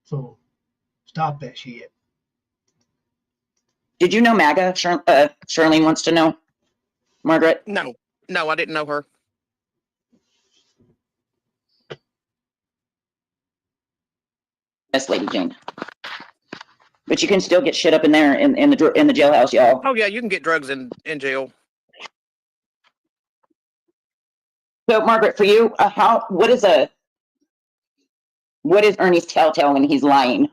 So stop that shit. did you know MAGA? Charlene wants to know. Margaret? No, I didn't know her. Yes, Lady Jane. But you can still get shit up in there in the jailhouse, y'all. Oh yeah, you can get drugs in jail. So Margaret, for you, what is Ernie's telltale when he's lying?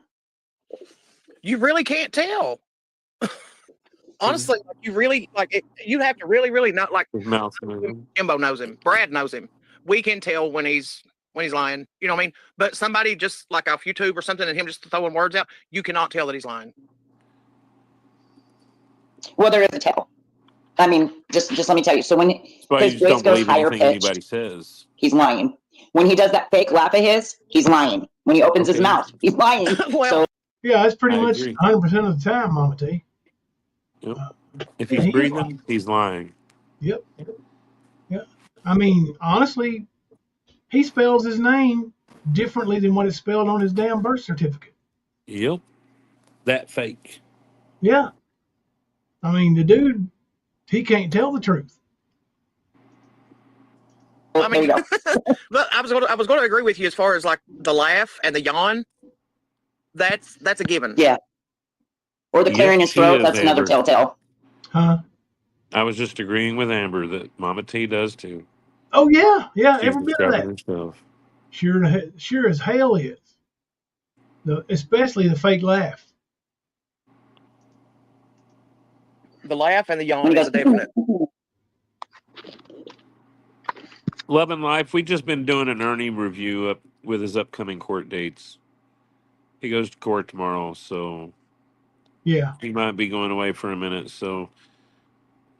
You really can't tell. Honestly, you really you have to really not like. His mouth moving. Jimbo knows him. Brad knows him. We can tell when he's lying. You know what I mean? But somebody just like off YouTube or something and him just throwing words out, you cannot tell that he's lying. Well, there is a tell. I mean, just let me tell you. So when his just voice don't goes believe higher anything anybody pitched, says. he's lying. When he does that fake laugh of his, he's lying. When he opens his mouth, he's lying. Well, yeah, that's pretty I much agree. 100% of the time, Mama T. Yep. If he's breathing, he's lying. Yep. I mean, honestly, he spells his name differently than what it's spelled on his damn birth certificate. Yep. That fake. Yeah. I mean, the dude, he can't tell the truth. I mean, but I was going to agree with you as far as like the laugh and the yawn. That's a given. Yeah. Or the clearing his throat. That's another telltale. Huh? I was just agreeing with Amber that Mama T does too. Oh yeah, She's every bit of that. herself. Sure as hell is. Especially the fake laugh. The laugh and the yawn is a definite. Love and Life, we've just been doing an Ernie review up with his upcoming court dates. He goes to court tomorrow, so Yeah. He might be going away for a minute. So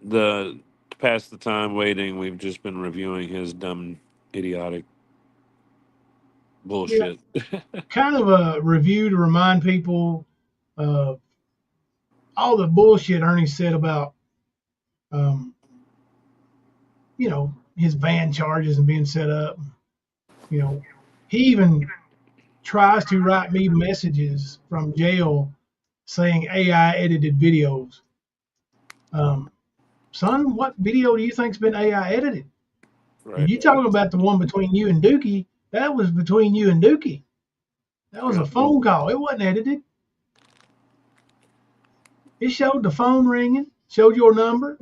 to pass the time waiting, we've just been reviewing his dumb, idiotic Yeah. bullshit. Kind of a review to remind people of all the bullshit Ernie said about, um, his van charges and being set up. He even tries to write me messages from jail saying AI edited videos. Son, what video do you think's been AI edited? Right. You talking about the one between you and Dookie? That was between you and Dookie. That was a phone call. It wasn't edited. It showed the phone ringing, showed your number,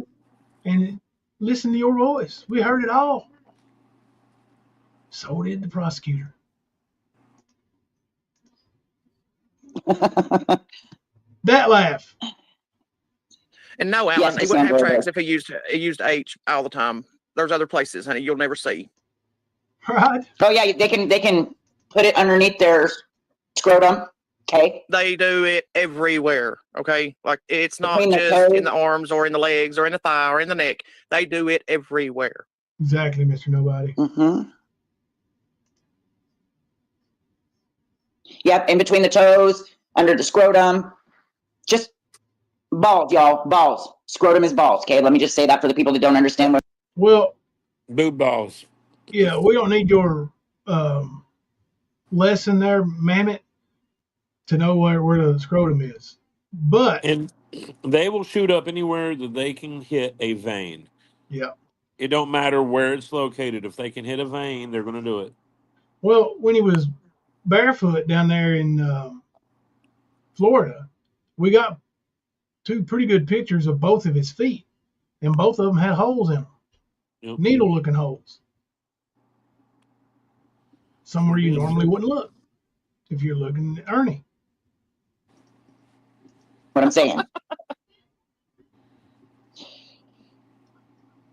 and listened to your voice. We heard it all. So did the prosecutor. That laugh. And no, Alan, Yes, he wouldn't have Cassandra. tracks if he used H all the time. There's other places, honey, you'll never see. Right. Oh yeah, they can put it underneath their scrotum. Okay. They do it everywhere. Okay, like it's not Between the just in toes. the arms or in the legs or in the thigh or in the neck. They do it everywhere. Exactly, Mr. Nobody. Mm-hmm. Yep, in between the toes, under the scrotum. Just balls, y'all. Balls. Scrotum is balls. Okay, let me just say that for the people that don't understand what. Well, boob balls. Yeah, we don't need your lesson there, Mammoth, to know where the scrotum is. But And they will shoot up anywhere that they can hit a vein. Yeah. It don't matter where it's located. If they can hit a vein, they're going to do it. Well, when he was barefoot down there in Florida, we got two pretty good pictures of both of his feet, and both of them had holes in them, needle-looking holes, somewhere you normally wouldn't look if you're looking at Ernie. What I'm saying.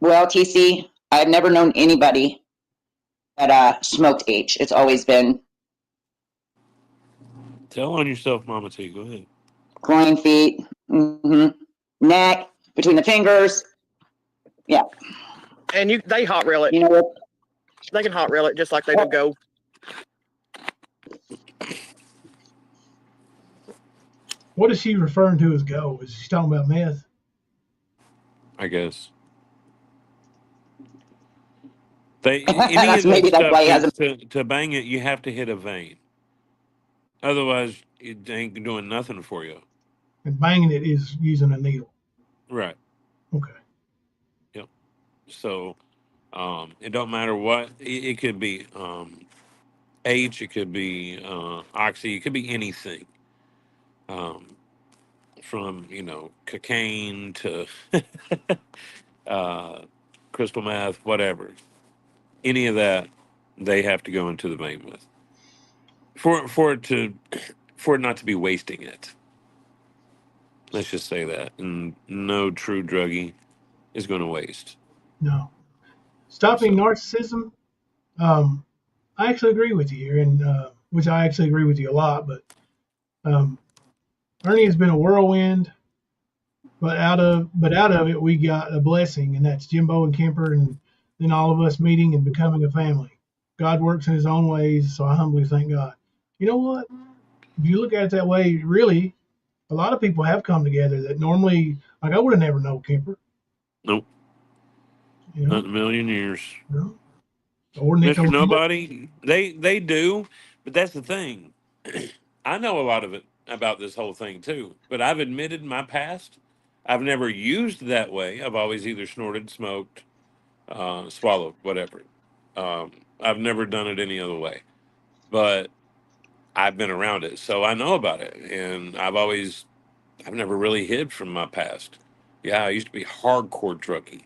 Well, TC, I've never known anybody that smoked H. It's always been Tell on yourself, Mama T. Go ahead. groin, feet, neck, between the fingers. Yeah. And they hot reel it. You know what? They can hot reel it just like they do go. What is she referring to as go? Is she talking about meth? I guess. Any of Maybe that that's why he stuff hasn't. to bang it, you have to hit a vein. Otherwise, it ain't doing nothing for you. And banging it is using a needle. Right. Okay. Yep. So, it don't matter what. It could be H. It could be oxy. It could be anything. From cocaine to crystal meth, whatever. Any of that, they have to go into the vein with for it not to be wasting it. Let's just say that. And no true druggie is going to waste. No. Stopping narcissism. I actually agree with you here, and which I actually agree with you a lot. But Ernie has been a whirlwind, but out of it we got a blessing, and that's Jimbo and Kemper, and then all of us meeting and becoming a family. God works in His own ways, so I humbly thank God. You know what? If you look at it that way, really, a lot of people have come together that normally, like I would have never known Kemper. Nope. Not in a million years. No. Or Nick Mr. O'Neill. Nobody, they do, but that's the thing. I know a lot of it about this whole thing too, but I've admitted my past. I've never used that way. I've always either snorted, smoked, swallowed, whatever. I've never done it any other way, but I've been around it, so I know about it, and I've never really hid from my past. Yeah, I used to be hardcore druggie.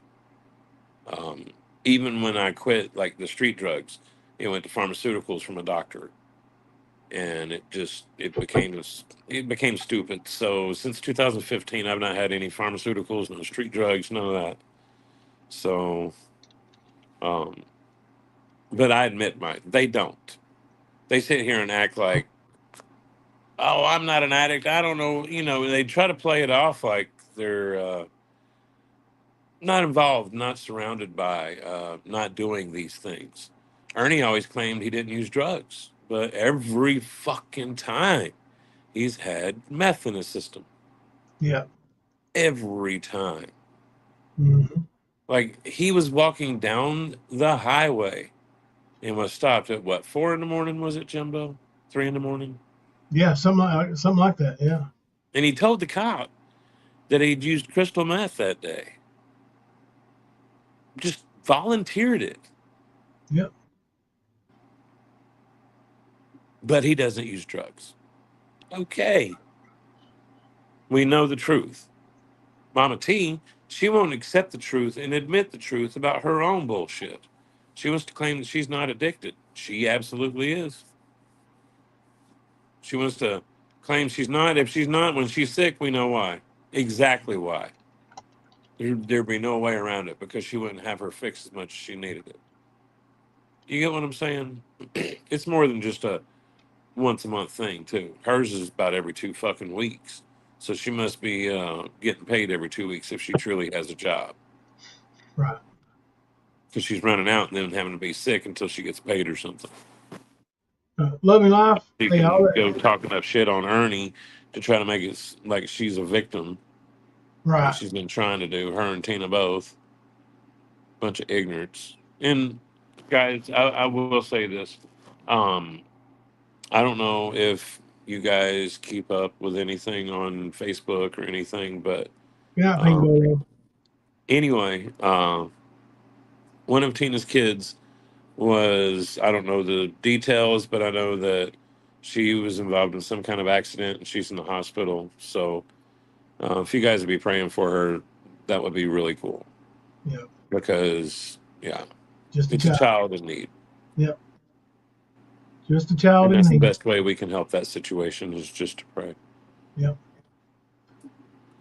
Even when I quit, like the street drugs, went to pharmaceuticals from a doctor, and it became stupid. So since 2015, I've not had any pharmaceuticals, no street drugs, none of that. So, but I admit they don't. They sit here and act like oh, I'm not an addict. I don't know. You know, they try to play it off like they're not involved, not surrounded by, not doing these things. Ernie always claimed he didn't use drugs, but every fucking time he's had meth in his system. Yeah. Every time. Mm-hmm. Like he was walking down the highway and was stopped at what, 4 in the morning, was it, Jimbo? 3 in the morning? Yeah, something like that. Yeah. And he told the cop that he'd used crystal meth that day. Just volunteered it. Yep. But he doesn't use drugs. Okay. We know the truth. Mama T, she won't accept the truth and admit the truth about her own bullshit. She wants to claim that she's not addicted. She absolutely is. She wants to claim she's not. If she's not, when she's sick, we know why. Exactly why. There'd be no way around it because she wouldn't have her fix as much as she needed it. You get what I'm saying? It's more than just a once a month thing, too. Hers is about every 2 fucking weeks. So she must be getting paid every 2 weeks if she truly has a job. Right. Because she's running out and then having to be sick until she gets paid or something. Loving life. She Hey, can go talking up shit on Ernie to try to make it like she's a victim. Right. Like she's been trying to do, her and Tina both. Bunch of ignorance. And guys, I will say this. I don't know if you guys keep up with anything on Facebook or anything, but Yeah, Pink Bolo. anyway, one of Tina's kids was, I don't know the details, but I know that she was involved in some kind of accident and she's in the hospital. So if you guys would be praying for her, that would be really cool. Yeah. Because, yeah, Just it's a child in need. Yep. Just a child And in that's the need. best way we can help that situation is just to pray. Yep.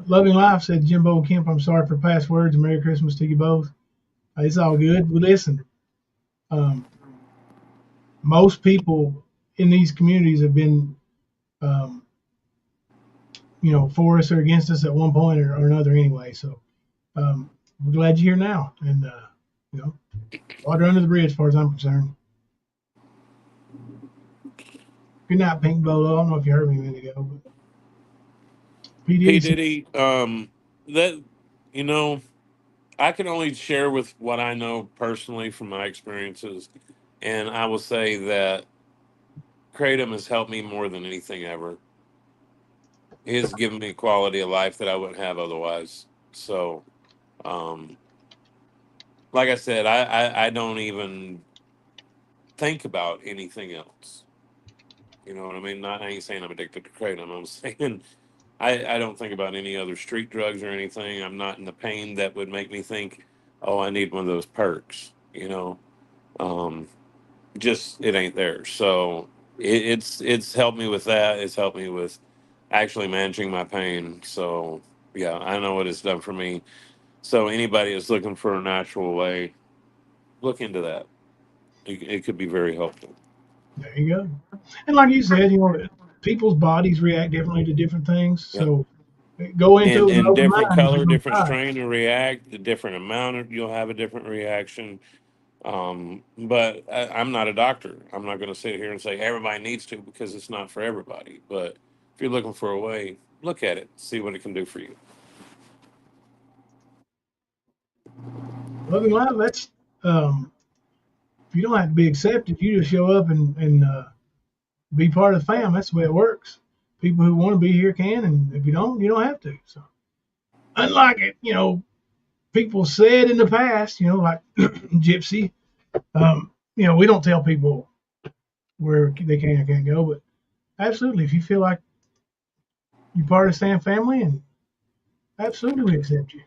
Loving life, said Jimbo Kemp. I'm sorry for past words and Merry Christmas to you both. It's all good. Well, listen, most people in these communities have been, for us or against us at one point or another anyway. So we're glad you're here now. And, water under the bridge as far as I'm concerned. Good night, Pink Bolo. I don't know if you heard me a minute ago. But P. Diddy, that, I can only share with what I know personally from my experiences. And I will say that Kratom has helped me more than anything ever. He has given me quality of life that I wouldn't have otherwise. So, like I said, I don't even think about anything else. You know what I mean? I ain't saying I'm addicted to Kratom. I'm saying I don't think about any other street drugs or anything. I'm not in the pain that would make me think, oh, I need one of those perks. Just it ain't there. So it's helped me with that. It's helped me with actually managing my pain. So yeah, I know what it's done for me. So anybody that's looking for a natural way, look into that. It could be very helpful. There you go. And like you said, people's bodies react differently to different things. So go into it. And different color, different strain to react, the different amount you'll have a different reaction. But I'm not a doctor. I'm not going to sit here and say everybody needs to because it's not for everybody. But if you're looking for a way, look at it, see what it can do for you. Loving life, that's if you don't have to be accepted, you just show up and be part of the fam. That's the way it works. People who want to be here can, and if you don't have to. So unlike it, people said in the past, like Gypsy, we don't tell people where they can or can't go, but absolutely, if you feel like you're part of the Sam family, and absolutely we accept you.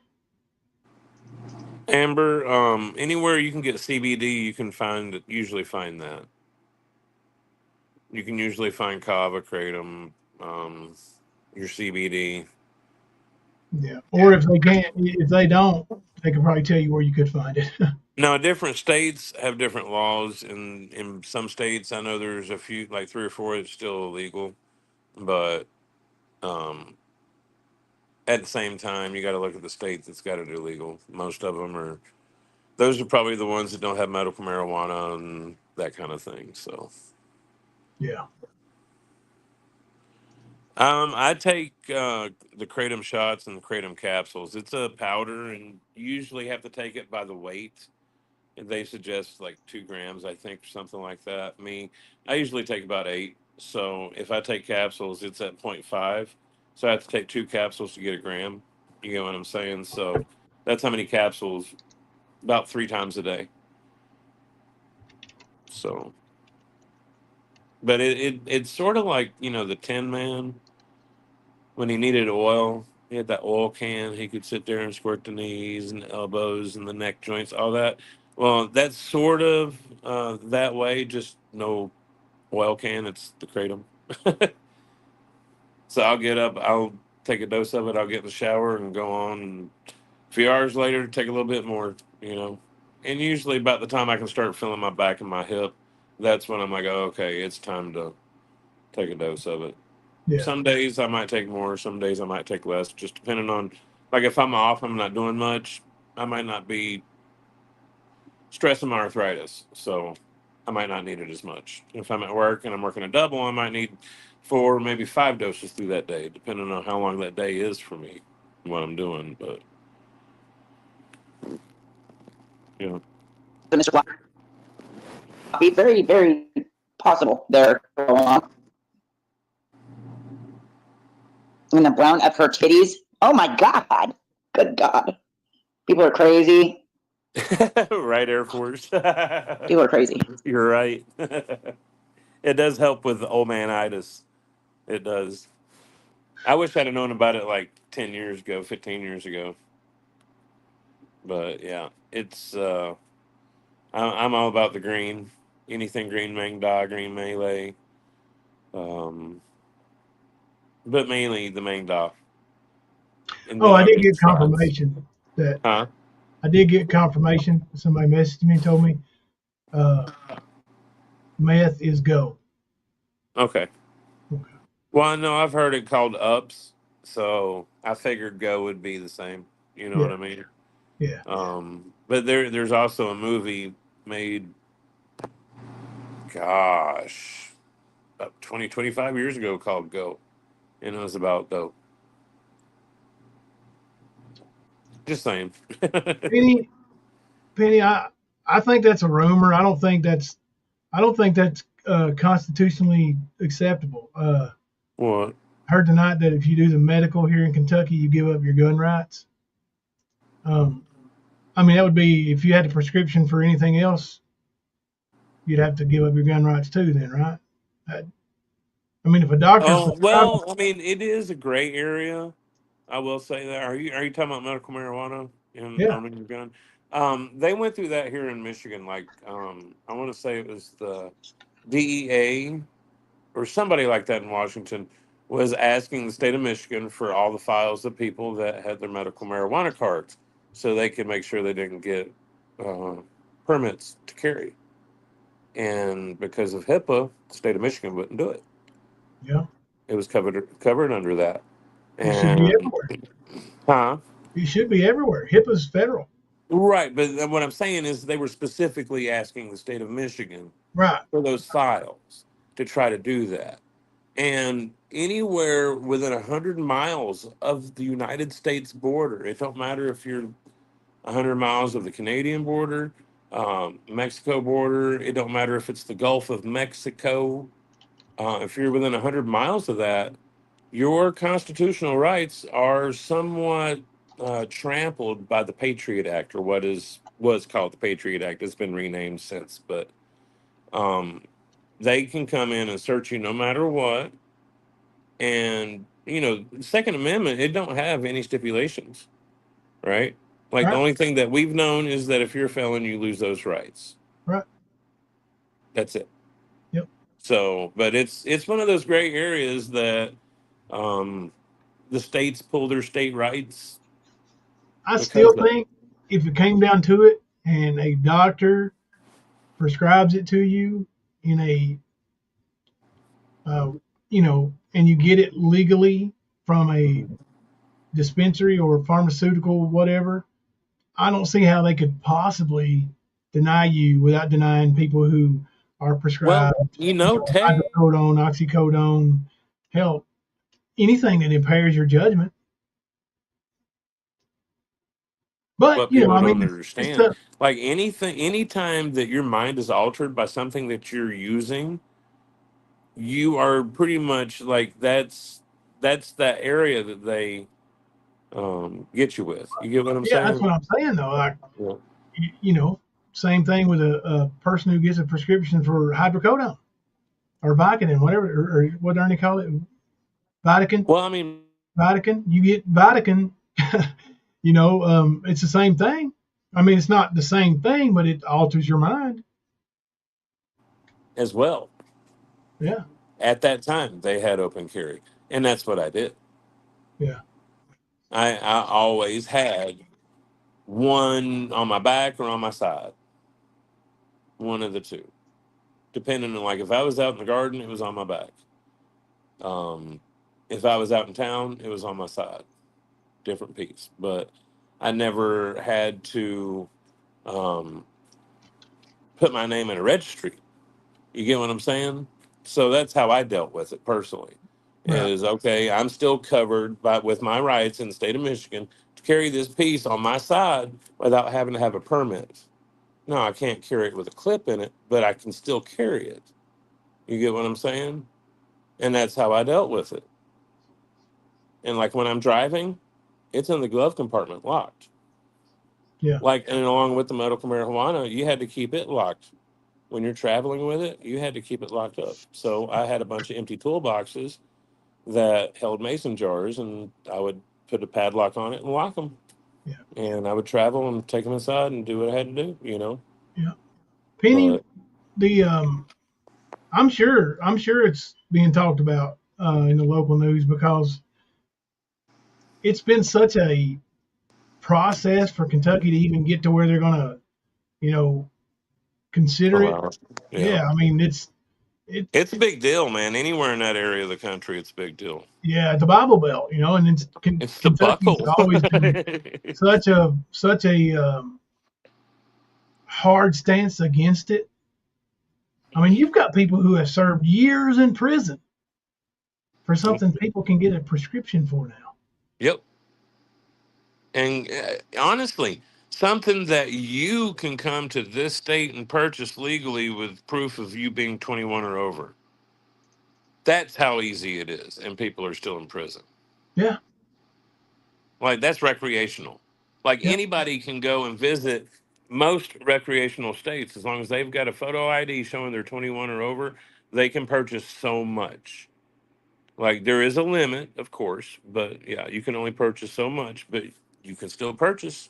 Amber, anywhere you can get CBD, you can usually find that. You can usually find Kava, Kratom, your CBD. Yeah. Or if they don't, they can probably tell you where you could find it. Now, different states have different laws. In some states, I know there's a few, like 3 or 4, that's still illegal. but at the same time, you got to look at the state that's got it illegal. Most of them are. Those are probably the ones that don't have medical marijuana and that kind of thing. So, Yeah. I take the kratom shots and the kratom capsules. It's a powder, and you usually have to take it by the weight. And they suggest like 2 grams, I think, or something like that. I usually take about 8. So if I take capsules, it's at 0.5. So I have to take 2 capsules to get a gram. You get what I'm saying? So that's how many capsules, about 3 times a day. So, but it's sort of like, the Tin Man when he needed oil. He had that oil can. He could sit there and squirt the knees and the elbows and the neck joints, all that. Well, that's sort of that way, just no oil can. It's the kratom. So I'll get up, I'll take a dose of it, I'll get in the shower and go on. And a few hours later, take a little bit more. And usually about the time I can start feeling my back and my hip, that's when I'm like, oh, okay, it's time to take a dose of it. Yeah. Some days I might take more, some days I might take less, just depending on, like if I'm off, I'm not doing much, I might not be stressing my arthritis, so I might not need it as much. If I'm at work and I'm working a double, I might need 4, maybe 5 doses through that day, depending on how long that day is for me, and what I'm doing. But Mr. Floppy, very, very possible there. And the brown of her titties. Oh my God. Good God. People are crazy. Right, Air Force. People are crazy. You're right. It does help with old man-itis. It does. I wish I'd have known about it like 10 years ago, 15 years ago. But yeah, it's I'm all about the green. Anything green Mang Da, green Malay. But mainly the Mang Da. Oh, I did get confirmation that. Huh? I did get confirmation. Somebody messaged me and told me meth is go. Okay. Well, no, I've heard it called ups, so I figured go would be the same. You know what I mean? Yeah. But there's also a movie made, gosh, about 20, 25 years ago called Go, and it was about dope. Just saying. Penny, I think that's a rumor. I don't think that's constitutionally acceptable. What? Heard tonight that if you do the medical here in Kentucky, you give up your gun rights. I mean, that would be if you had a prescription for anything else, you'd have to give up your gun rights too, then, right? I mean, if a doctor. Oh well, I mean, it is a gray area. I will say that. Are you talking about medical marijuana in owning your gun? They went through that here in Michigan. Like, I want to say it was the DEA or somebody like that in Washington was asking the state of Michigan for all the files of people that had their medical marijuana cards, so they could make sure they didn't get permits to carry. And because of HIPAA, the state of Michigan wouldn't do it. Yeah. It was covered under that. It should be everywhere. Huh? It should be everywhere. HIPAA's federal. Right, but what I'm saying is they were specifically asking the state of Michigan for those files to try to do that. And anywhere within 100 miles of the United States border, it don't matter if you're 100 miles of the Canadian border, Mexico border, it don't matter if it's the Gulf of Mexico. If you're within 100 miles of that, your constitutional rights are somewhat trampled by the Patriot Act, or was called the Patriot Act. It's been renamed since, but they can come in and search you no matter what. And the Second Amendment, it don't have any stipulations, right? Like the only thing that we've known is that if you're a felon, you lose those rights. Right. That's it. Yep. So, but it's one of those gray areas that the states pull their state rights. I still think if it came down to it and a doctor prescribes it to you in a and you get it legally from a dispensary or pharmaceutical, whatever, I don't see how they could possibly deny you without denying people who are prescribed, Well, hydrocodone, oxycodone, hell, anything that impairs your judgment. But, what people I don't mean, it's understand, tough. like anytime that your mind is altered by something that you're using, you are pretty much like that's that area that they get you with. You get what I'm Yeah, that's saying? what I'm saying, though. Like, Yeah. same thing with a person who gets a prescription for hydrocodone or Vicodin, whatever, or what do they call it? Vatican? Well, I mean, Vatican. You get Vatican, it's the same thing. I mean, it's not the same thing, but it alters your mind. as well. Yeah. At that time, they had open carry, and that's what I did. Yeah. I always had one on my back or on my side, one of the two, depending on, like, if I was out in the garden, it was on my back. If I was out in town, it was on my side, different piece. But I never had to put my name in a registry. You get what I'm saying? So that's how I dealt with it personally. Right. Is okay, I'm still covered with my rights in the state of Michigan to carry this piece on my side without having to have a permit. No, I can't carry it with a clip in it, but I can still carry it. You get what I'm saying? And that's how I dealt with it. And like when I'm driving, it's in the glove compartment locked. Yeah. Like, and along with the medical marijuana, you had to keep it locked. When you're traveling with it, you had to keep it locked up. So I had a bunch of empty toolboxes that held mason jars, and I would put a padlock on it and lock them. Yeah. And I would travel and take them inside and do what I had to do. Yeah. Penny, But I'm sure it's being talked about in the local news because it's been such a process for Kentucky to even get to where they're going to, consider it. Yeah. I mean, it's a big deal, man. Anywhere in that area of the country, it's a big deal. yeah, the Bible Belt, and It's the Kentucky's buckle. always been such a hard stance against it. I mean, you've got people who have served years in prison for something people can get a prescription for now. Yep. And honestly, something that you can come to this state and purchase legally with proof of you being 21 or over. That's how easy it is. And people are still in prison. Yeah. Like, that's recreational. Like, anybody can go and visit most recreational states as long as they've got a photo ID showing they're 21 or over. They can purchase so much. Like, there is a limit, of course, but yeah, you can only purchase so much, but you can still purchase.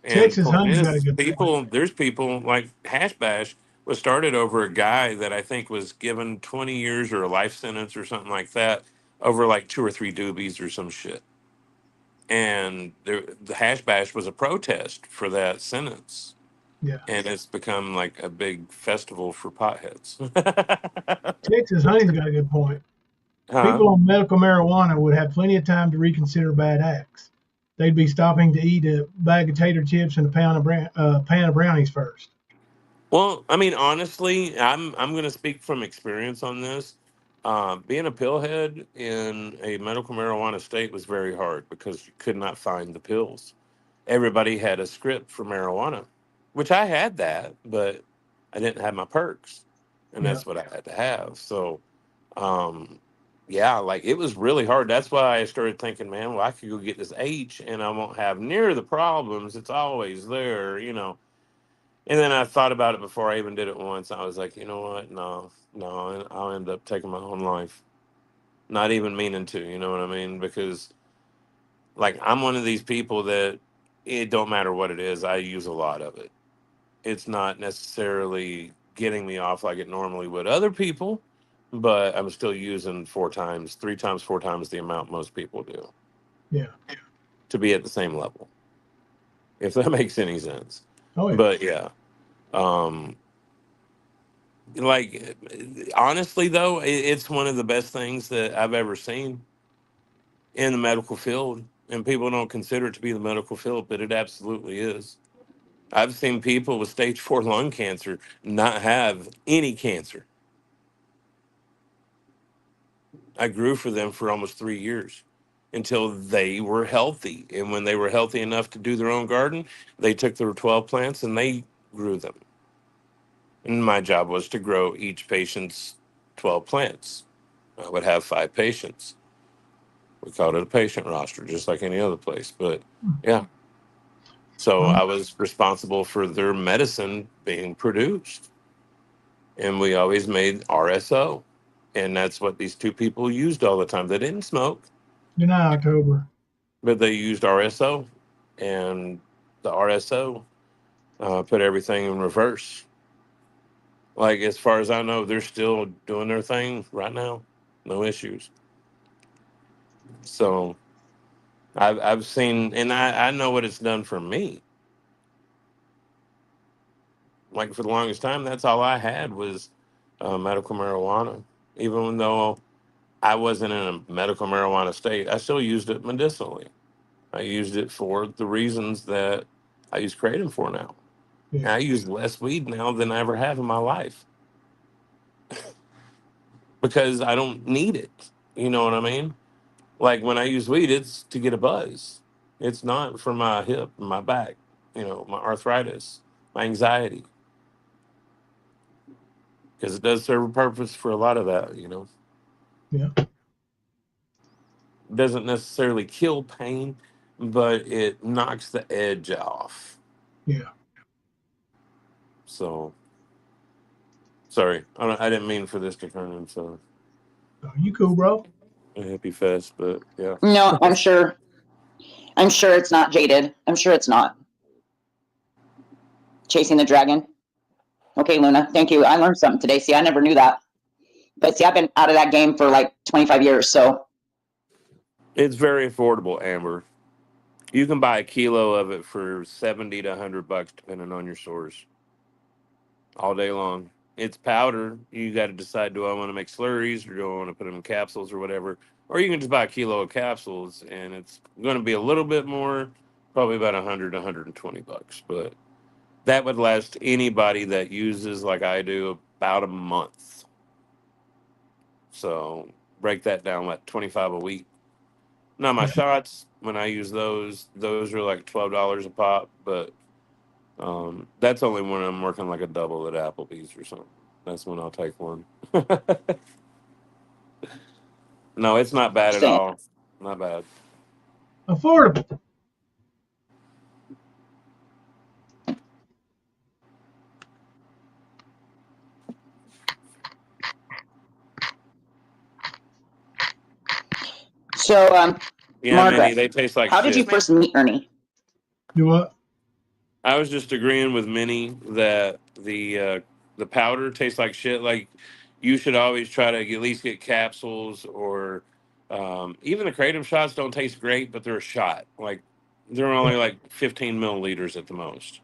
And Texas Honey's got a good there's people like Hash Bash was started over a guy that I think was given 20 years or a life sentence or something like that over like 2 or 3 doobies or some shit. And the Hash Bash was a protest for that sentence. Yeah. And it's become like a big festival for potheads. Texas Honey's got a good point. Huh? People on medical marijuana would have plenty of time to reconsider bad acts. They'd be stopping to eat a bag of tater chips and a pan of brownies first. Well, I mean, honestly, I'm going to speak from experience on this. Being a pillhead in a medical marijuana state was very hard because you could not find the pills. Everybody had a script for marijuana, which I had that, but I didn't have my perks, and that's what I had to have. So, yeah, like it was really hard. That's why I started thinking, man, well, I could go get this H and I won't have near the problems. It's always there. And then I thought about it before I even did it once. I was like, you know what? No, I'll end up taking my own life. Not even meaning to, you know what I mean? Because, like, I'm one of these people that it don't matter what it is, I use a lot of it. It's not necessarily getting me off like it normally would other people, but I'm still using 3 times, 4 times the amount most people do. Yeah. To be at the same level, if that makes any sense. Oh, yeah. But yeah, Like, honestly, though, it's one of the best things that I've ever seen in the medical field. And people don't consider it to be the medical field, but it absolutely is. I've seen people with stage 4 lung cancer not have any cancer. I grew for them for almost 3 years until they were healthy. And when they were healthy enough to do their own garden, they took their 12 plants and they grew them. And my job was to grow each patient's 12 plants. I would have 5 patients. We called it a patient roster, just like any other place. But yeah. So I was responsible for their medicine being produced. And we always made RSO. And that's what these 2 people used all the time. They didn't smoke, Deny October. but they used RSO. And the RSO put everything in reverse. Like, as far as I know, they're still doing their thing right now. No issues. So I've seen, and I know what it's done for me. Like, for the longest time, that's all I had was medical marijuana. Even though I wasn't in a medical marijuana state, I still used it medicinally. I used it for the reasons that I use kratom for now. Yeah. I use less weed now than I ever have in my life because I don't need it. You know what I mean? Like, when I use weed, it's to get a buzz. It's not for my hip, my back, my arthritis, my anxiety. Because it does serve a purpose for a lot of that, Yeah. It doesn't necessarily kill pain, but it knocks the edge off. Yeah. So, sorry, I didn't mean for this to turn into You cool, bro? a hippie fest, but yeah. No, I'm sure it's not jaded. I'm sure it's not. Chasing the dragon. Okay, Luna, thank you. I learned something today. See, I never knew that. But see, I've been out of that game for like 25 years, so. It's very affordable, Amber. You can buy a kilo of it for $70 to $100, depending on your source, all day long. It's powder. You got to decide, do I want to make slurries or do I want to put them in capsules or whatever? Or you can just buy a kilo of capsules, and it's going to be a little bit more, probably about $100 to $120. But that would last anybody that uses, like I do, about a month. So break that down, like 25 a week. Now, my shots, when I use those are like $12 a pop, but that's only when I'm working like a double at Applebee's or something. That's when I'll take one. No, it's not bad at all. Not bad. Affordable. So, Yeah, Margaret, Minnie, they taste like how did you shit. first meet Ernie? Do what? I was just agreeing with Minnie that the powder tastes like shit. Like, you should always try to at least get capsules, or even the kratom shots don't taste great, but they're a shot. Like, they're only like 15 milliliters at the most.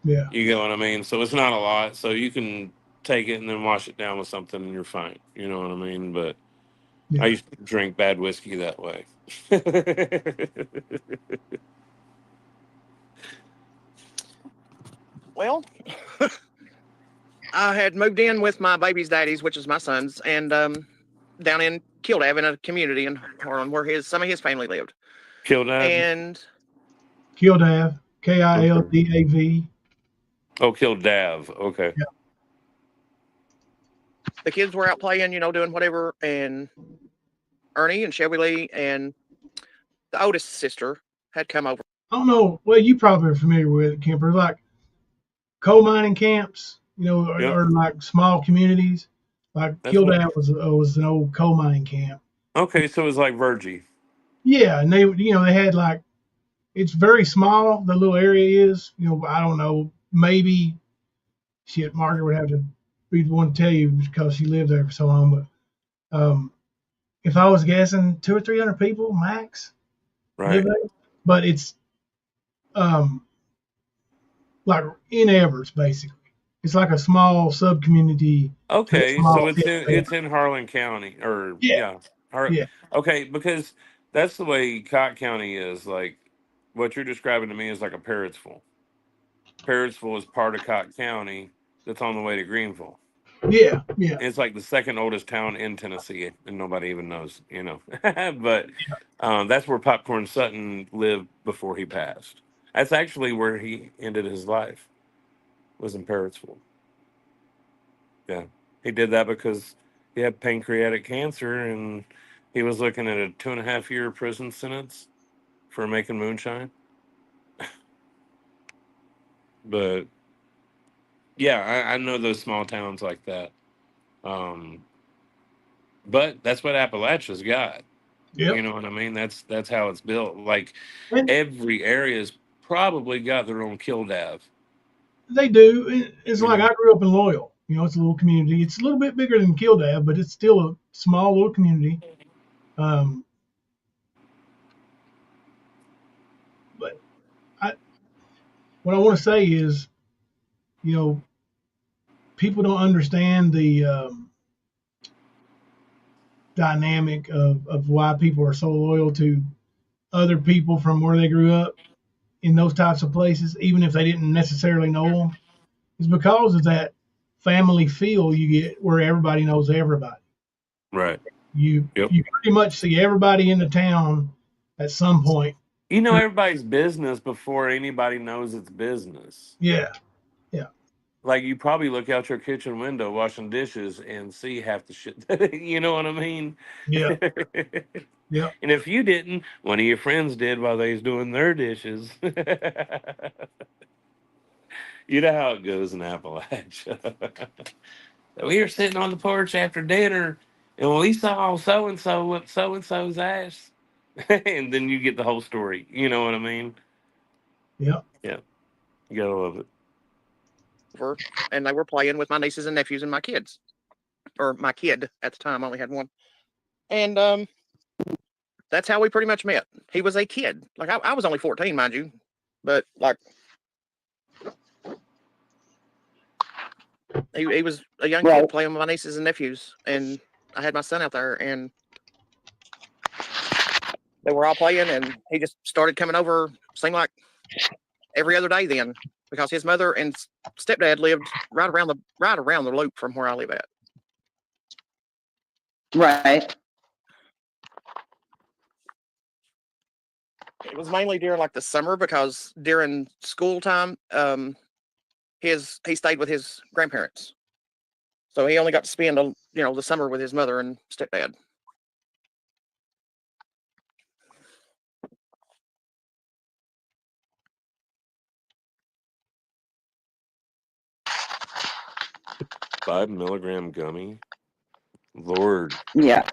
Yeah. You get what I mean? So it's not a lot. So you can take it and then wash it down with something and you're fine. You know what I mean? But I used to drink bad whiskey that way. Well, I had moved in with my baby's daddies, which is my son's, and down in Kildare in a community in Harlan where some of his family lived. Kildare? And Kildav. Kildav. Oh, Kildav. Okay. Yeah. The kids were out playing, doing whatever, and Ernie and Shelby Lee and the oldest sister had come over. I don't know. Well, you probably are familiar with it, Kemper. Like coal mining camps, or like small communities. Like Kildav was an old coal mining camp. Okay, so it was like Virgie. Yeah, and they had like, it's very small. The little area is, I don't know, maybe, shit, Margaret would have to be the one to tell you because she lived there for so long. But if I was guessing, 200 or 300 people max. Right. But it's like in Everts, basically. It's like a small sub community. Okay, Small so town. it's in Harlan county, or Yeah. Yeah. Okay, because that's the way Cott County is. Like what you're describing to me is like a Parrotsville. Parrotsville is part of Cott County that's on the way to Greenville. Yeah. Yeah. It's like the second oldest town in Tennessee, and nobody even knows, But that's where Popcorn Sutton lived before he passed. That's actually where he ended his life. Was in Parrotsville. Yeah, he did that because he had pancreatic cancer, and he was looking at a 2.5-year prison sentence for making moonshine. But yeah, I know those small towns like that. But that's what Appalachia's got. Yep. You know what I mean? That's how it's built. Like every area's probably got their own Kildav. They do. It's like I grew up in Loyal. It's a little community. It's a little bit bigger than Kildav, but it's still a small little community. But what I want to say is, people don't understand the dynamic of why people are so loyal to other people from where they grew up in those types of places, even if they didn't necessarily know them. It's because of that family feel you get where everybody knows everybody. Right. You pretty much see everybody in the town at some point. You know everybody's business before anybody knows it's business. Yeah. Yeah. Like you probably look out your kitchen window washing dishes and see half the shit. You know what I mean? Yeah. Yeah. And if you didn't, one of your friends did while they was doing their dishes. You know how it goes in Appalachia. We were sitting on the porch after dinner, and we saw so-and-so with so-and-so's ass. And then you get the whole story. You know what I mean? Yeah. Yeah. You gotta love it. And they were playing with my nieces and nephews and my kids. Or my kid at the time, I only had one. And that's how we pretty much met. He was a kid. Like I was only 14, mind you. But like he was a young kid playing with my nieces and nephews, and I had my son out there, and they were all playing, and he just started coming over. Seemed like every other day then, because his mother and stepdad lived right around the loop from where I live at. Right. It was mainly during like the summer, because during school time, he stayed with his grandparents, so he only got to spend the summer with his mother and stepdad. $5 milligram gummy. Lord. Yeah.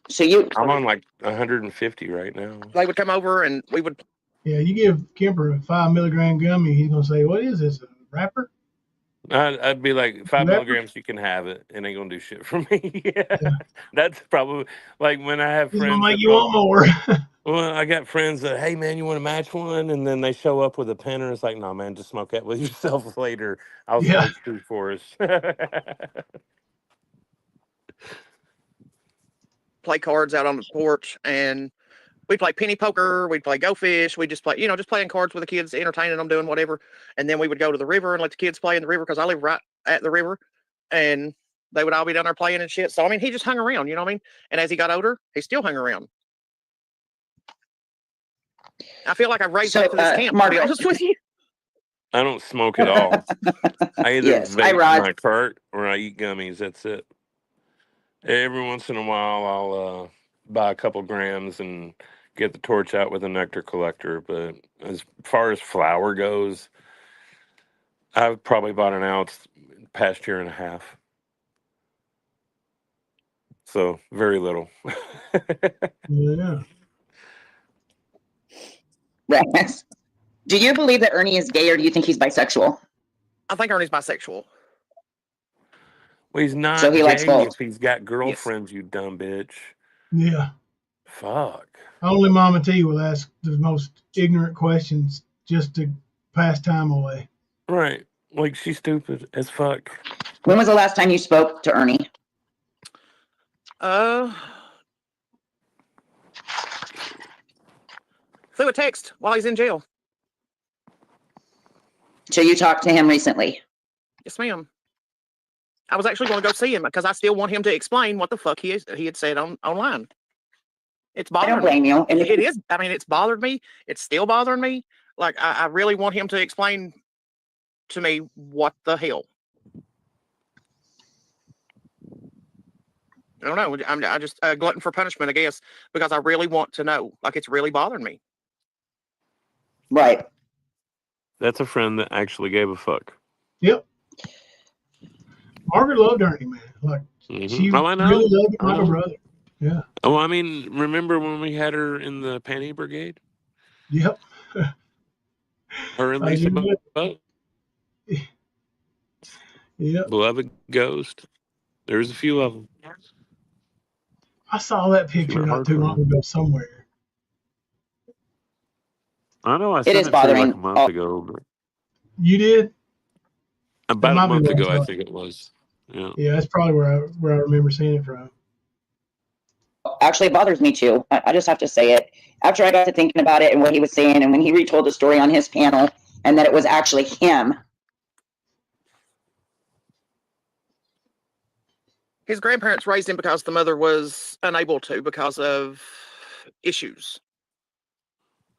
So I'm on like 150 right now. They would come over and we would. Yeah, you give Kemper a 5 milligram gummy, he's gonna say, "What is this? A wrapper?" I'd be like 5 milligrams. You can have it. It ain't gonna do shit for me. Yeah. That's probably like when I have He's friends. gonna make you want more. Well, I got friends that, hey man, you want to match one? And then they show up with a pen, and it's like, no man, just smoke that with yourself later. I'll smoke 2 for us. Play cards out on the porch, and we'd play penny poker, we'd play go fish, we'd just play, just playing cards with the kids, entertaining them, doing whatever. And then we would go to the river and let the kids play in the river, because I live right at the river, and they would all be down there playing and shit. So I mean, he just hung around, you know what I mean? And as he got older, he still hung around. I feel like I've raised half of this camp, to be honest with you. I don't smoke at all. I either vape my cart or I eat gummies. That's it. Every once in a while, I'll buy a couple grams and get the torch out with a nectar collector. But as far as flower goes, I've probably bought an ounce past year and a half. So very little. Yeah. Yes. Do you believe that Ernie is gay, or do you think he's bisexual? I think Ernie's bisexual. Well, he's not So he likes gay both. if he's got girlfriends, you dumb bitch. Yeah. Fuck. Only Mama T will ask the most ignorant questions just to pass time away. Right. Like she's stupid as fuck. When was the last time you spoke to Ernie? Through a text while he's in jail. So you talked to him recently? Yes, ma'am. I was actually going to go see him because I still want him to explain what the fuck he had said online. It's bothering I don't blame you. And it is. I mean, it's bothered me. It's still bothering me. Like, I really want him to explain to me what the hell. I don't know. I just glutton for punishment, I guess, because I really want to know. Like, it's really bothering me. Right. That's a friend that actually gave a fuck. Yep. Margaret loved Ernie, man. Like she Oh, I know. really loved him I like a know. brother. Yeah. Oh, I mean, remember when we had her in the Panty Brigade? Yep. Her and I Lisa do. Boat. Yep. Beloved Ghost. There's a few of them. I saw that picture were not too long ago somewhere. I know. I It sent is it to you like bothering. a month ago. But You did? about might a be month what I ago, I saw. think it was. Yeah. Yeah, that's probably where I remember seeing it from. Actually, it bothers me too. I just have to say it. After I got to thinking about it and what he was saying, and when he retold the story on his panel, and that it was actually him. His grandparents raised him because the mother was unable to because of issues.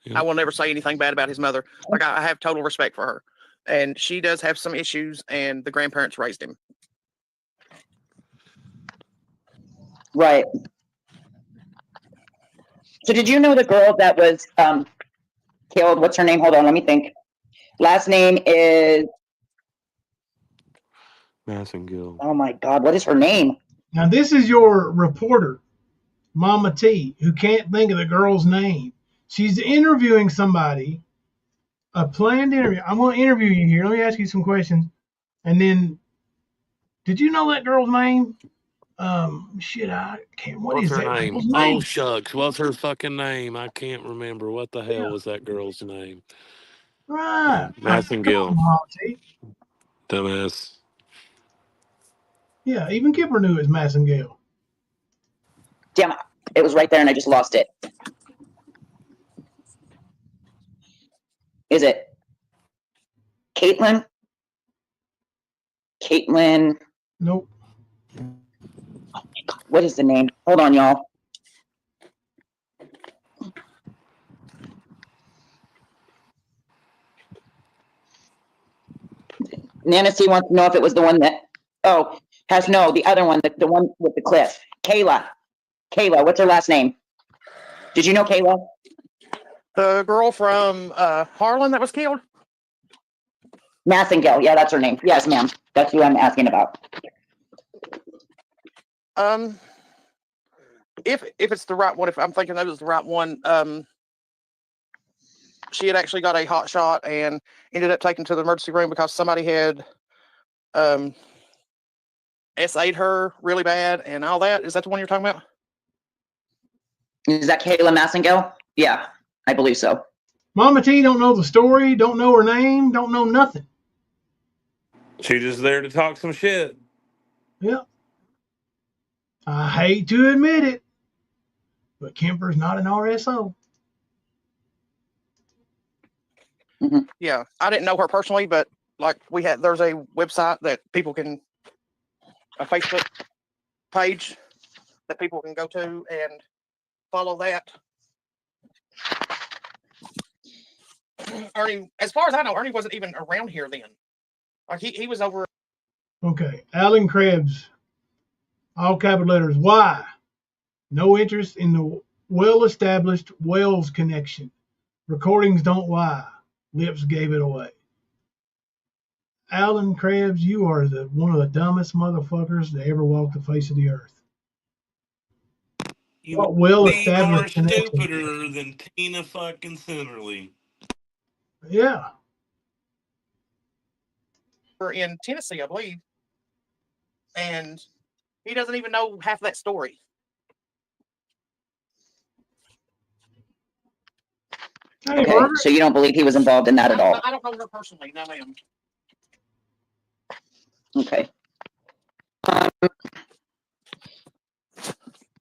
Yeah. I will never say anything bad about his mother. Like, I have total respect for her. And she does have some issues, and the grandparents raised him. Right. So did you know the girl that was killed? What's her name? Hold on, let me think. Last name is... Massengill. Oh my God, what is her name? Now this is your reporter, Mama T, who can't think of the girl's name. She's interviewing somebody, a planned interview. I'm going to interview you here. Let me ask you some questions. And then, did you know that girl's name? Shit, I can't. What What's is her that name? girl's Oh, name? shucks. What's her fucking name? I can't remember. What the hell was that girl's name? Right. Come Massengill. on, Mama T. Dumbass. Yeah, even Kipper knew it was Massengale. Damn it. It was right there and I just lost it. Is it Caitlin? Caitlin. Nope. Oh my God, what is the name? Hold on, y'all. Nana C wants to know if it was the one that, the other one, the one with the cliff. Kayla. Kayla, what's her last name? Did you know Kayla? The girl from Harlan that was killed? Massengale. Yeah, that's her name. Yes, ma'am. That's who I'm asking about. If it's the right one, if I'm thinking that was the right one, she had actually got a hot shot and ended up taken to the emergency room because somebody had SA'd her really bad and all that. Is that the one you're talking about? Is that Kayla Massengale? Yeah, I believe so. Mama T don't know the story, don't know her name, don't know nothing. She just there to talk some shit. Yeah. I hate to admit it, but Kemper's not an RSO. Mm-hmm. Yeah, I didn't know her personally, but like there's a website that people can, a Facebook page that people can go to and follow that. Ernie, as far as I know, Ernie wasn't even around here then. Like he was over. Okay. Alan Krebs, all capital letters. Why? No interest in the well-established Wells connection. Recordings don't lie. Lips gave it away. Alan Krebs, you are one of the dumbest motherfuckers to ever walk the face of the earth. You What be more well-established connection? stupider than Tina fucking Centerly. Yeah. In Tennessee, I believe, and he doesn't even know half that story. Okay, so you don't believe he was involved in that at all? I don't know her personally, no, ma'am. Okay.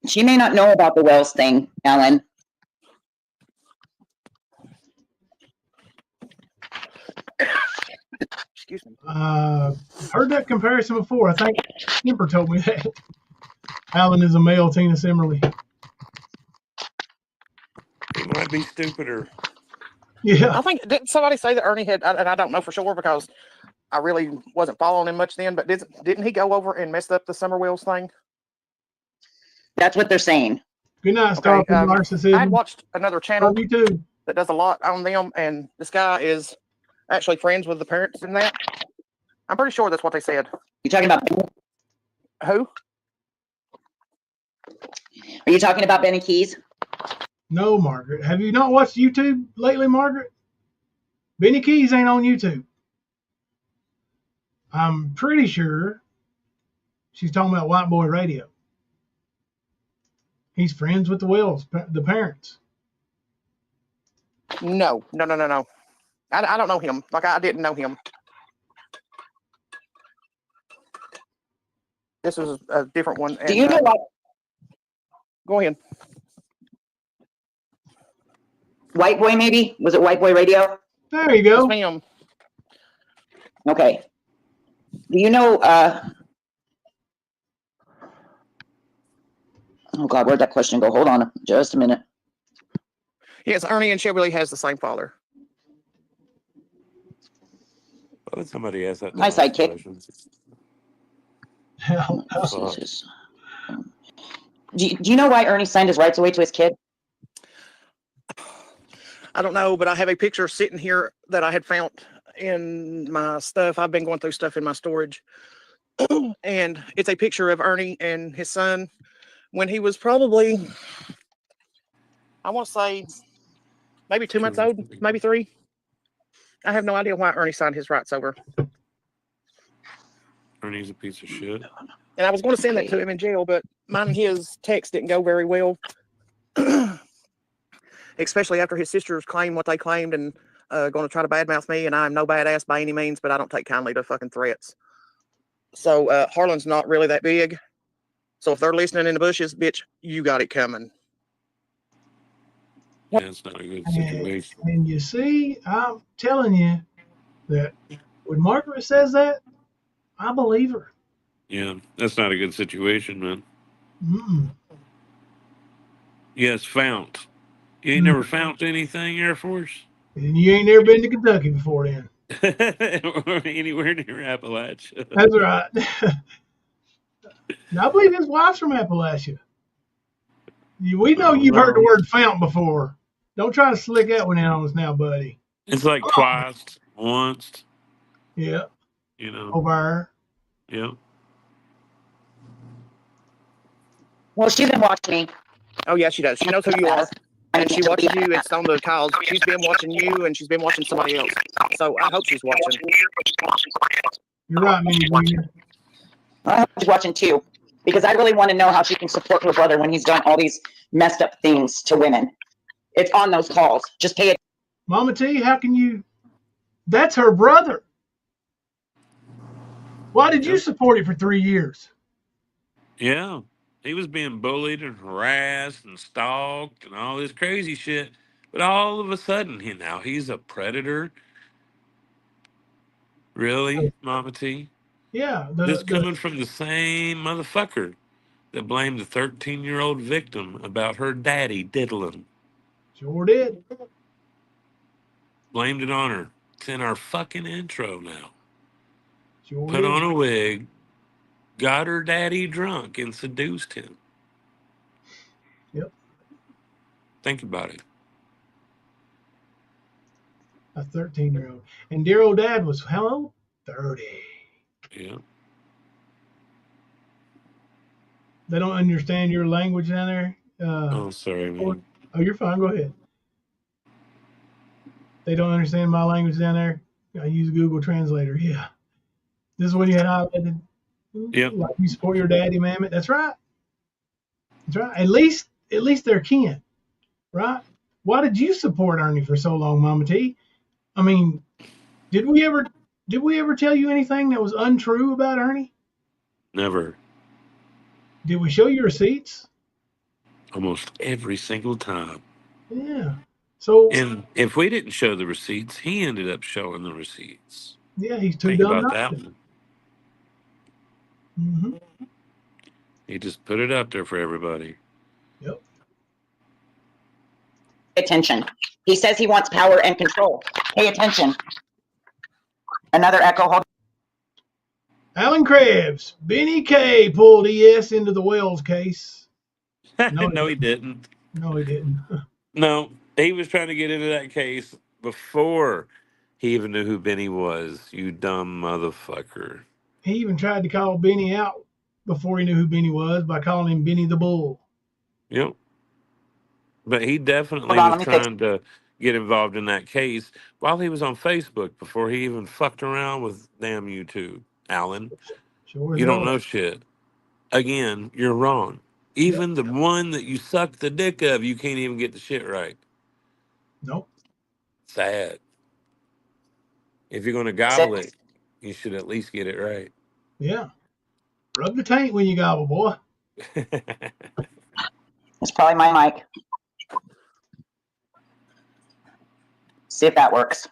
She may not know about the Wells thing, Alan. Excuse me. Heard that comparison before. I think Kemper told me that. Alan is a male Tina Simmerly. He might be stupider. Yeah. I think, didn't somebody say that Ernie had, and I don't know for sure because I really wasn't following him much then, but didn't he go over and mess up the Summer Wells thing? That's what they're saying. Good night, Star Narcissism. I had watched another channel Me too. that does a lot on them, and this guy is actually friends with the parents in that. I'm pretty sure that's what they said. You talking about who? Are you talking about Benny Keys? No, Margaret. Have you not watched YouTube lately, Margaret? Benny Keys ain't on YouTube. I'm pretty sure she's talking about White Boy Radio. He's friends with the Wells, the parents. No. I don't know him. Like, I didn't know him. This is a different one. Do you know what? Go ahead. White Boy, maybe? Was it White Boy Radio? There you go. Yes, ma'am. Okay. Do you know, oh God, where'd that question go? Hold on just a minute. Yes, Ernie and Shelby Lee has the same father. Why would somebody ask that? My sidekick. Do you know why Ernie signed his rights away to his kid? I don't know, but I have a picture sitting here that I had found in my stuff. I've been going through stuff in my storage. And it's a picture of Ernie and his son when he was probably, I want to say, maybe 2 months old, maybe 3. I have no idea why Ernie signed his rights over. Ernie's a piece of shit. And I was going to send that to him in jail, but mine and his text didn't go very well. Especially after his sisters claimed what they claimed and going to try to badmouth me. And I'm no badass by any means, but I don't take kindly to fucking threats. So Harlan's not really that big. So if they're listening in the bushes, bitch, you got it coming. That's not a good situation. And you see, I'm telling you that when Margaret says that, I believe her. Yeah, that's not a good situation, man. Mm-mm. Yes, fount. You ain't never found anything, Air Force? And you ain't never been to Kentucky before then. Or anywhere near Appalachia. That's right. Now, I believe his wife's from Appalachia. We know you've heard the word fount before. Don't try to slick that one out on us now, buddy. It's like twice, once. Yeah. You know. Over. Yeah. Well, she's been watching me. Oh, yeah, she does. She knows who you are. And she watches you. It's on the calls. She's been watching you, and she's been watching somebody else. So I hope she's watching. You're right, Minnie. I hope she's watching too, because I really want to know how she can support her brother when he's done all these messed up things to women. It's on those calls. Just pay it. Mama T, how can you? That's her brother. Why did you support him for 3 years? Yeah. He was being bullied and harassed and stalked and all this crazy shit. But all of a sudden, now he's a predator. Really, Mama T? Yeah. This coming from the same motherfucker that blamed the 13-year-old victim about her daddy diddling. Sure did. Blamed it on her. It's in our fucking intro now. Sure Put did. on a wig, got her daddy drunk, and seduced him. Yep. Think about it. A 13-year-old. And dear old dad was how old? 30. Yeah. They don't understand your language down there? Oh, sorry, man. Oh, you're fine. Go ahead. They don't understand my language down there? I use Google Translator. Yeah. This is when you had highlighted. Yep. Like you support your daddy, mammoth. That's right. That's right. At least they're kin, right? Why did you support Ernie for so long, Mama T? I mean, did we ever Did we ever tell you anything that was untrue about Ernie? Never. Did we show you receipts? Almost every single time. Yeah. So And if we didn't show the receipts, he ended up showing the receipts. yeah, he's too Think dumb about not that to. one. Mm-hmm. He just put it up there for everybody. Yep. Pay attention. He says he wants power and control. Pay attention. Another echo. Hold. Alan Krebs, Benny K pulled ES into the Wells case. No, he didn't. No, he didn't. No, he was trying to get into that case before he even knew who Benny was. You dumb motherfucker. He even tried to call Benny out before he knew who Benny was by calling him Benny the Bull. Yep. But he definitely Hold on, was let me fix- trying to get involved in that case while he was on Facebook before he even fucked around with damn YouTube, Alan. Sure You don't was. know shit. Again, you're wrong. Even the one that you suck the dick of, you can't even get the shit right. Nope. Sad. If you're going to gobble it, you should at least get it right. Yeah. Rub the taint when you gobble, boy. It's probably my mic. See if that works.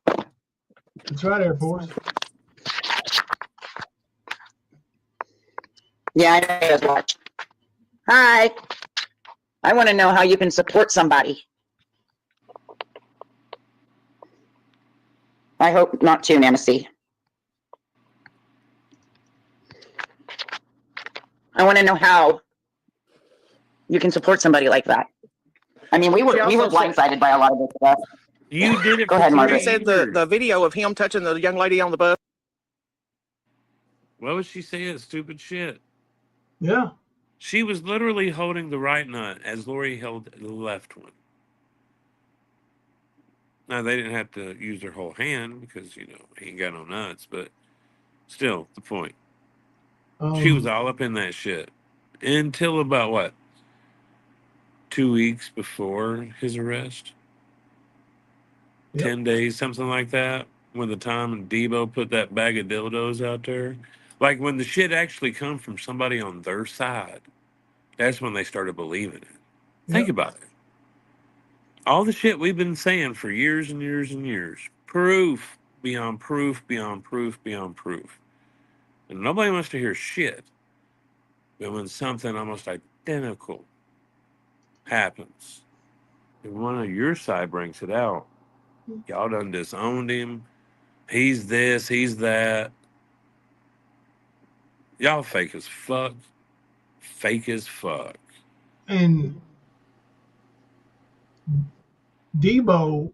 That's right, Air Force. Yeah, I know you guys watch. Hi. I want to know how you can support somebody. I hope not too, Nancy. I want to know how you can support somebody like that. I mean, we were blindsided by a lot of this stuff. You did it. Go ahead, Margaret. He said the video of him touching the young lady on the bus. What was she saying? Stupid shit. Yeah. She was literally holding the right nut as Lori held the left one. Now, they didn't have to use their whole hand because, he ain't got no nuts, but still, the point. She was all up in that shit until about, what, 2 weeks before his arrest? Yep. 10 days, something like that, when the time Debo put that bag of dildos out there. Like, when the shit actually come from somebody on their side, that's when they started believing it. Think about it. All the shit we've been saying for years and years and years. Proof beyond proof, beyond proof, beyond proof. And nobody wants to hear shit. But when something almost identical happens, and one of your side brings it out, y'all done disowned him. He's this, he's that. Y'all fake as fuck. Fake as fuck. And Debo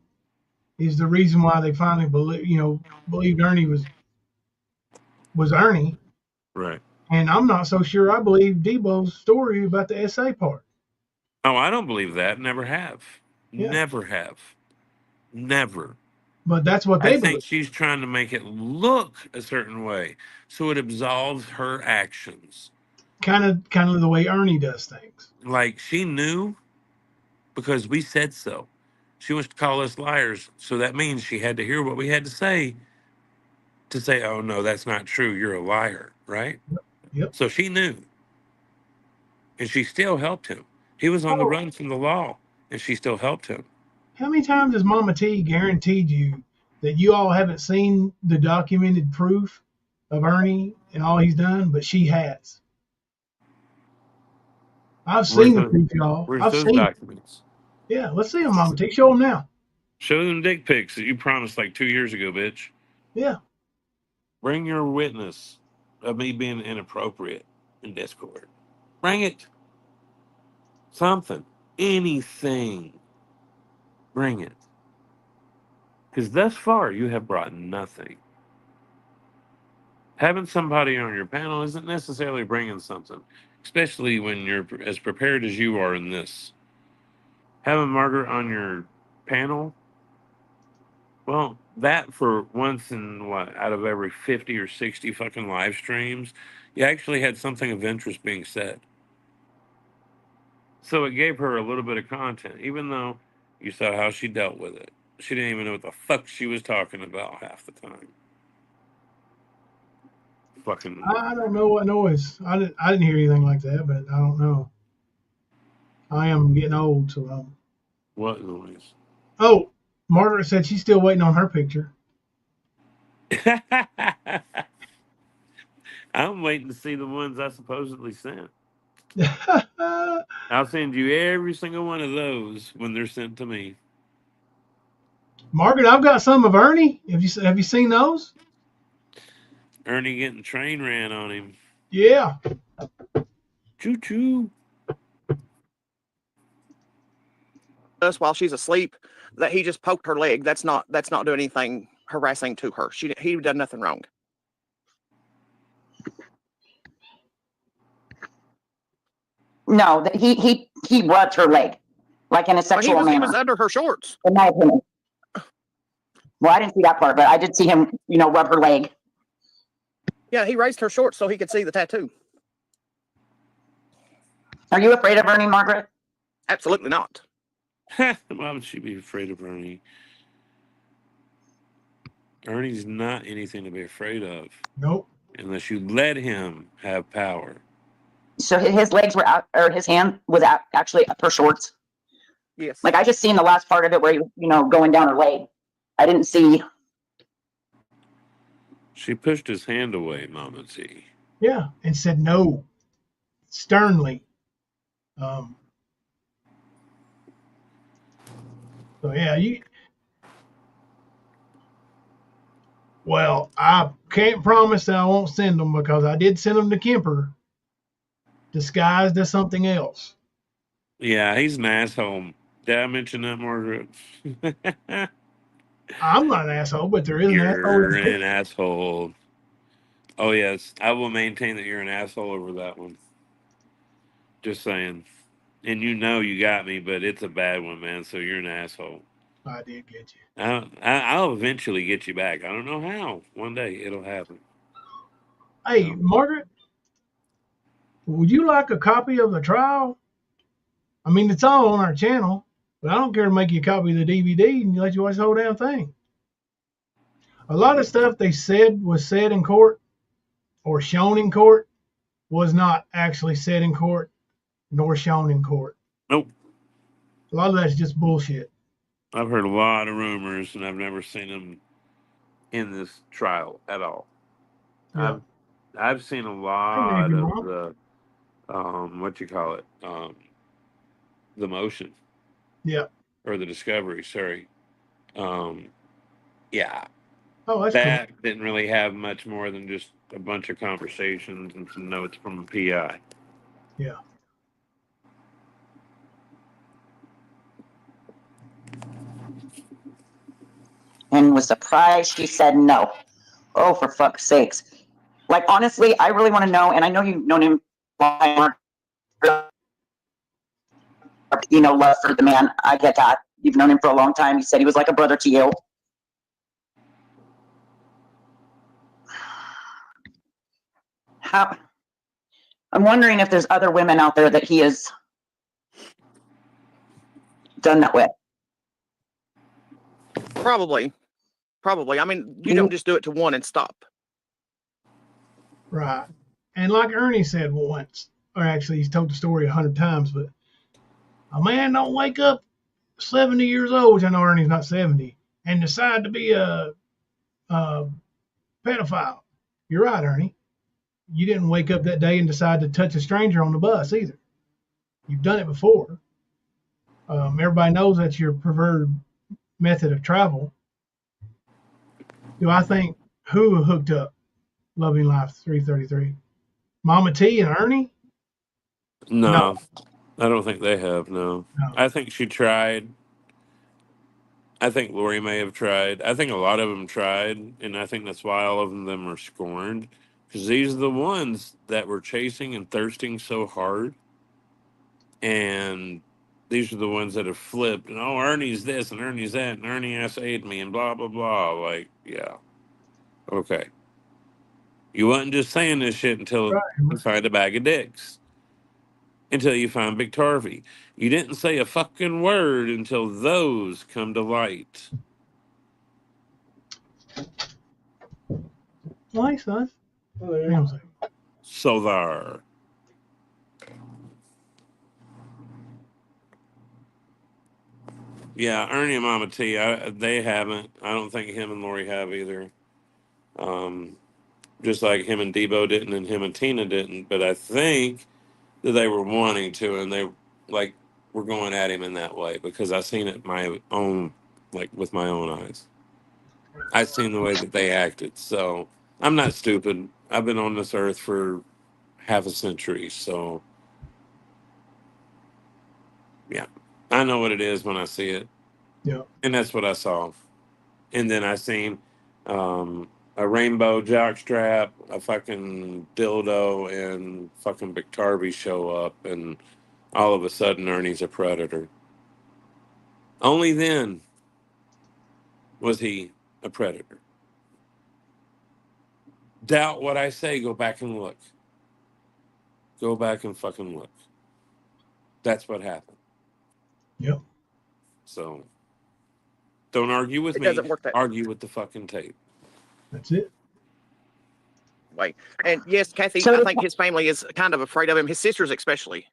is the reason why they finally believed Ernie was Ernie. Right. And I'm not so sure I believe Debo's story about the SA part. Oh, I don't believe that. Never have. Yeah. Never have. Never. But that's what they I believe. think she's trying to make it look a certain way so it absolves her actions. Kind of the way Ernie does things. Like, she knew because we said so. She wants to call us liars, so that means she had to hear what we had to say, oh, no, that's not true. You're a liar, right? Yep. So she knew. And she still helped him. He was on the run from the law, and she still helped him. How many times has Mama T guaranteed you that you all haven't seen the documented proof of Ernie and all he's done, but she has? I've seen the proof, y'all. Where's I've those seen documents? Yeah, let's see them, Mama T. Show them now. Show them dick pics that you promised like 2 years ago, bitch. Yeah. Bring your witness of me being inappropriate in Discord. Bring it. Something. Anything. Bring it. Because thus far, you have brought nothing. Having somebody on your panel isn't necessarily bringing something, especially when you're as prepared as you are in this. Having Margaret on your panel, well, that for once in out of every 50 or 60 fucking live streams, you actually had something of interest being said. So it gave her a little bit of content, even though you saw how she dealt with it. She didn't even know what the fuck she was talking about half the time. Fucking. I don't know what noise. I didn't hear anything like that, but I don't know. I am getting old, so. What noise? Oh, Margaret said she's still waiting on her picture. I'm waiting to see the ones I supposedly sent. I'll send you every single one of those when they're sent to me. Margaret, I've got some of Ernie. Have you seen those? Ernie getting train ran on him. Yeah. Choo choo. Us while she's asleep, that he just poked her leg. That's not doing anything harassing to her. He done nothing wrong. No, he rubbed her leg, like in a sexual manner. He was under her shorts. In my opinion. Well, I didn't see that part, but I did see him, rub her leg. Yeah, he raised her shorts so he could see the tattoo. Are you afraid of Ernie, Margaret? Absolutely not. Why would she be afraid of Ernie? Ernie's not anything to be afraid of. Nope. Unless you let him have power. So his legs were out, or his hand was out, actually up her shorts. Yes. Like I just seen the last part of it where he was, going down her leg. I didn't see. She pushed his hand away, Mama T. Yeah, and said no, sternly. So yeah, Well, I can't promise that I won't send them because I did send them to Kemper, disguised as something else. Yeah, he's an asshole. Did I mention that, Margaret? I'm not an asshole, but there is an asshole. You're an asshole. Oh, yes. I will maintain that you're an asshole over that one. Just saying. And you got me, but it's a bad one, man. So you're an asshole. I did get you. I'll eventually get you back. I don't know how. One day it'll happen. Hey, Margaret, would you like a copy of the trial? I mean, it's all on our channel, but I don't care to make you a copy of the DVD and let you watch the whole damn thing. A lot of stuff they said was said in court or shown in court was not actually said in court nor shown in court. Nope. A lot of that's just bullshit. I've heard a lot of rumors, and I've never seen them in this trial at all. Yeah. I've seen a lot of the the motion. Yeah. Or the discovery, sorry. Yeah. Oh, that's that cool. Didn't really have much more than just a bunch of conversations and some notes from a PI. Yeah. And was surprised she said no. Oh, for fuck's sakes. Like, honestly, I really want to know, and I know you've known him long, love for the man. I get that. You've known him for a long time. You said he was like a brother to you. I'm wondering if there's other women out there that he has done that with. Probably. I mean, you don't just do it to one and stop. Right. And like Ernie said once, or actually he's told the story 100 times, but a man don't wake up 70 years old, which I know Ernie's not 70, and decide to be a pedophile. You're right, Ernie. You didn't wake up that day and decide to touch a stranger on the bus either. You've done it before. Everybody knows that's your preferred method of travel. Do I think who hooked up Loving Life 333? Mama T and Ernie? No. I don't think they have, no. I think she tried. I think Lori may have tried. I think a lot of them tried, and I think that's why all of them are scorned. Because these are the ones that were chasing and thirsting so hard. And these are the ones that have flipped. And, oh, Ernie's this and Ernie's that and Ernie assayed me and blah, blah, blah. Like, yeah. Okay. You wasn't just saying this shit until you find a bag of dicks. Until you find Big Tarvey. You didn't say a fucking word until those come to light. Nice, nice. Hang on a second. So there. Yeah, Ernie and Mama T, they haven't. I don't think him and Lori have either. Just like him and Debo didn't and him and Tina didn't. But I think that they were wanting to, and they like were going at him in that way because I seen it my own, like with my own eyes. I seen the way that they acted. So I'm not stupid. I've been on this earth for half a century. So yeah, I know what it is when I see it. Yeah. And that's what I saw. And then I seen a rainbow jockstrap, a fucking dildo, and fucking Biktarvy show up, and all of a sudden Ernie's a predator. Only then was he a predator. Doubt what I say, go back and look. Go back and fucking look. That's what happened. Yep. So don't argue with It me. doesn't work that Argue with the fucking tape. That's it. way. And yes, Kathy, So I think his family is kind of afraid of him. His sisters especially.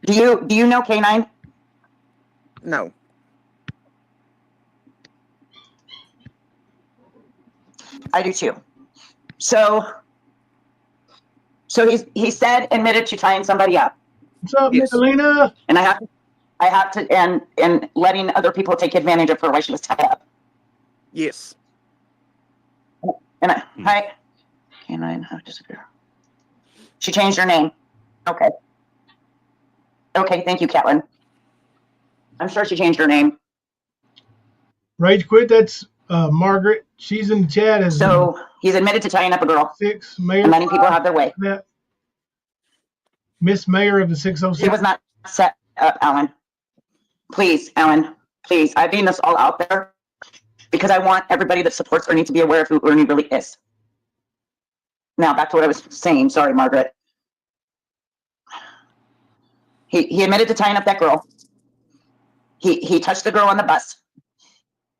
Do you know K9? No. I do too. So he said admitted to tying somebody up. What's up, Nicolina? And I have to and letting other people take advantage of her while she was tied up. Yes. And hi, K9, how to disappear. She changed her name. Okay. Okay, thank you, Catelyn. I'm sure she changed her name. Rage quit. That's Margaret. She's in the chat as So he's admitted to tying up a girl. 6 Mayor And letting people have their way. Miss Mayor of the 606. He was not set up, Alan. Please, Alan, please. I've been this all out there because I want everybody that supports Ernie to be aware of who Ernie really is. Now, back to what I was saying. Sorry, Margaret. He admitted to tying up that girl. He touched the girl on the bus.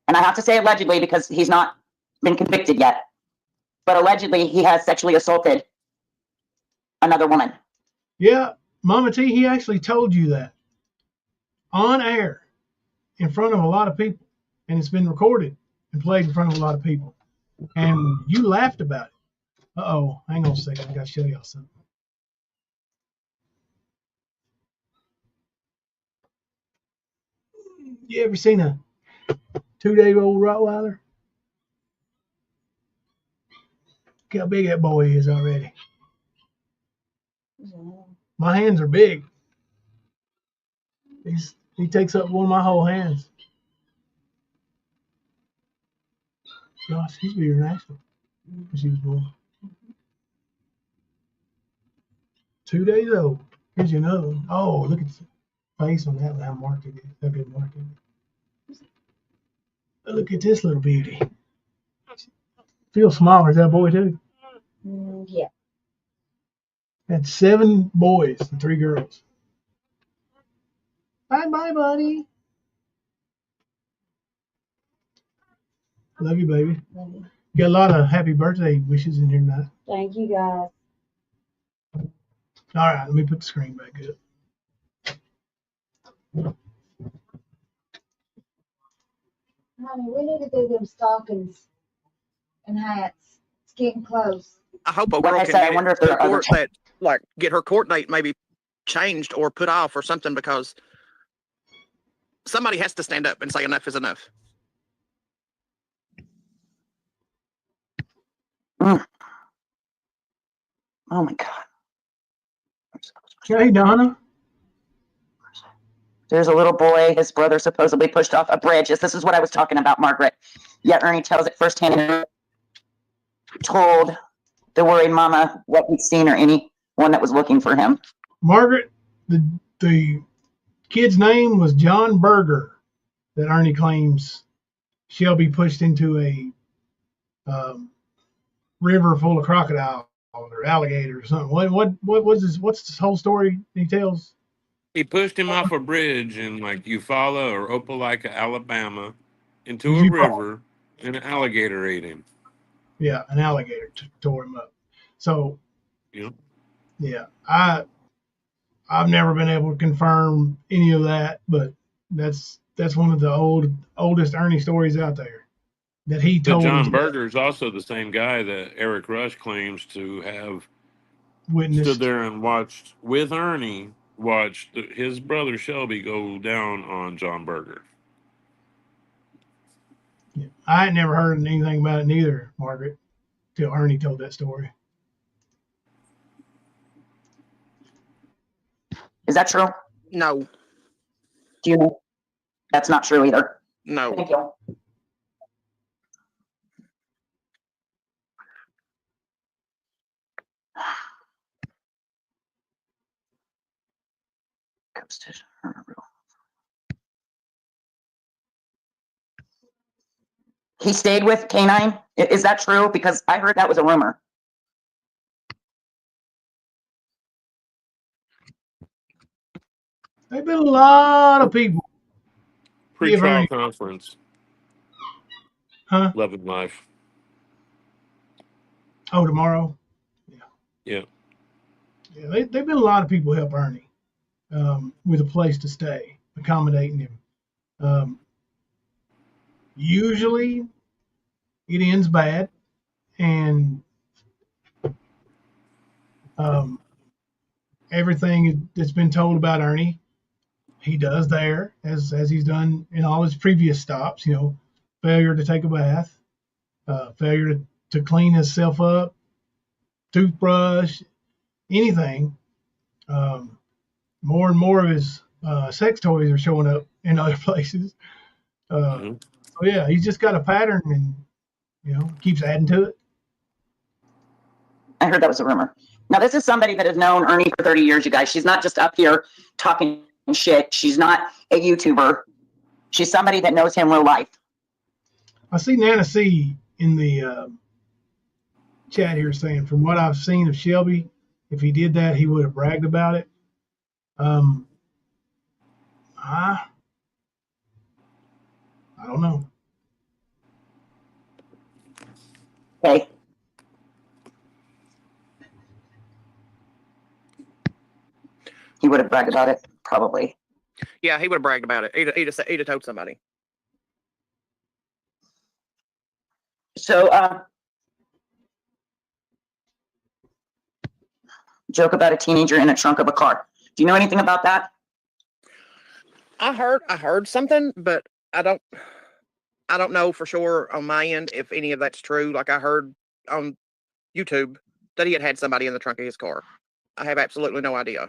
And I have to say allegedly because he's not been convicted yet. But allegedly he has sexually assaulted another woman. Yeah, Mama T, he actually told you that on air in front of a lot of people. And it's been recorded and played in front of a lot of people. And you laughed about it. Uh-oh, hang on a second. I got to show y'all something. You ever seen a 2-day-old Rottweiler? Look how big that boy is already. My hands are big. He takes up one of my whole hands. Gosh, he's bigger than Ashley when she was born. 2 days old. Here's another one. Oh, look at the face on that one. How marked it is. How good marked it is. Look at this little beauty. Feels smaller. Is that a boy too? Yeah. Had 7 boys and 3 girls. Bye, buddy. Love you, baby. Love you. Got a lot of happy birthday wishes in here tonight. Thank you, guys. All right, let me put the screen back up. Honey, we need to do them stockings and hats. It's getting close. I hope a Like girl I can said, I get wonder it if there to are other court that, like, get her court date maybe changed or put off or something, because somebody has to stand up and say enough is enough. Mm. Oh my God. Hey, Donna. There's a little boy, his brother supposedly pushed off a bridge. This is what I was talking about, Margaret. Yet Ernie tells it firsthand and told the worried mama what he'd seen or anyone that was looking for him. Margaret, the kid's name was John Berger, that Ernie claims Shelby pushed into a river full of crocodiles or alligators or something. What was this? What's this whole story he tells? He pushed him off a bridge in like Eufaula or Opelika, Alabama, into a You river, and an alligator ate him. Yeah, an alligator tore him up. So You know? yeah, I've never been able to confirm any of that, but that's one of the oldest Ernie stories out there that he But told John himself. Berger is also the same guy that Eric Rush claims to have stood Witnessed. there and watched with Ernie, watched his brother Shelby go down on John Berger. I had never heard anything about it neither, Margaret, till Ernie told that story. Is that true? No, Do you know? That's not true either. no. Thank you. He stayed with K9. Is that true? Because I heard that was a rumor. There've been a lot of people. Pre-trial Ernie. conference. Huh? Love and Life. Oh, tomorrow? Yeah. Yeah, they've been a lot of people help Ernie with a place to stay, accommodating him. Usually it ends bad, and everything that's been told about Ernie, he does there, as he's done in all his previous stops. You know, failure to take a bath, failure to clean himself up, toothbrush, anything. More and more of his sex toys are showing up in other places. So yeah, he's just got a pattern, and keeps adding to it. I heard that was a rumor. Now, this is somebody that has known Ernie for 30 years, you guys. She's not just up here talking shit. She's not a YouTuber. She's somebody that knows him real life. I see Nana C in the chat here saying, from what I've seen of Shelby, if he did that, he would have bragged about it. I don't know. Okay. He would have bragged about it, probably. Yeah, he would have bragged about it. He'd have told somebody. So, joke about a teenager in a trunk of a car. Do you know anything about that? I heard something, but I don't know for sure on my end if any of that's true. Like I heard on YouTube that he had somebody in the trunk of his car. I have absolutely no idea.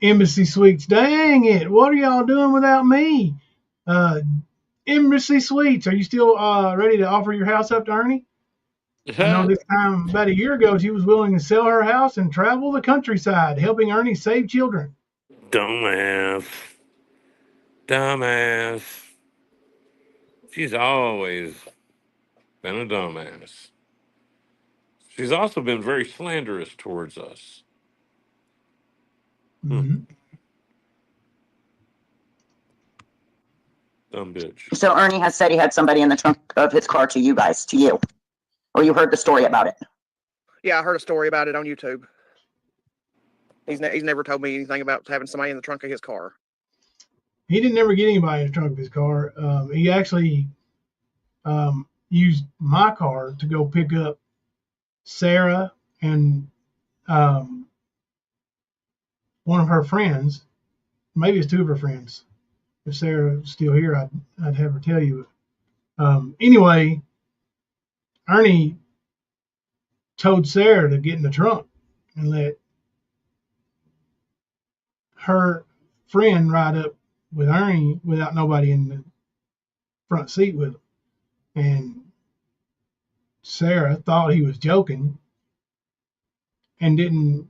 Embassy Suites, dang it! What are y'all doing without me? Embassy Suites, are you still ready to offer your house up to Ernie? I know this time about a year ago, she was willing to sell her house and travel the countryside, helping Ernie save children. Dumbass. She's always been a dumbass. She's also been very slanderous towards us. Mm-hmm. Dumb bitch. So Ernie has said he had somebody in the trunk of his car to you guys, to you. Or you heard the story about it? Yeah, I heard a story about it on YouTube. He's never told me anything about having somebody in the trunk of his car. He didn't ever get anybody in the trunk of his car. He actually used my car to go pick up Sarah and one of her friends. Maybe it's two of her friends. If Sarah was still here, I'd have her tell you. Anyway, Ernie told Sarah to get in the trunk and let her friend ride up with Ernie without nobody in the front seat with him. And Sarah thought he was joking and didn't,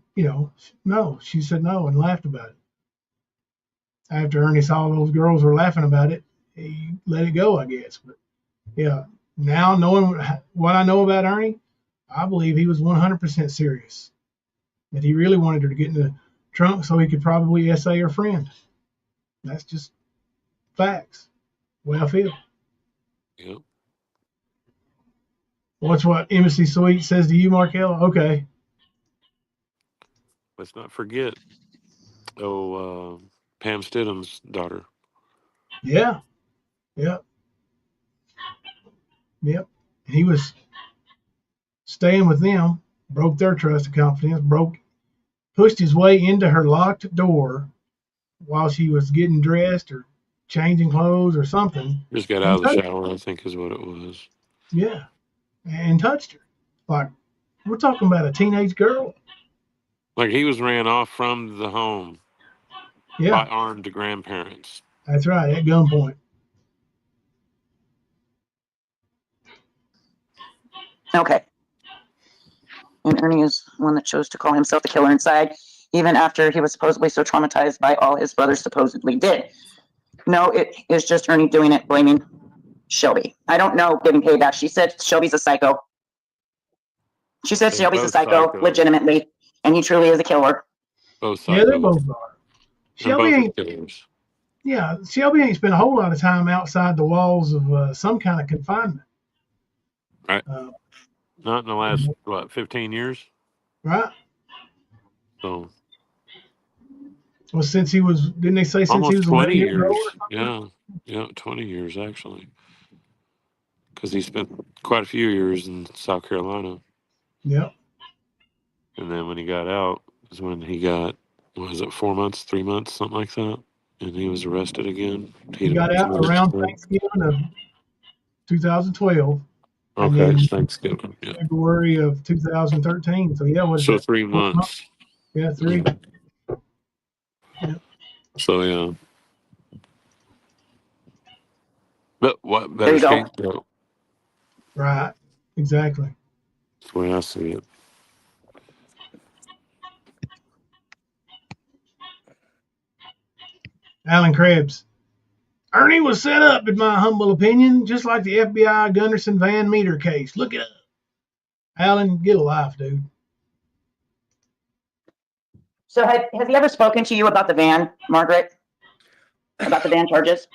no. She said no and laughed about it. After Ernie saw those girls were laughing about it, he let it go, I guess. But yeah, now knowing what I know about Ernie, I believe he was 100% serious. that he really wanted her to get in the trunk so he could probably essay her friend. That's just facts. The way I feel. Yep. What's what Embassy Suite says to you, Markel? Okay. Let's not forget. Pam Stidham's daughter. Yeah. Yep. Yep. He was staying with them, broke their trust and confidence, pushed his way into her locked door while she was getting dressed or changing clothes or something. Just got out of the shower, I think is what it was. Yeah. And touched her. Like, we're talking about a teenage girl. Like he was ran off from the home by armed grandparents. That's right, at gunpoint. Okay. And Ernie is one that chose to call himself the killer inside, even after he was supposedly so traumatized by all his brothers supposedly did. No, it is just Ernie doing it, blaming Shelby. I don't know, giving payback. She said Shelby's a psycho. She said Shelby's a psycho, legitimately, and he truly is a killer. Both psychos. Yeah, they both are. Shelby ain't spent a whole lot of time outside the walls of some kind of confinement. Right. Not in the last, 15 years? Right. So. Well, since he was, didn't they say since almost he was 20 years years. old? Yeah, 20 years actually. Because he spent quite a few years in South Carolina. Yep. And then when he got out is when he got, 4 months, 3 months, something like that. And he was arrested again. He got out around Thanksgiving of 2012. Okay, Thanksgiving. Yeah. February of 2013. So yeah, so 3 months. Yeah, 3. Yeah. So yeah. But what better scapegoat? Right. Exactly. That's the way I see it. Alan Krebs. Ernie was set up, in my humble opinion, just like the FBI Gunderson Van Meter case. Look it up. Alan, get a life, dude. So has he ever spoken to you about the van, Margaret? About the van charges?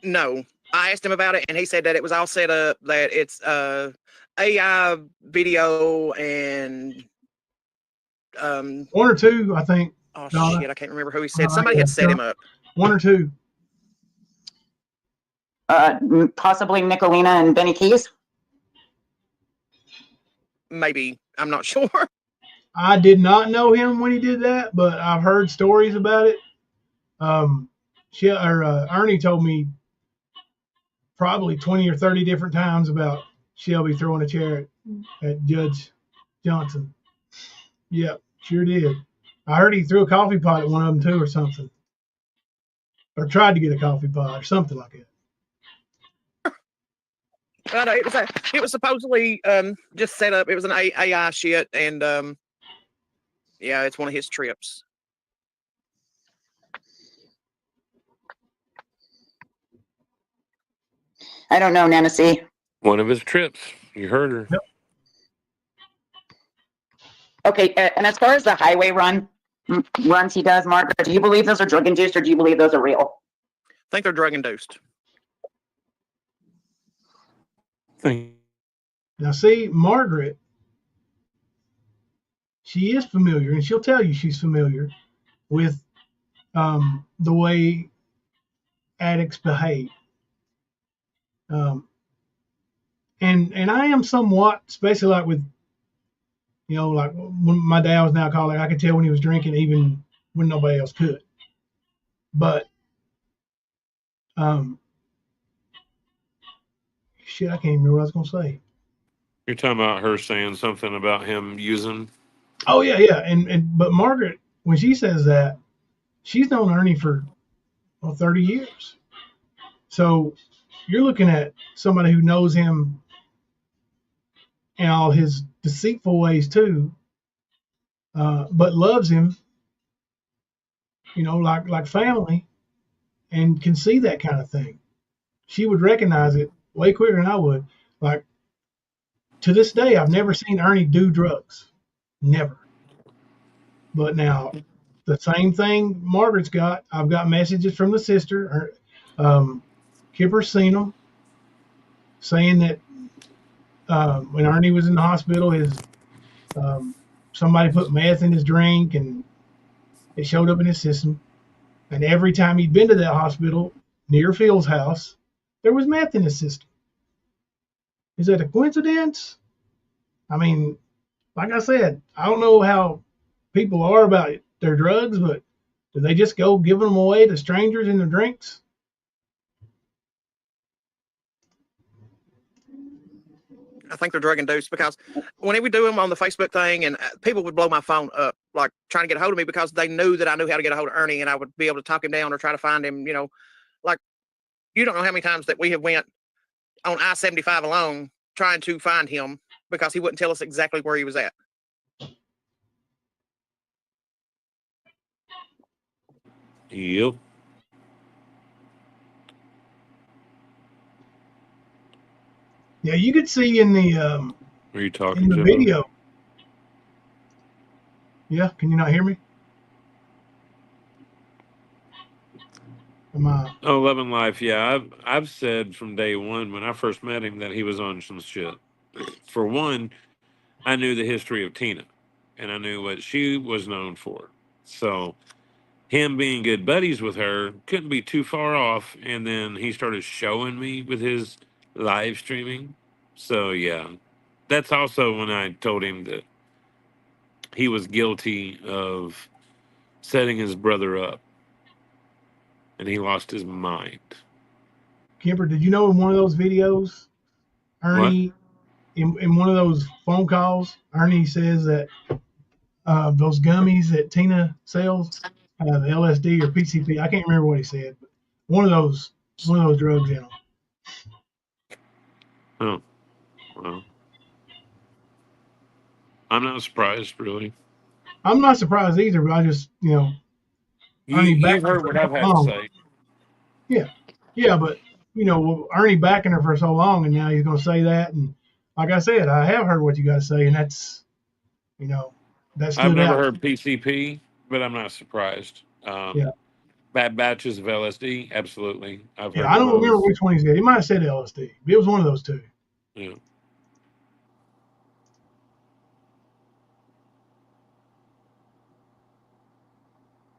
No. I asked him about it, and he said that it was all set up, that it's AI video and... one or two, I think. Oh, shit, I can't remember who he said. Somebody had set him up. 1 or 2. Possibly Nicolina and Benny Keys? Maybe. I'm not sure. I did not know him when he did that, but I've heard stories about it. Ernie told me probably 20 or 30 different times about Shelby throwing a chair at Judge Johnson. Yep, sure did. I heard he threw a coffee pot at one of them too or something. Or tried to get a coffee pot or something like that. It was supposedly just set up. It was an AI shit, and yeah, it's one of his trips. I don't know, Nancy. One of his trips. You heard her. Yep. Okay, and as far as the highway runs he does, Margaret, do you believe those are drug induced or do you believe those are real? I think they're drug induced. Now, see, Margaret, she is familiar, and she'll tell you she's familiar with the way addicts behave. And I am somewhat, especially like with, like when my dad was an alcoholic, I could tell when he was drinking even when nobody else could. But shit, I can't even remember what I was going to say. You're talking about her saying something about him using. Oh yeah. But Margaret, when she says that, she's known Ernie for 30 years. So you're looking at somebody who knows him and all his deceitful ways too, but loves him, like family, and can see that kind of thing. She would recognize it way quicker than I would. Like, to this day, I've never seen Ernie do drugs. Never. But now, the same thing Margaret's got. I've got messages from the sister. Kipper's seen them, saying that when Ernie was in the hospital, somebody put meth in his drink and it showed up in his system. And every time he'd been to that hospital near Phil's house, there was meth in his system. Is that a coincidence? I mean, like I said, I don't know how people are about their drugs, but do they just go giving them away to strangers in their drinks? I think they're drug induced, because when they would do them on the Facebook thing, and people would blow my phone up, like trying to get a hold of me, because they knew that I knew how to get a hold of Ernie, and I would be able to talk him down or try to find him. You know, like, you don't know how many times that we have went on I-75 alone trying to find him because he wouldn't tell us exactly where he was at. Yep. Yeah, you could see in the Are you talking in the to video. Yeah, can you not hear me? Am I? Oh, 11 Life. Yeah, I've said from day one when I first met him that he was on some shit. For one, I knew the history of Tina, and I knew what she was known for. So him being good buddies with her couldn't be too far off. And then he started showing me with his live streaming. So yeah, that's also when I told him that he was guilty of setting his brother up, and he lost his mind. Kemper, did you know in one of those videos, Ernie, in one of those phone calls, Ernie says that those gummies that Tina sells have LSD or PCP. I can't remember what he said, but one of those drugs in them. Oh, well, I'm not surprised, really. I'm not surprised either, but I just, Ernie You've backed her heard for what so I've had to long. say. Yeah, but Ernie backing her for so long, and now he's going to say that. And like I said, I have heard what you got to say, and that's, that I've stood never out. heard PCP, but I'm not surprised. Yeah. Bad batches of LSD, absolutely. I've Yeah, heard I of don't remember those. which one he said. He might have said LSD, but it was one of those two. Yeah.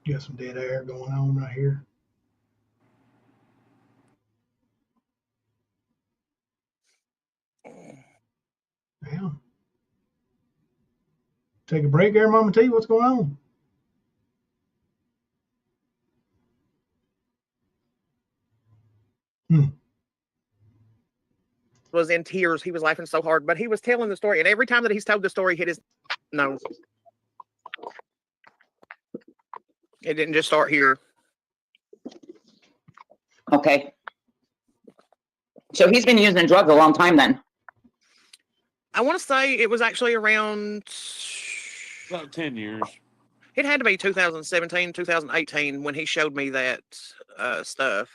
Got some dead air going on right here. Damn. Take a break there, Mama T. What's going on? Was in tears. He was laughing so hard, but he was telling the story, and every time that he's told the story, hit his nose. It didn't just start here. Okay. So he's been using drugs a long time then. I want to say it was actually around about 10 years. It had to be 2017, 2018 when he showed me that stuff.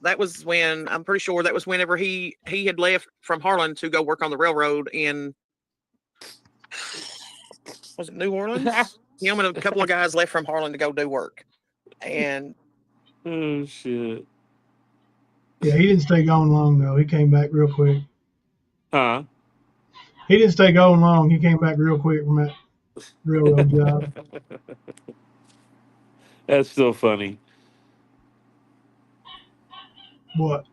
That was when, I'm pretty sure that was whenever he had left from Harlan to go work on the railroad in, was it New Orleans? Him and a couple of guys left from Harlan to go do work. And oh shit. Yeah, he didn't stay gone long though. He came back real quick. Huh? He didn't stay gone long. He came back real quick from that railroad job. That's still funny. What?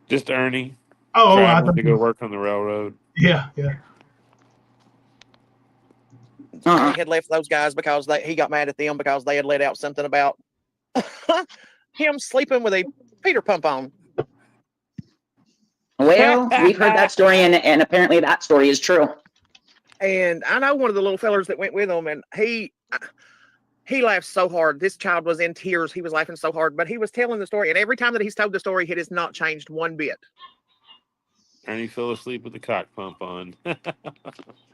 Just Ernie. Oh, I traveling thought to go work on the railroad. Yeah. He had left those guys because he got mad at them because they had let out something about him sleeping with a Peter pump on. Well, we've heard that story, and apparently that story is true. And I know one of the little fellers that went with him, and he laughed so hard. This child was in tears. He was laughing so hard, but he was telling the story, and every time that he's told the story, it has not changed one bit. Ernie fell asleep with the cock pump on.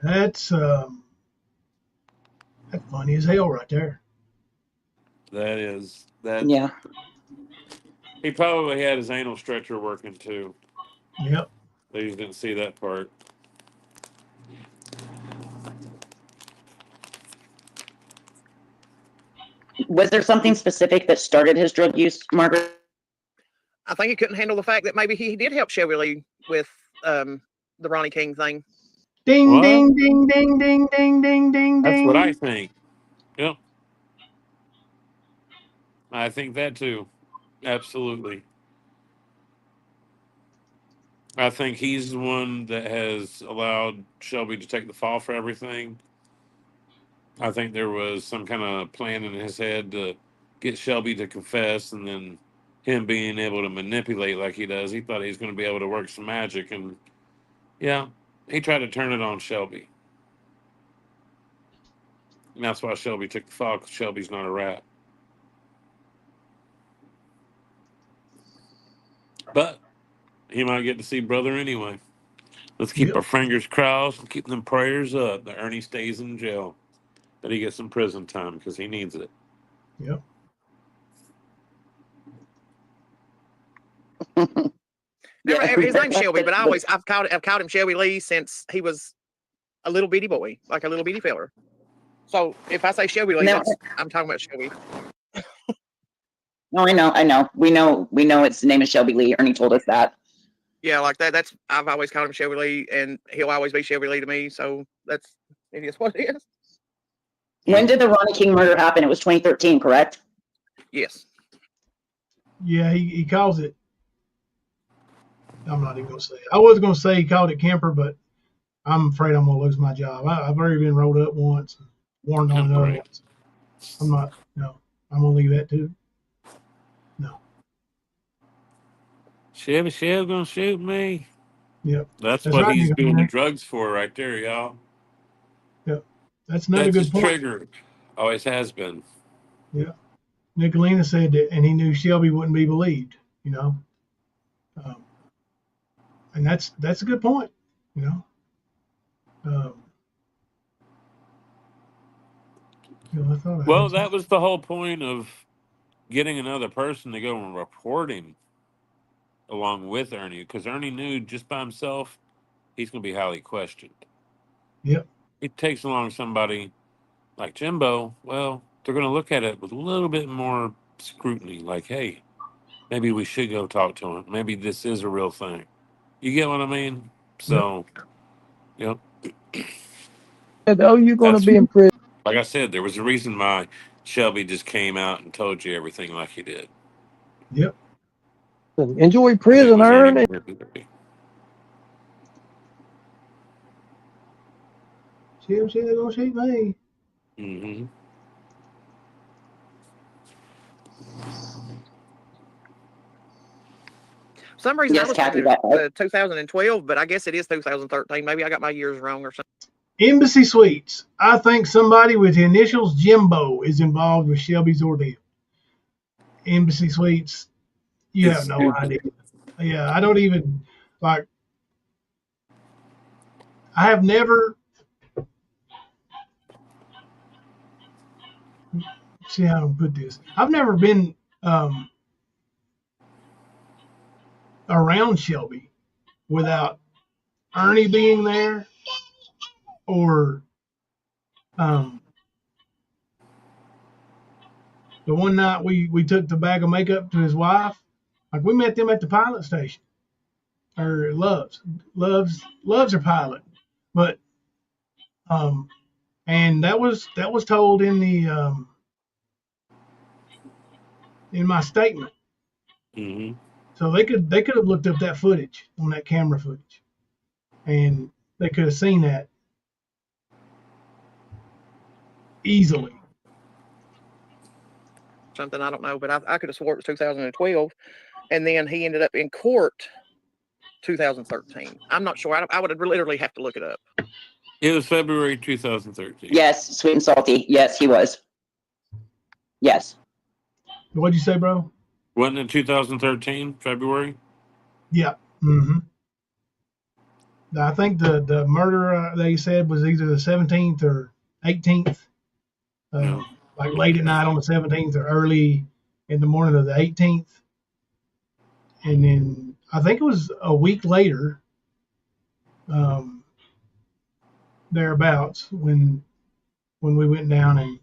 That's funny as hell right there. That is that. Yeah. He probably had his anal stretcher working too. Yep. They just didn't see that part. Was there something specific that started his drug use, Margaret? I think he couldn't handle the fact that maybe he did help Shelby Lee with the Ronnie King thing. Ding, What? ding, ding, ding, ding, ding, ding, ding, That's what I ding. think. Yep. I think that too. Absolutely. I think he's the one that has allowed Shelby to take the fall for everything. I think there was some kind of plan in his head to get Shelby to confess, and then him being able to manipulate like he does. He thought he was going to be able to work some magic, and yeah, he tried to turn it on Shelby. And that's why Shelby took the fall, because Shelby's not a rat. But he might get to see brother anyway. Let's keep Yep. our fingers crossed and keep them prayers up that Ernie stays in jail, that he gets some prison time, because he needs it. Yep. His name's Shelby, but I've called him Shelby Lee since he was a little bitty boy, like a little bitty feller. So if I say Shelby Lee, I'm talking about Shelby. No, I know. We know its name is Shelby Lee. Ernie told us that. Yeah, like that. I've always called him Shelby Lee, and he'll always be Shelby Lee to me. So it is what it is. When did the Ronnie King murder happen? It was 2013, correct? Yes. Yeah, he calls it. I'm not even going to say it. I was going to say he called it Kemper, but I'm afraid I'm going to lose my job. I've already been rolled up once, and warned on another one. I'm not. No, I'm going to leave that too. No. Shelby's gonna shoot me. Yep. That's That's what right, he's Nick. doing the drugs for right there, y'all. Yep. That's another That's good his point. trigger. Always has been. Yeah. Nicolina said that, and he knew Shelby wouldn't be believed, you know. And that's a good point, you know. I thought I Well, had that was the whole point of getting another person to go and report him along with Ernie, because Ernie knew just by himself he's going to be highly questioned. Yep. It takes along somebody like Jimbo. Well, they're going to look at it with a little bit more scrutiny. Like, hey, maybe we should go talk to him. Maybe this is a real thing. You get what I mean? So, yep. Oh, you're going to be in prison. Like I said, there was a reason why Shelby just came out and told you everything like he did. Yep. Enjoy prison, Ernie. They're gonna shoot me. Mm-hmm. For some reason, Yes, I was Kathy, thinking 2012, but I guess it is 2013. Maybe I got my years wrong or something. Embassy Suites. I think somebody with the initials Jimbo is involved with Shelby's ordeal. Embassy Suites. You It's have no stupid. idea. Yeah, I don't even like. I have never. See how to put this. I've never been around Shelby without Ernie being there or the one night we took the bag of makeup to his wife. Like we met them at the pilot station or Love's her pilot, but and that was told in the in my statement. Mm-hmm. So they could have looked up that footage on that camera footage, and they could have seen that easily. Something I don't know, but I could have swore it was 2012, and then he ended up in court 2013. I'm not sure. I would literally have to look it up. It was February 2013. Yes, sweet and salty. Yes, he was. Yes. What'd you say, bro? Wasn't it 2013, February? Yeah. Mm-hmm. I think the murder they said was either the 17th or 18th, like late at night on the 17th or early in the morning of the 18th. And then I think it was a week later, thereabouts, when we went down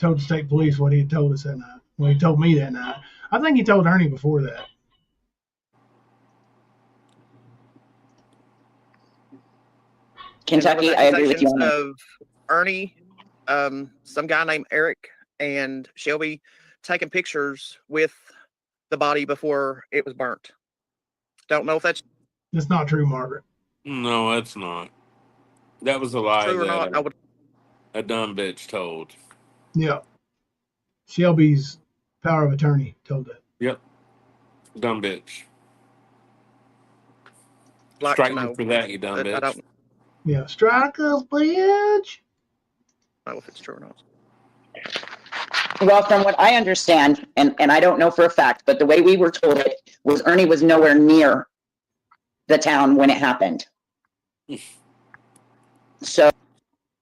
told the state police what he had told us that night. Well, he told me that night. I think he told Ernie before that. Kentucky, I agree with you on that. Of Ernie, some guy named Eric, and Shelby taking pictures with the body before it was burnt. Don't know if that's not true, Margaret. No, that's not. That was a lie true or not. I that would. a dumb bitch told. Yeah. Shelby's power of attorney told that. Yep. Dumb bitch. Like Strike to me know. for that, you dumb I bitch. don't Yeah. Strike us, bitch. know if it's true or not. Well, from what I understand, and I don't know for a fact, but the way we were told it was Ernie was nowhere near the town when it happened. So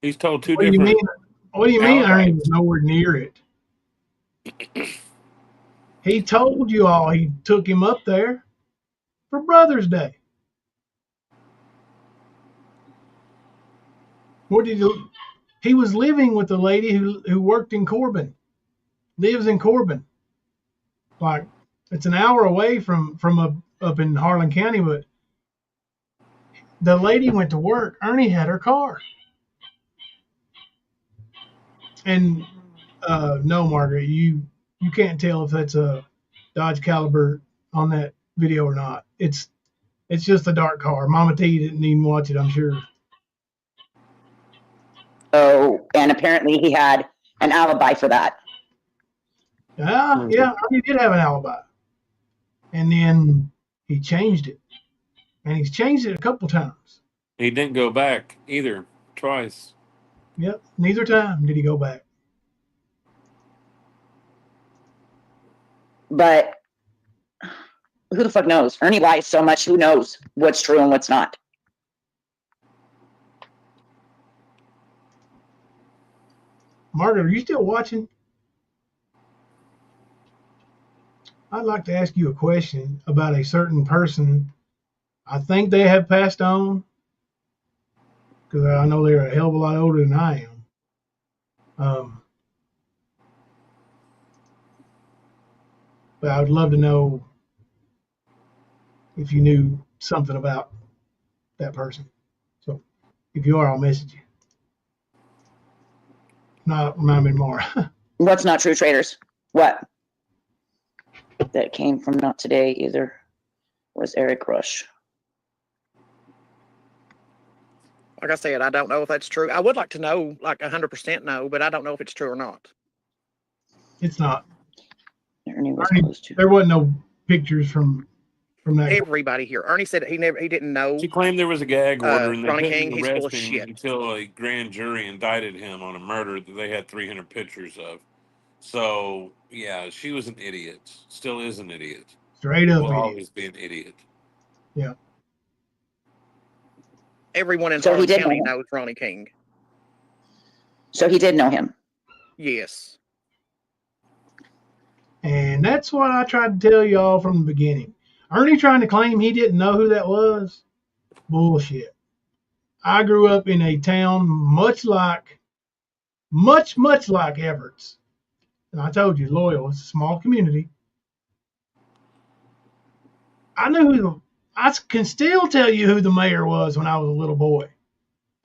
he's told two What do you different. mean? What do you mean alibis. Ernie was nowhere near it? He told you all he took him up there for Brother's Day. What did he was living with a lady who worked in Corbin, lives in Corbin. Like it's an hour away from up in Harlan County, but the lady went to work. Ernie had her car. And no, Margaret, you can't tell if that's a Dodge Caliber on that video or not. It's just a dark car. Mama T didn't even watch it, I'm sure. Oh, and apparently he had an alibi for that. Yeah, Ernie did have an alibi. And then he changed it. And he's changed it a couple times. He didn't go back either. Twice. Yep, neither time did he go back. But who the fuck knows? Ernie lies so much, who knows what's true and what's not? Margaret, are you still watching? I'd like to ask you a question about a certain person. I think they have passed on because I know they're a hell of a lot older than I am. But I would love to know if you knew something about that person. So if you are, I'll message you. Not remind me more. What's not true, traders? What? That came from not today either. Was Eric Rush. Like I said, I don't know if that's true. I would like to know, like 100% know, but I don't know if it's true or not. It's not. Ernie was Ernie, there wasn't no pictures from that. Everybody here. Ernie said he didn't know. She claimed there was a gag order and they Ronnie couldn't King, he's full arrest of him shit. until a grand jury indicted him on a murder that they had 300 pictures of. So, yeah, she was an idiot. Still is an idiot. Straight up Will idiot. always be an idiot. Yeah. Everyone in So he Harlan did know County him. knows Ronnie King. So he did know him. Yes. And that's what I tried to tell y'all from the beginning. Ernie trying to claim he didn't know who that was, bullshit. I grew up in a town much like Everett's. And I told you, Loyal, it's a small community. I can still tell you who the mayor was when I was a little boy.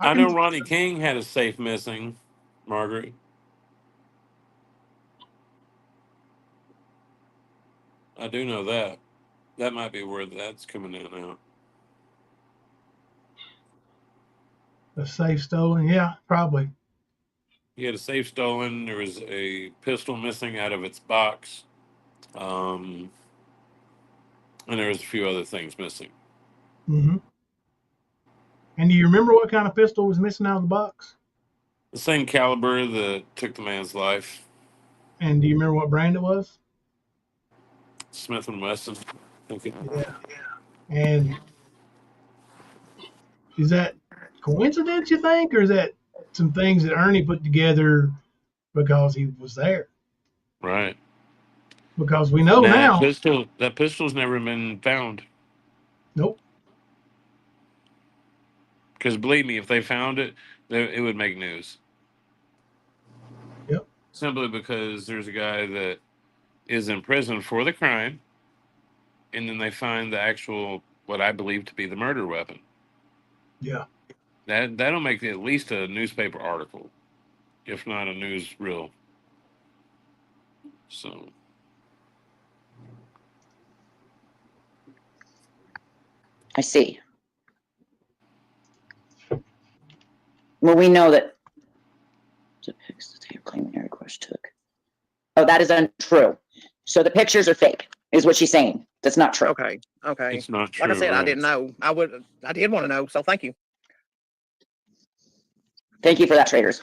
I know Ronnie King had a safe missing, Margaret. I do know that. That might be where that's coming in now. A safe stolen? Yeah, probably. He had a safe stolen. There was a pistol missing out of its box. And there was a few other things missing. Mm-hmm. And do you remember what kind of pistol was missing out of the box? The same caliber that took the man's life. And do you remember what brand it was? Smith & Wesson. Okay. Yeah. And is that coincidence, you think? Or is that some things that Ernie put together because he was there? Right. Because we know now. That pistol's never been found. Nope. Because believe me, if they found it, it would make news. Yep. simply because there's a guy that is in prison for the crime, and then they find the actual, what I believe to be the murder weapon. Yeah. That'll make at least a newspaper article, if not a newsreel. So. I see. Well, we know that depicts the tape claiming Eric Rush took. Oh, that is untrue. So the pictures are fake, is what she's saying. That's not true. Okay. It's not Like I true, said, I right? didn't know. I did want to know, so thank you. Thank you for that, traders.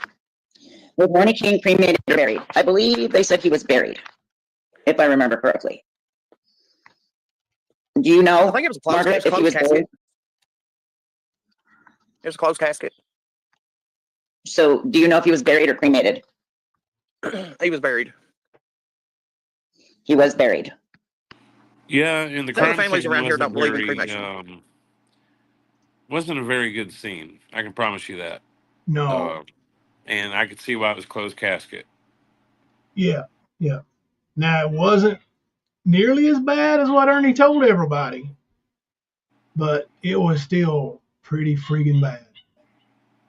Was Ronnie King cremated or buried? I believe they said he was buried, if I remember correctly. Do you know, I think it was a closed, Margaret, if he was casket. buried? It was a closed casket. So do you know if he was buried or cremated? He was buried. He was buried. Yeah, and the Some of crime the families scene around here wasn't don't believe in very, cremation. wasn't a very good scene. I can promise you that. No. And I could see why it was closed casket. Yeah. Yeah. Now, it wasn't nearly as bad as what Ernie told everybody, but it was still pretty freaking bad.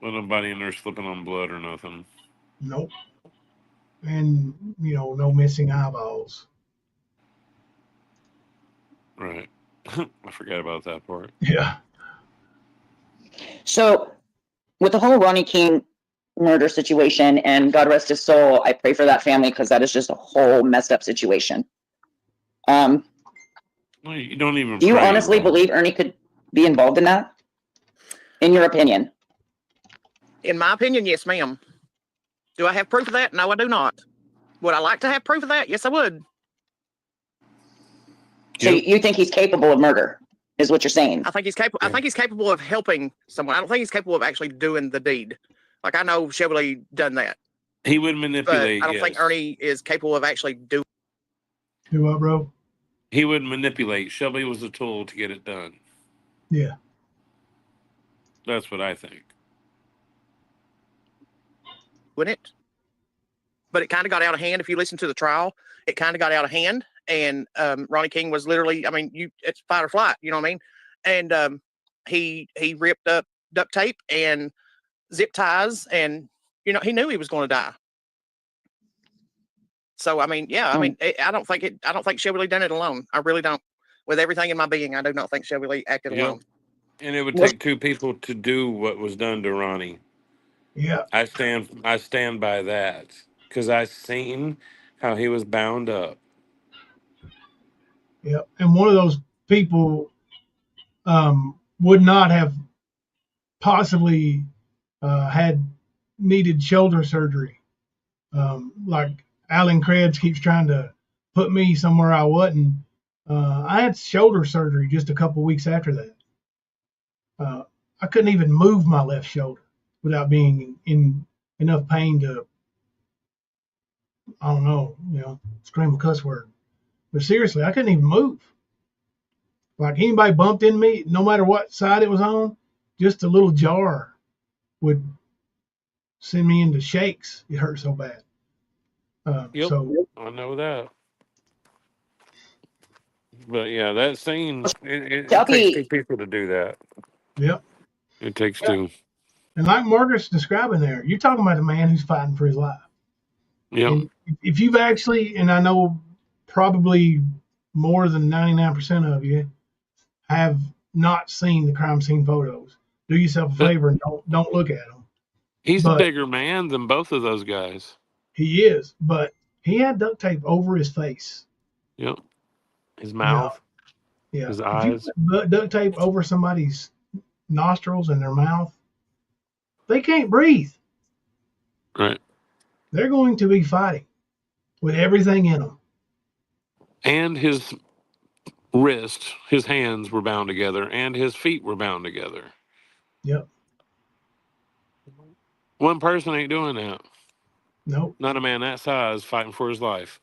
Well, nobody in there slipping on blood or nothing. Nope. And, no missing eyeballs. Right. I forgot about that part. Yeah. So with the whole Ronnie King murder situation, and God rest his soul, I pray for that family because that is just a whole messed up situation. Well, you don't even. Do you pray honestly anymore. believe Ernie could be involved in that? In your opinion? In my opinion, yes, ma'am. Do I have proof of that? No, I do not. Would I like to have proof of that? Yes, I would. So you think he's capable of murder, is what you're saying? I think he's capable. I think he's capable of helping someone. I don't think he's capable of actually doing the deed. Like I know Shelby Lee done that, He would but manipulate. I don't think yes. Ernie is capable of actually doing. Do what, bro? He would manipulate. Shelby was a tool to get it done. Yeah. That's what I think. Wouldn't it? But it kind of got out of hand. If you listen to the trial, it kind of got out of hand. And Ronnie King was literally, I mean, it's fight or flight, you know what I mean? And he ripped up duct tape and zip ties, and he knew he was going to die. So I mean, yeah, I mean, I don't think Shelby Lee done it alone. I really don't. With everything in my being, I do not think Shelby Lee acted alone. And it would take two people to do what was done to Ronnie. Yeah. I stand by that because I seen how he was bound up. Yeah. And one of those people would not have possibly had needed shoulder surgery. Like Alan Krebs keeps trying to put me somewhere I wasn't. I had shoulder surgery just a couple weeks after that. I couldn't even move my left shoulder without being in enough pain to, I don't know, scream a cuss word. But seriously, I couldn't even move. Like anybody bumped into me, no matter what side it was on, just a little jar would send me into shakes. It hurt so bad. So I know that. But yeah, that scene, it Tell takes me- two people to do that. Yep. It takes two. And like Margaret's describing there, you're talking about a man who's fighting for his life. Yep. And if you've actually, and I know probably more than 99% of you have not seen the crime scene photos, do yourself a favor and don't look at them. He's a But- bigger man than both of those guys. He is, but he had duct tape over his face. Yep. His mouth. Yeah. His If you eyes. put duct tape over somebody's nostrils and their mouth, they can't breathe. Right. They're going to be fighting with everything in them. And his wrist, his hands were bound together, and his feet were bound together. Yep. One person ain't doing that. Nope. Not a man that size fighting for his life.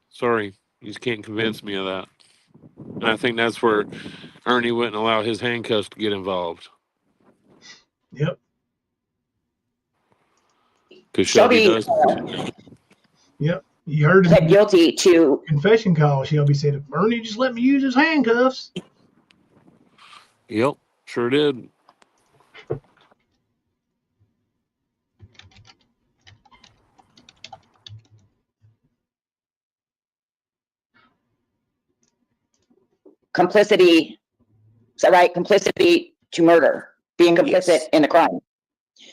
Sorry, you just can't convince me of that. And I think that's where Ernie wouldn't allow his handcuffs to get involved. Yep. Because Shelby Shelby does. Yep. You heard pled it. guilty to Confession call. Shelby said, if Bernie just let me use his handcuffs. Yep, sure did. complicity. Is that right? Complicity to murder, being complicit in the crime.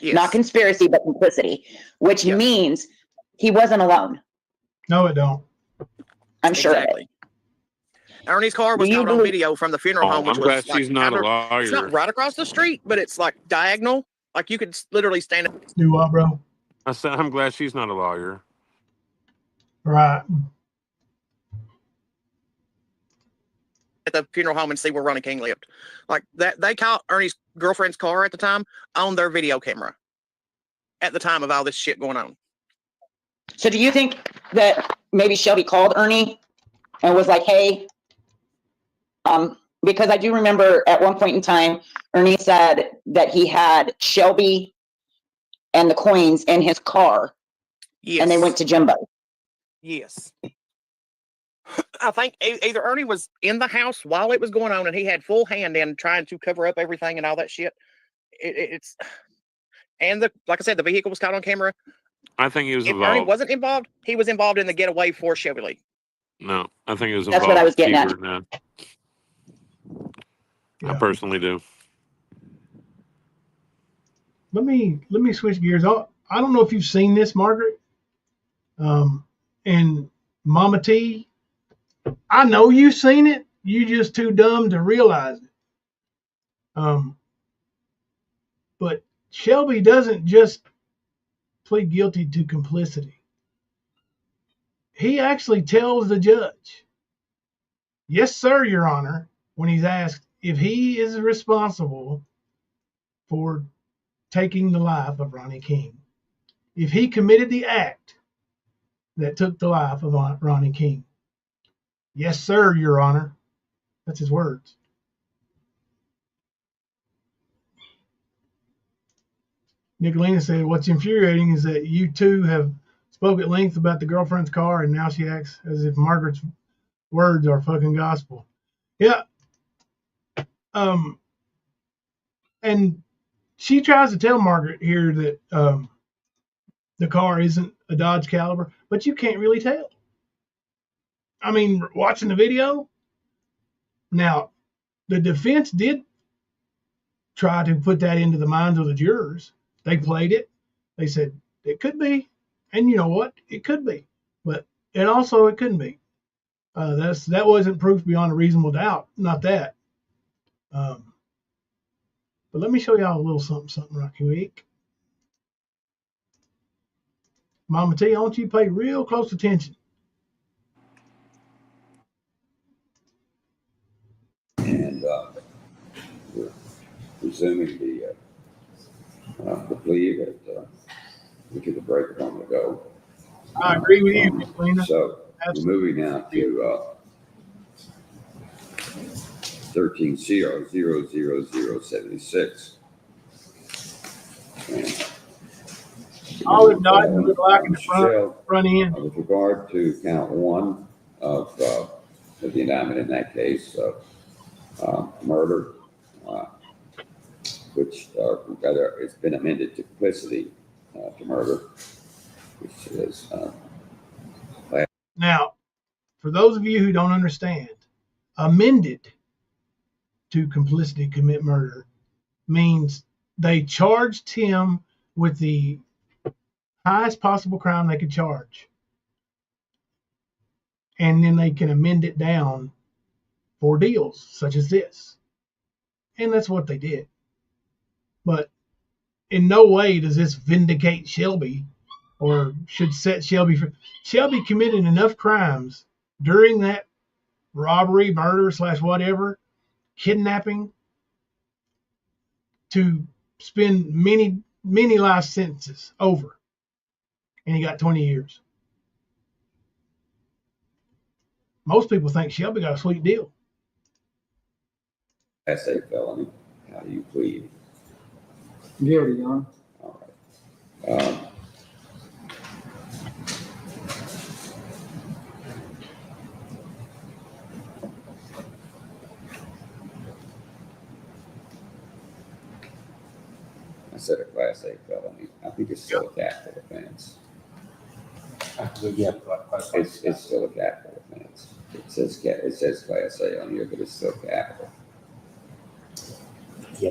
Yes. Not conspiracy, but complicity, which Yes. means he wasn't alone. No, it don't. I'm sure Exactly. of it. Ernie's car was Do you caught on believe- video from the funeral Oh, home, which I'm was glad like she's not a kinda- It's not lawyer. right across the street, but it's like diagonal. Like you could literally stand Do what, bro? I said I'm glad she's not a lawyer. Right. at the funeral home and see where Ronnie King lived. Like that, they caught Ernie's girlfriend's car at the time on their video camera at the time of all this shit going on. So do you think that maybe Shelby called Ernie and was like, hey, because I do remember at one point in time, Ernie said that he had Shelby and the coins in his car. Yes. And they went to Jimbo. Yes. I think either Ernie was in the house while it was going on and he had full hand in trying to cover up everything and all that shit. It's and like I said, the vehicle was caught on camera. I think he was If involved. Ernie wasn't involved, he was involved in the getaway for Shelby Lee. No, I think it was That's involved. what I was getting at. Keyword now. I personally do. Let me switch gears. I don't know if you've seen this, Margaret. And Mama T, I know you've seen it. You just too dumb to realize it. But Shelby doesn't just plead guilty to complicity. He actually tells the judge, "Yes, sir, Your Honor," when he's asked if he is responsible for taking the life of Ronnie King, if he committed the act that took the life of Ronnie King. "Yes, sir, Your Honor." That's his words. Nicolina said, "What's infuriating is that you two have spoke at length about the girlfriend's car, and now she acts as if Margaret's words are fucking gospel." Yeah. And she tries to tell Margaret here that the car isn't a Dodge Caliber, but you can't really tell. I mean, watching the video, now the defense did try to put that into the minds of the jurors. They played it. They said it could be, and you know what? It could be, but it couldn't be. That wasn't proof beyond a reasonable doubt. Not that. But let me show y'all a little something right quick. Mama T, I want you to pay real close attention. And we're presuming the plea that we took a break a moment ago. I agree with you, Nicolina. So we're moving now to 13 CR 00076. Olive Dodge and look like in the front end. With regard to count one of the indictment in that case of murder, which rather it's been amended to complicity to murder, which is Now, for those of you who don't understand, amended to complicity commit murder means they charged him with the highest possible crime they could charge. And then they can amend it down for deals such as this. And that's what they did. But in no way does this vindicate Shelby or should set Shelby free. Shelby committed enough crimes during that robbery, murder / whatever, kidnapping, to spend many life sentences over. And he got 20 years. Most people think Shelby got a sweet deal. Class A felony. How do you plead? Guilty, Your Honor. All right. I said a class A felony. I think it's still a capital offense. It's still a capital offense. It says class A on here, but it's still capital. Yeah,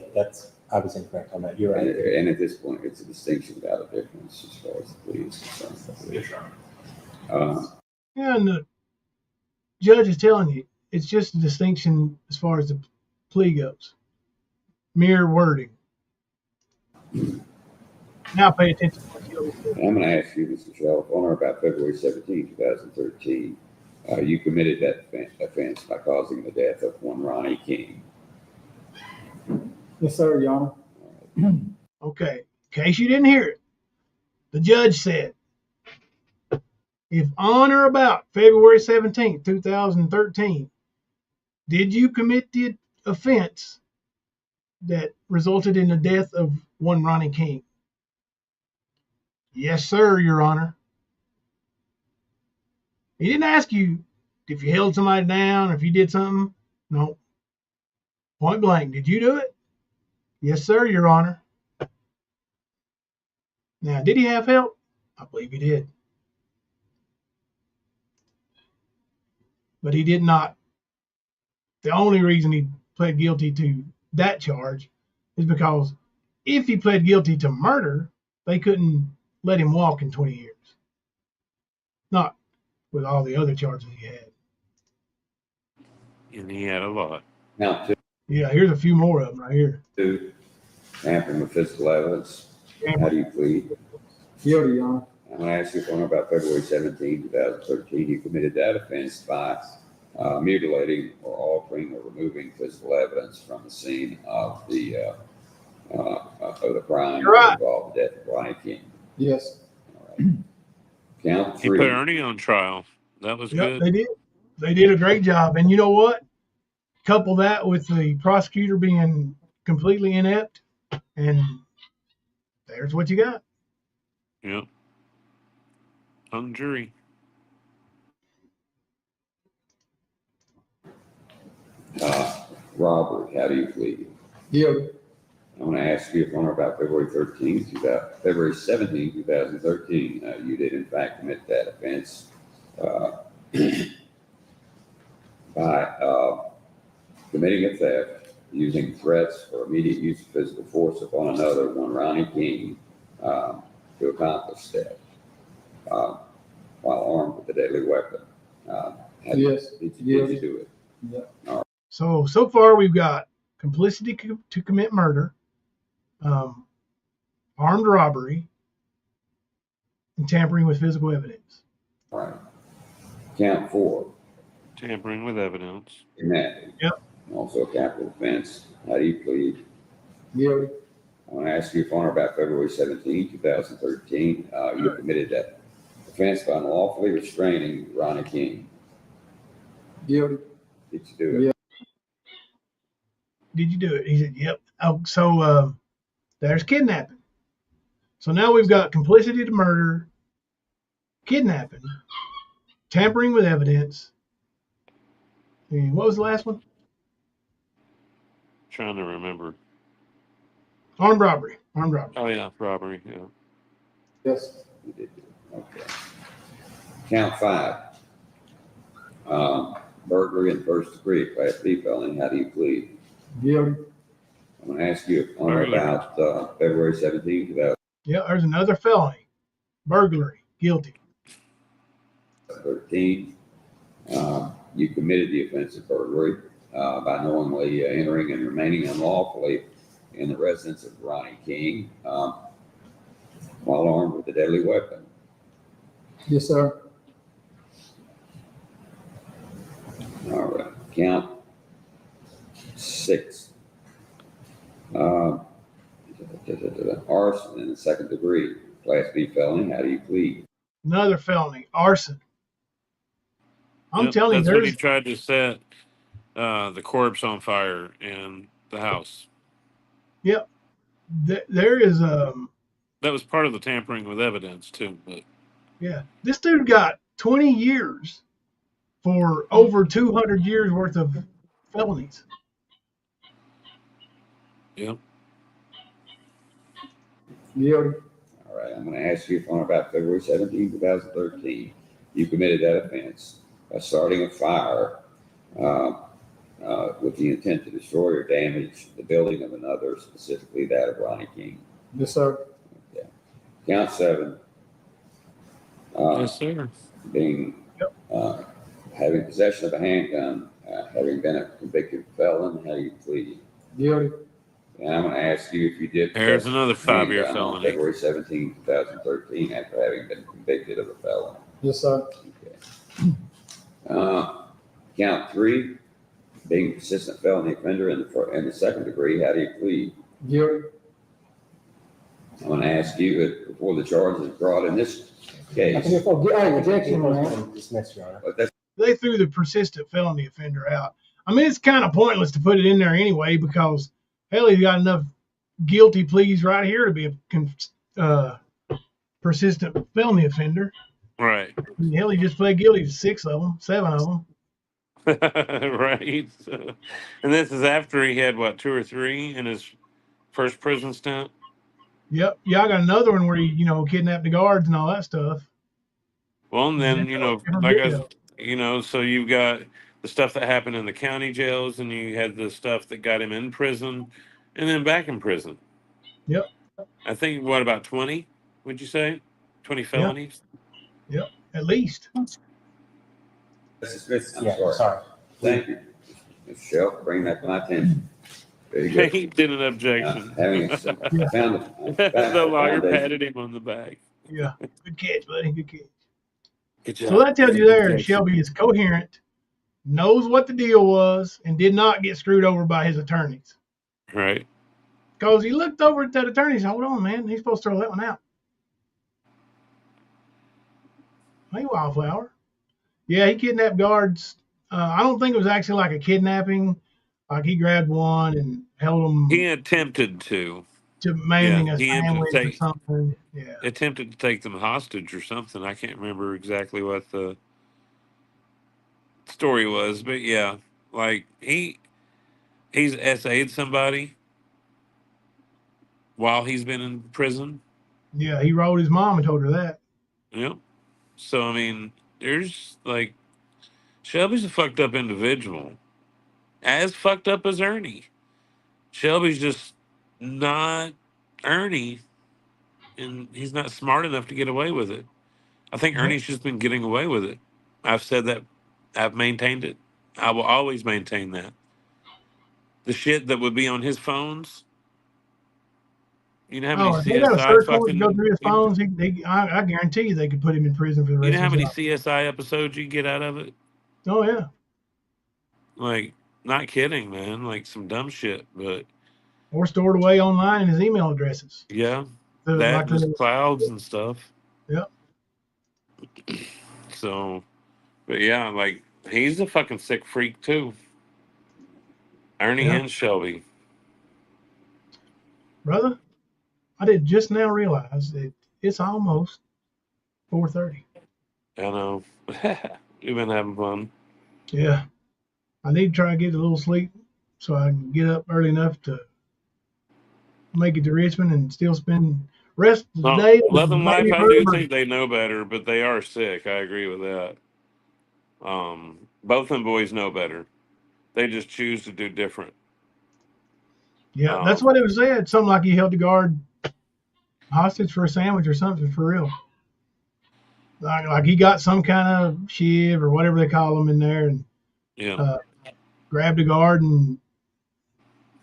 I was incorrect on that. You're right. And at this point, it's a distinction without a difference as far as the plea is concerned. Yeah, and the judge is telling you it's just a distinction as far as the plea goes. Mere wording. Now pay attention to what you said. I'm going to ask you, Mr. Sheriff, on or about February 17, 2013, you committed that offense by causing the death of one Ronnie King. Yes, sir, Your Honor. Okay, in case you didn't hear it, the judge said, if on or about February 17, 2013, did you commit the offense that resulted in the death of one Ronnie King? Yes, sir, Your Honor. He didn't ask you if you held somebody down or if you did something. No. Point blank, did you do it? Yes, sir, Your Honor. Now, did he have help? I believe he did. But he did not. The only reason he pled guilty to that charge is because if he pled guilty to murder, they couldn't let him walk in 20 years. Not with all the other charges he had. And he had a lot. Now, Yeah, here's a few more of them right here. 2, tampering with physical evidence. How do you plead? Guilty, Your Honor. I'm going to ask you on or about February 17, 2013, you committed that offense by mutilating or altering or removing physical evidence from the scene of the crime that involved the death of Ronnie King. Yes. All right. Count He 3. put Ernie on trial. That was Yep, good. they did. They did a great job. And you know what? Couple that with the prosecutor being completely inept, and there's what you got. Yep. Hung jury. Robbery, how do you plead? Guilty. I'm going to ask you if on or about February 17, 2013, you did in fact commit that offense by committing a theft, using threats or immediate use of physical force upon another, one Ronnie King, to accomplish that while armed with a deadly weapon. Yes. Did you do it? Yeah. So far we've got complicity to commit murder, armed robbery, and tampering with physical evidence. All right. Count 4. Tampering with evidence. Kidnapping. Yep. Also a capital offense. How do you plead? Guilty. I want to ask you if on or about February 17, 2013, you committed that offense by unlawfully restraining Ronnie King. Guilty. Did you do it? Yeah. Did you do it? He said, yep. Oh, so there's kidnapping. So now we've got complicity to murder, kidnapping, tampering with evidence. And what was the last one? Trying to remember. Armed robbery. Armed robbery. Oh yeah, robbery. Yeah. Yes. You did do it. Okay. Count 5. Burglary in first degree, class B felony. How do you plead? Guilty. I'm going to ask you on or about February 17, 2013. Yeah, there's another felony. Burglary. Guilty. You committed the offense of burglary by knowingly entering and remaining unlawfully in the residence of Ronnie King while armed with a deadly weapon. Yes, sir. All right. Count 6. Arson in the second degree, class B felony. How do you plead? Another felony. Arson. I'm Yep, telling you, that's when he there's tried to set the corpse on fire in the house. yep. There is That was part of the tampering with evidence too. But yeah. This dude got 20 years for over 200 years worth of felonies. yeah, Guilty. All right, I'm going to ask you if on about February 17, 2013, you committed that offense by starting a fire with the intent to destroy or damage the building of another, specifically that of Ronnie King. Yes, sir. Okay. Count 7. Yes, sir. Being having possession of a handgun, having been a convicted felon, how do you plead? Guilty. And I'm going to ask you if you did There's possess another a 5-year handgun on felony. February 17, 2013, after having been convicted of a felony. Yes, sir. Count 3, being a persistent felony offender in the second degree, how do you plead? Guilty. I'm going to ask you if before the charge is brought in this case. But that's They threw the persistent felony offender out. I mean, it's kind of pointless to put it in there anyway because hell, he's got enough guilty pleas right here to be a persistent felony offender. Right. Hell, he just pled guilty to 6 of them, 7 of them. Right. So, and this is after he had, what, 2 or 3 in his first prison stint? Yep. Yeah, I got another one where he, kidnapped the guards and all that stuff. Well, and then, so you've got the stuff that happened in the county jails, and you had the stuff that got him in prison and then back in prison. Yep. I think, what, about 20, would you say? 20 felonies? Yep, at least. Mrs. Smith, I'm sorry. Thank you. Ms. Shell, bring that to my attention. Very good. He did an objection. The lawyer patted him on the back. Yeah, good catch, buddy. Good catch. Good job. So that tells you there, Objection. Shelby is coherent, knows what the deal was, and did not get screwed over by his attorneys. Right. Because he looked over at that attorney and said, hold on, man, he's supposed to throw that one out. Hey, Wildflower. Yeah, he kidnapped guards. I don't think it was actually like a kidnapping. Like he grabbed one and held them He attempted to. maiming a he sandwich or something. Yeah. attempted to take them hostage or something. I can't remember exactly what the story was, but yeah, like he's SA'd somebody while he's been in prison. Yeah, he wrote his mom and told her that. Yep. So I mean, there's like Shelby's a fucked up individual, as fucked up as Ernie. Shelby's just not Ernie, and he's not smart enough to get away with it. I think Ernie's just been getting away with it. I've said that. I've maintained it. I will always maintain that. The shit that would be on his phones. You know how many If they got a CSI search warrant to fucking. go through his phones, I guarantee you they could put him in prison for the You rest know how of many his life. CSI episodes you get out of it? Oh, yeah. Like, not kidding, man. Like some dumb shit, but Or stored away online in his email addresses. yeah, So, that like just the- clouds and stuff. Yep. So, but yeah, like he's a fucking sick freak too. Ernie Yeah. and Shelby. Brother, I did just now realize that it's almost 4:30. I know. We've been having fun. Yeah. I need to try to get a little sleep so I can get up early enough to make it to Richmond and still spend rest of the day. with Love and Life, Lady I do Bird. think they know better, but they are sick. I agree with that. Both them boys know better. They just choose to do different. Yeah, that's what it was said. Something like he held the guard hostage for a sandwich or something for real. Like he got some kind of shiv or whatever they call them in there and Yeah. grabbed a guard and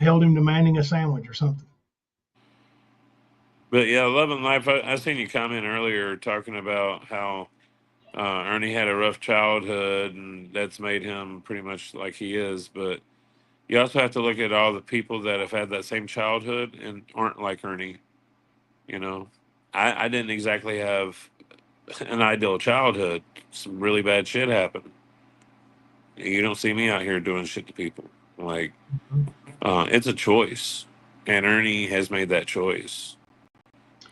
held him demanding a sandwich or something. But yeah, Love and Life, I seen you comment earlier talking about how Ernie had a rough childhood and that's made him pretty much like he is. But you also have to look at all the people that have had that same childhood and aren't like Ernie. You know, I didn't exactly have an ideal childhood. Some really bad shit happened. You don't see me out here doing shit to people. Like, it's a choice. And Ernie has made that choice.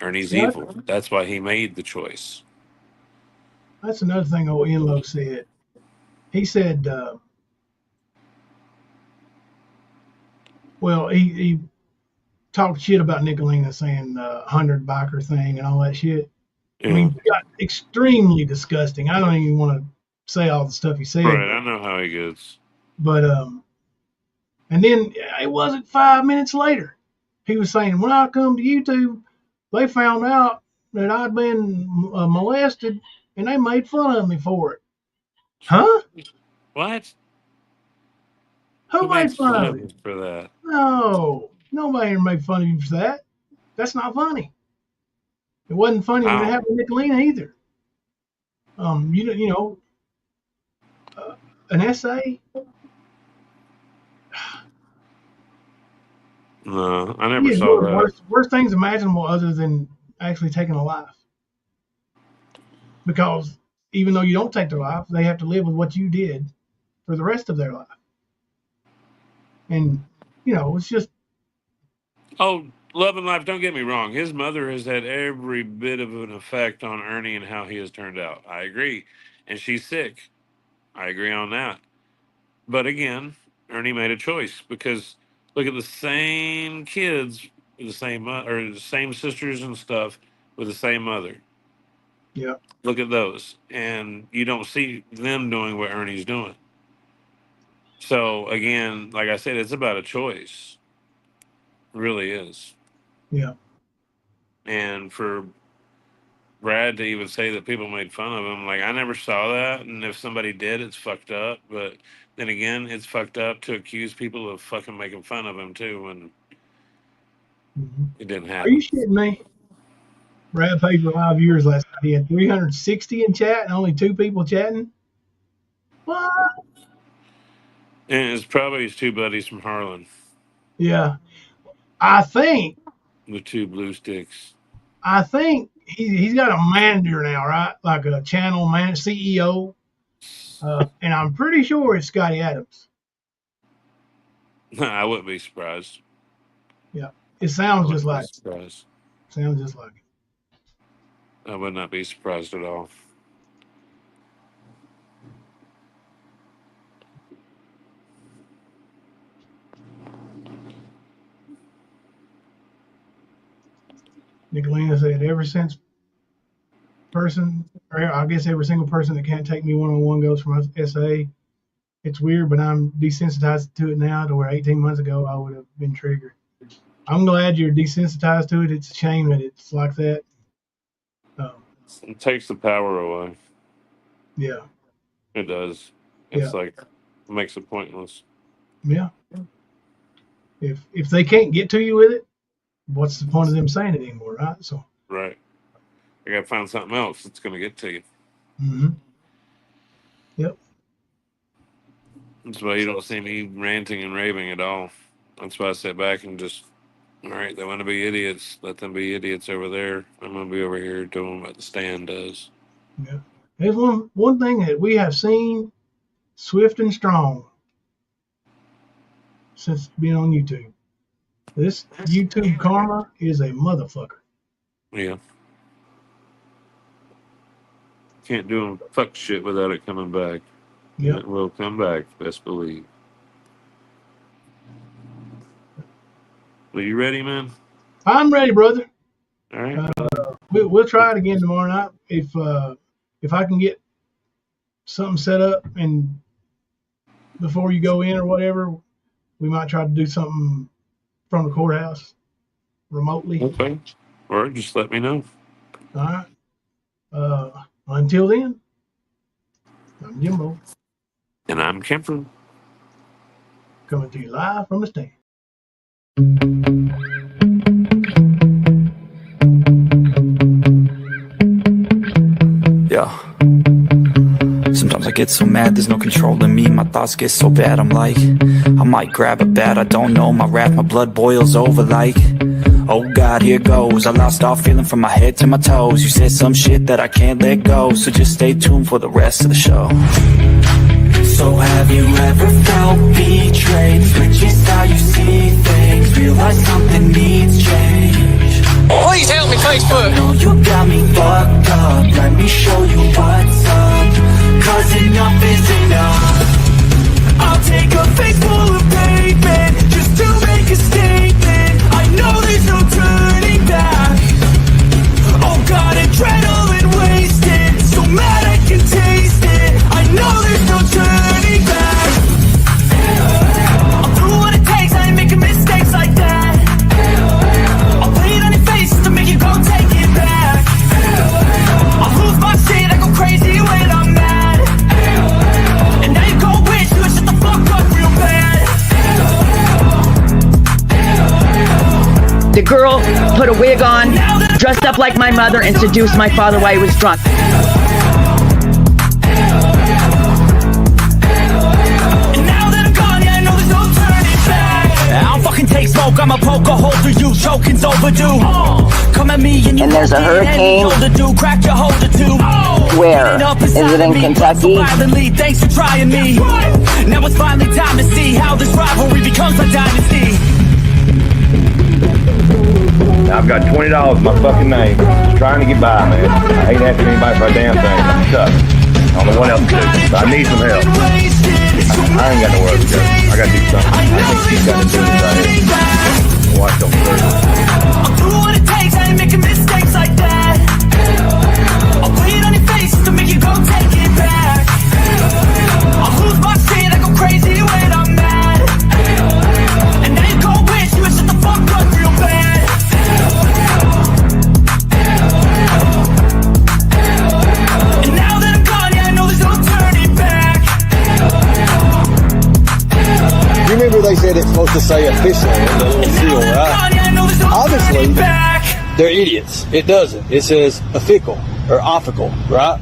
Ernie's Yeah. evil. That's why he made the choice. That's another thing old Enlo said. He said, well, he talked shit about Nicolina saying the 100 biker thing and all that shit. I mean, it got extremely disgusting. I don't even want to say all the stuff he said. Right, I know how he gets. But and then it wasn't 5 minutes later. He was saying, when I come to YouTube, they found out that I'd been molested and they made fun of me for it. Huh? What? Who made fun of you you? for that? No, nobody ever made fun of you for that. That's not funny. It wasn't funny when it happened to Nicolina either. You know, an essay. No, I never saw that. Worst things imaginable other than actually taking a life. Because even though you don't take their life, they have to live with what you did for the rest of their life. And, you know, it's just. Oh, love and life, don't get me wrong. His mother has had every bit of an effect on Ernie and how he has turned out. I agree. And she's sick. I agree on that. But again, Ernie made a choice because look at the same kids, the same or the same sisters and stuff with the same mother. Yeah. Look at those, and you don't see them doing what Ernie's doing. So again, like I said, it's about a choice. It really is. Yeah. And for Brad to even say that people made fun of him, like I never saw that, and if somebody did, it's fucked up. But then again, it's fucked up to accuse people of fucking making fun of him too when it didn't happen. Are you shitting me? Brad paid for 5 years last night. He had 360 in chat and only 2 people chatting. What? And it's probably his 2 buddies from Harlan. Yeah. I think The 2 blue sticks. he's got a manager now, right? Like a channel CEO. And I'm pretty sure it's Scotty Adams. I wouldn't be surprised. Yeah. It sounds just like it. Surprised. Sounds just like it. I would not be surprised at all. Nicolina said, ever since person, or I guess every single person that can't take me one-on-one goes from SA. It's weird, but I'm desensitized to it now to where 18 months ago I would have been triggered. I'm glad you're desensitized to it. It's a shame that it's like that. It takes the power away. Yeah. It does. It's Yeah. like, it makes it pointless. Yeah. If they can't get to you with it, what's the point of them saying it anymore, right? So. Right. I gotta find something else that's gonna get to you. Mm-hmm. Yep. That's why you don't see me ranting and raving at all. That's why I sit back and just, all right, they want to be idiots. Let them be idiots over there. I'm gonna be over here doing what the stand does. Yeah. There's one thing that we have seen swift and strong since being on YouTube. This YouTube karma is a motherfucker. Yeah. Can't do fuck shit without it coming back. Yep. It will come back, best believe. Are you ready, man? I'm ready, brother. All right. We'll try it again tomorrow night if I can get something set up and before you go in or whatever, we might try to do something from the courthouse remotely. Okay. Or just let me know. All right. Until then, I'm Jimbo. And I'm Kemper. Coming to you live from the stand. Yeah. Sometimes I get so mad, there's no controlling me. My thoughts get so bad, I'm like, I might grab a bat, I don't know. My wrath, my blood boils over like, oh God, here goes. I lost all feeling from my head to my toes. You said some shit that I can't let go, so just stay tuned for the rest of the show. So have you ever felt betrayed? Switches how you see things, realize something needs change. Please help me, Facebook. I know you got me fucked up, let me show you what's up. Cause enough is enough. I'll take a face full of pavement just to make a statement. I know that The girl put a wig on, dressed up like my mother, and seduced my father while he was drunk. I don't fucking take smoke, I'm a poker hole through you, choking's overdue. Come at me and you And there's a hurricane. Crack your holder too. Where? Is it in Kentucky? Thanks for trying me. Now it's finally time to see how this rivalry becomes a dynasty. I've got $20 in my fucking name. Just trying to get by, man. I ain't asking anybody for a damn thing. I'm stuck. I don't know what else to do. But I need some help. I ain't got no work, Joe. I gotta do something. I think she's got to do this right here. Watch them first. I'll do what it takes, I ain't making mistakes like that. I'll put it on your face to make you go take it back. I'll lose my shit, I go crazy when I'm mad. And now you go wish you would shut the fuck up real bad. And now that I'm gone, yeah, I know there's no turning back. You remember they said it's supposed to say official in the little seal, right? Obviously, they're idiots. It doesn't. It says official or official, right?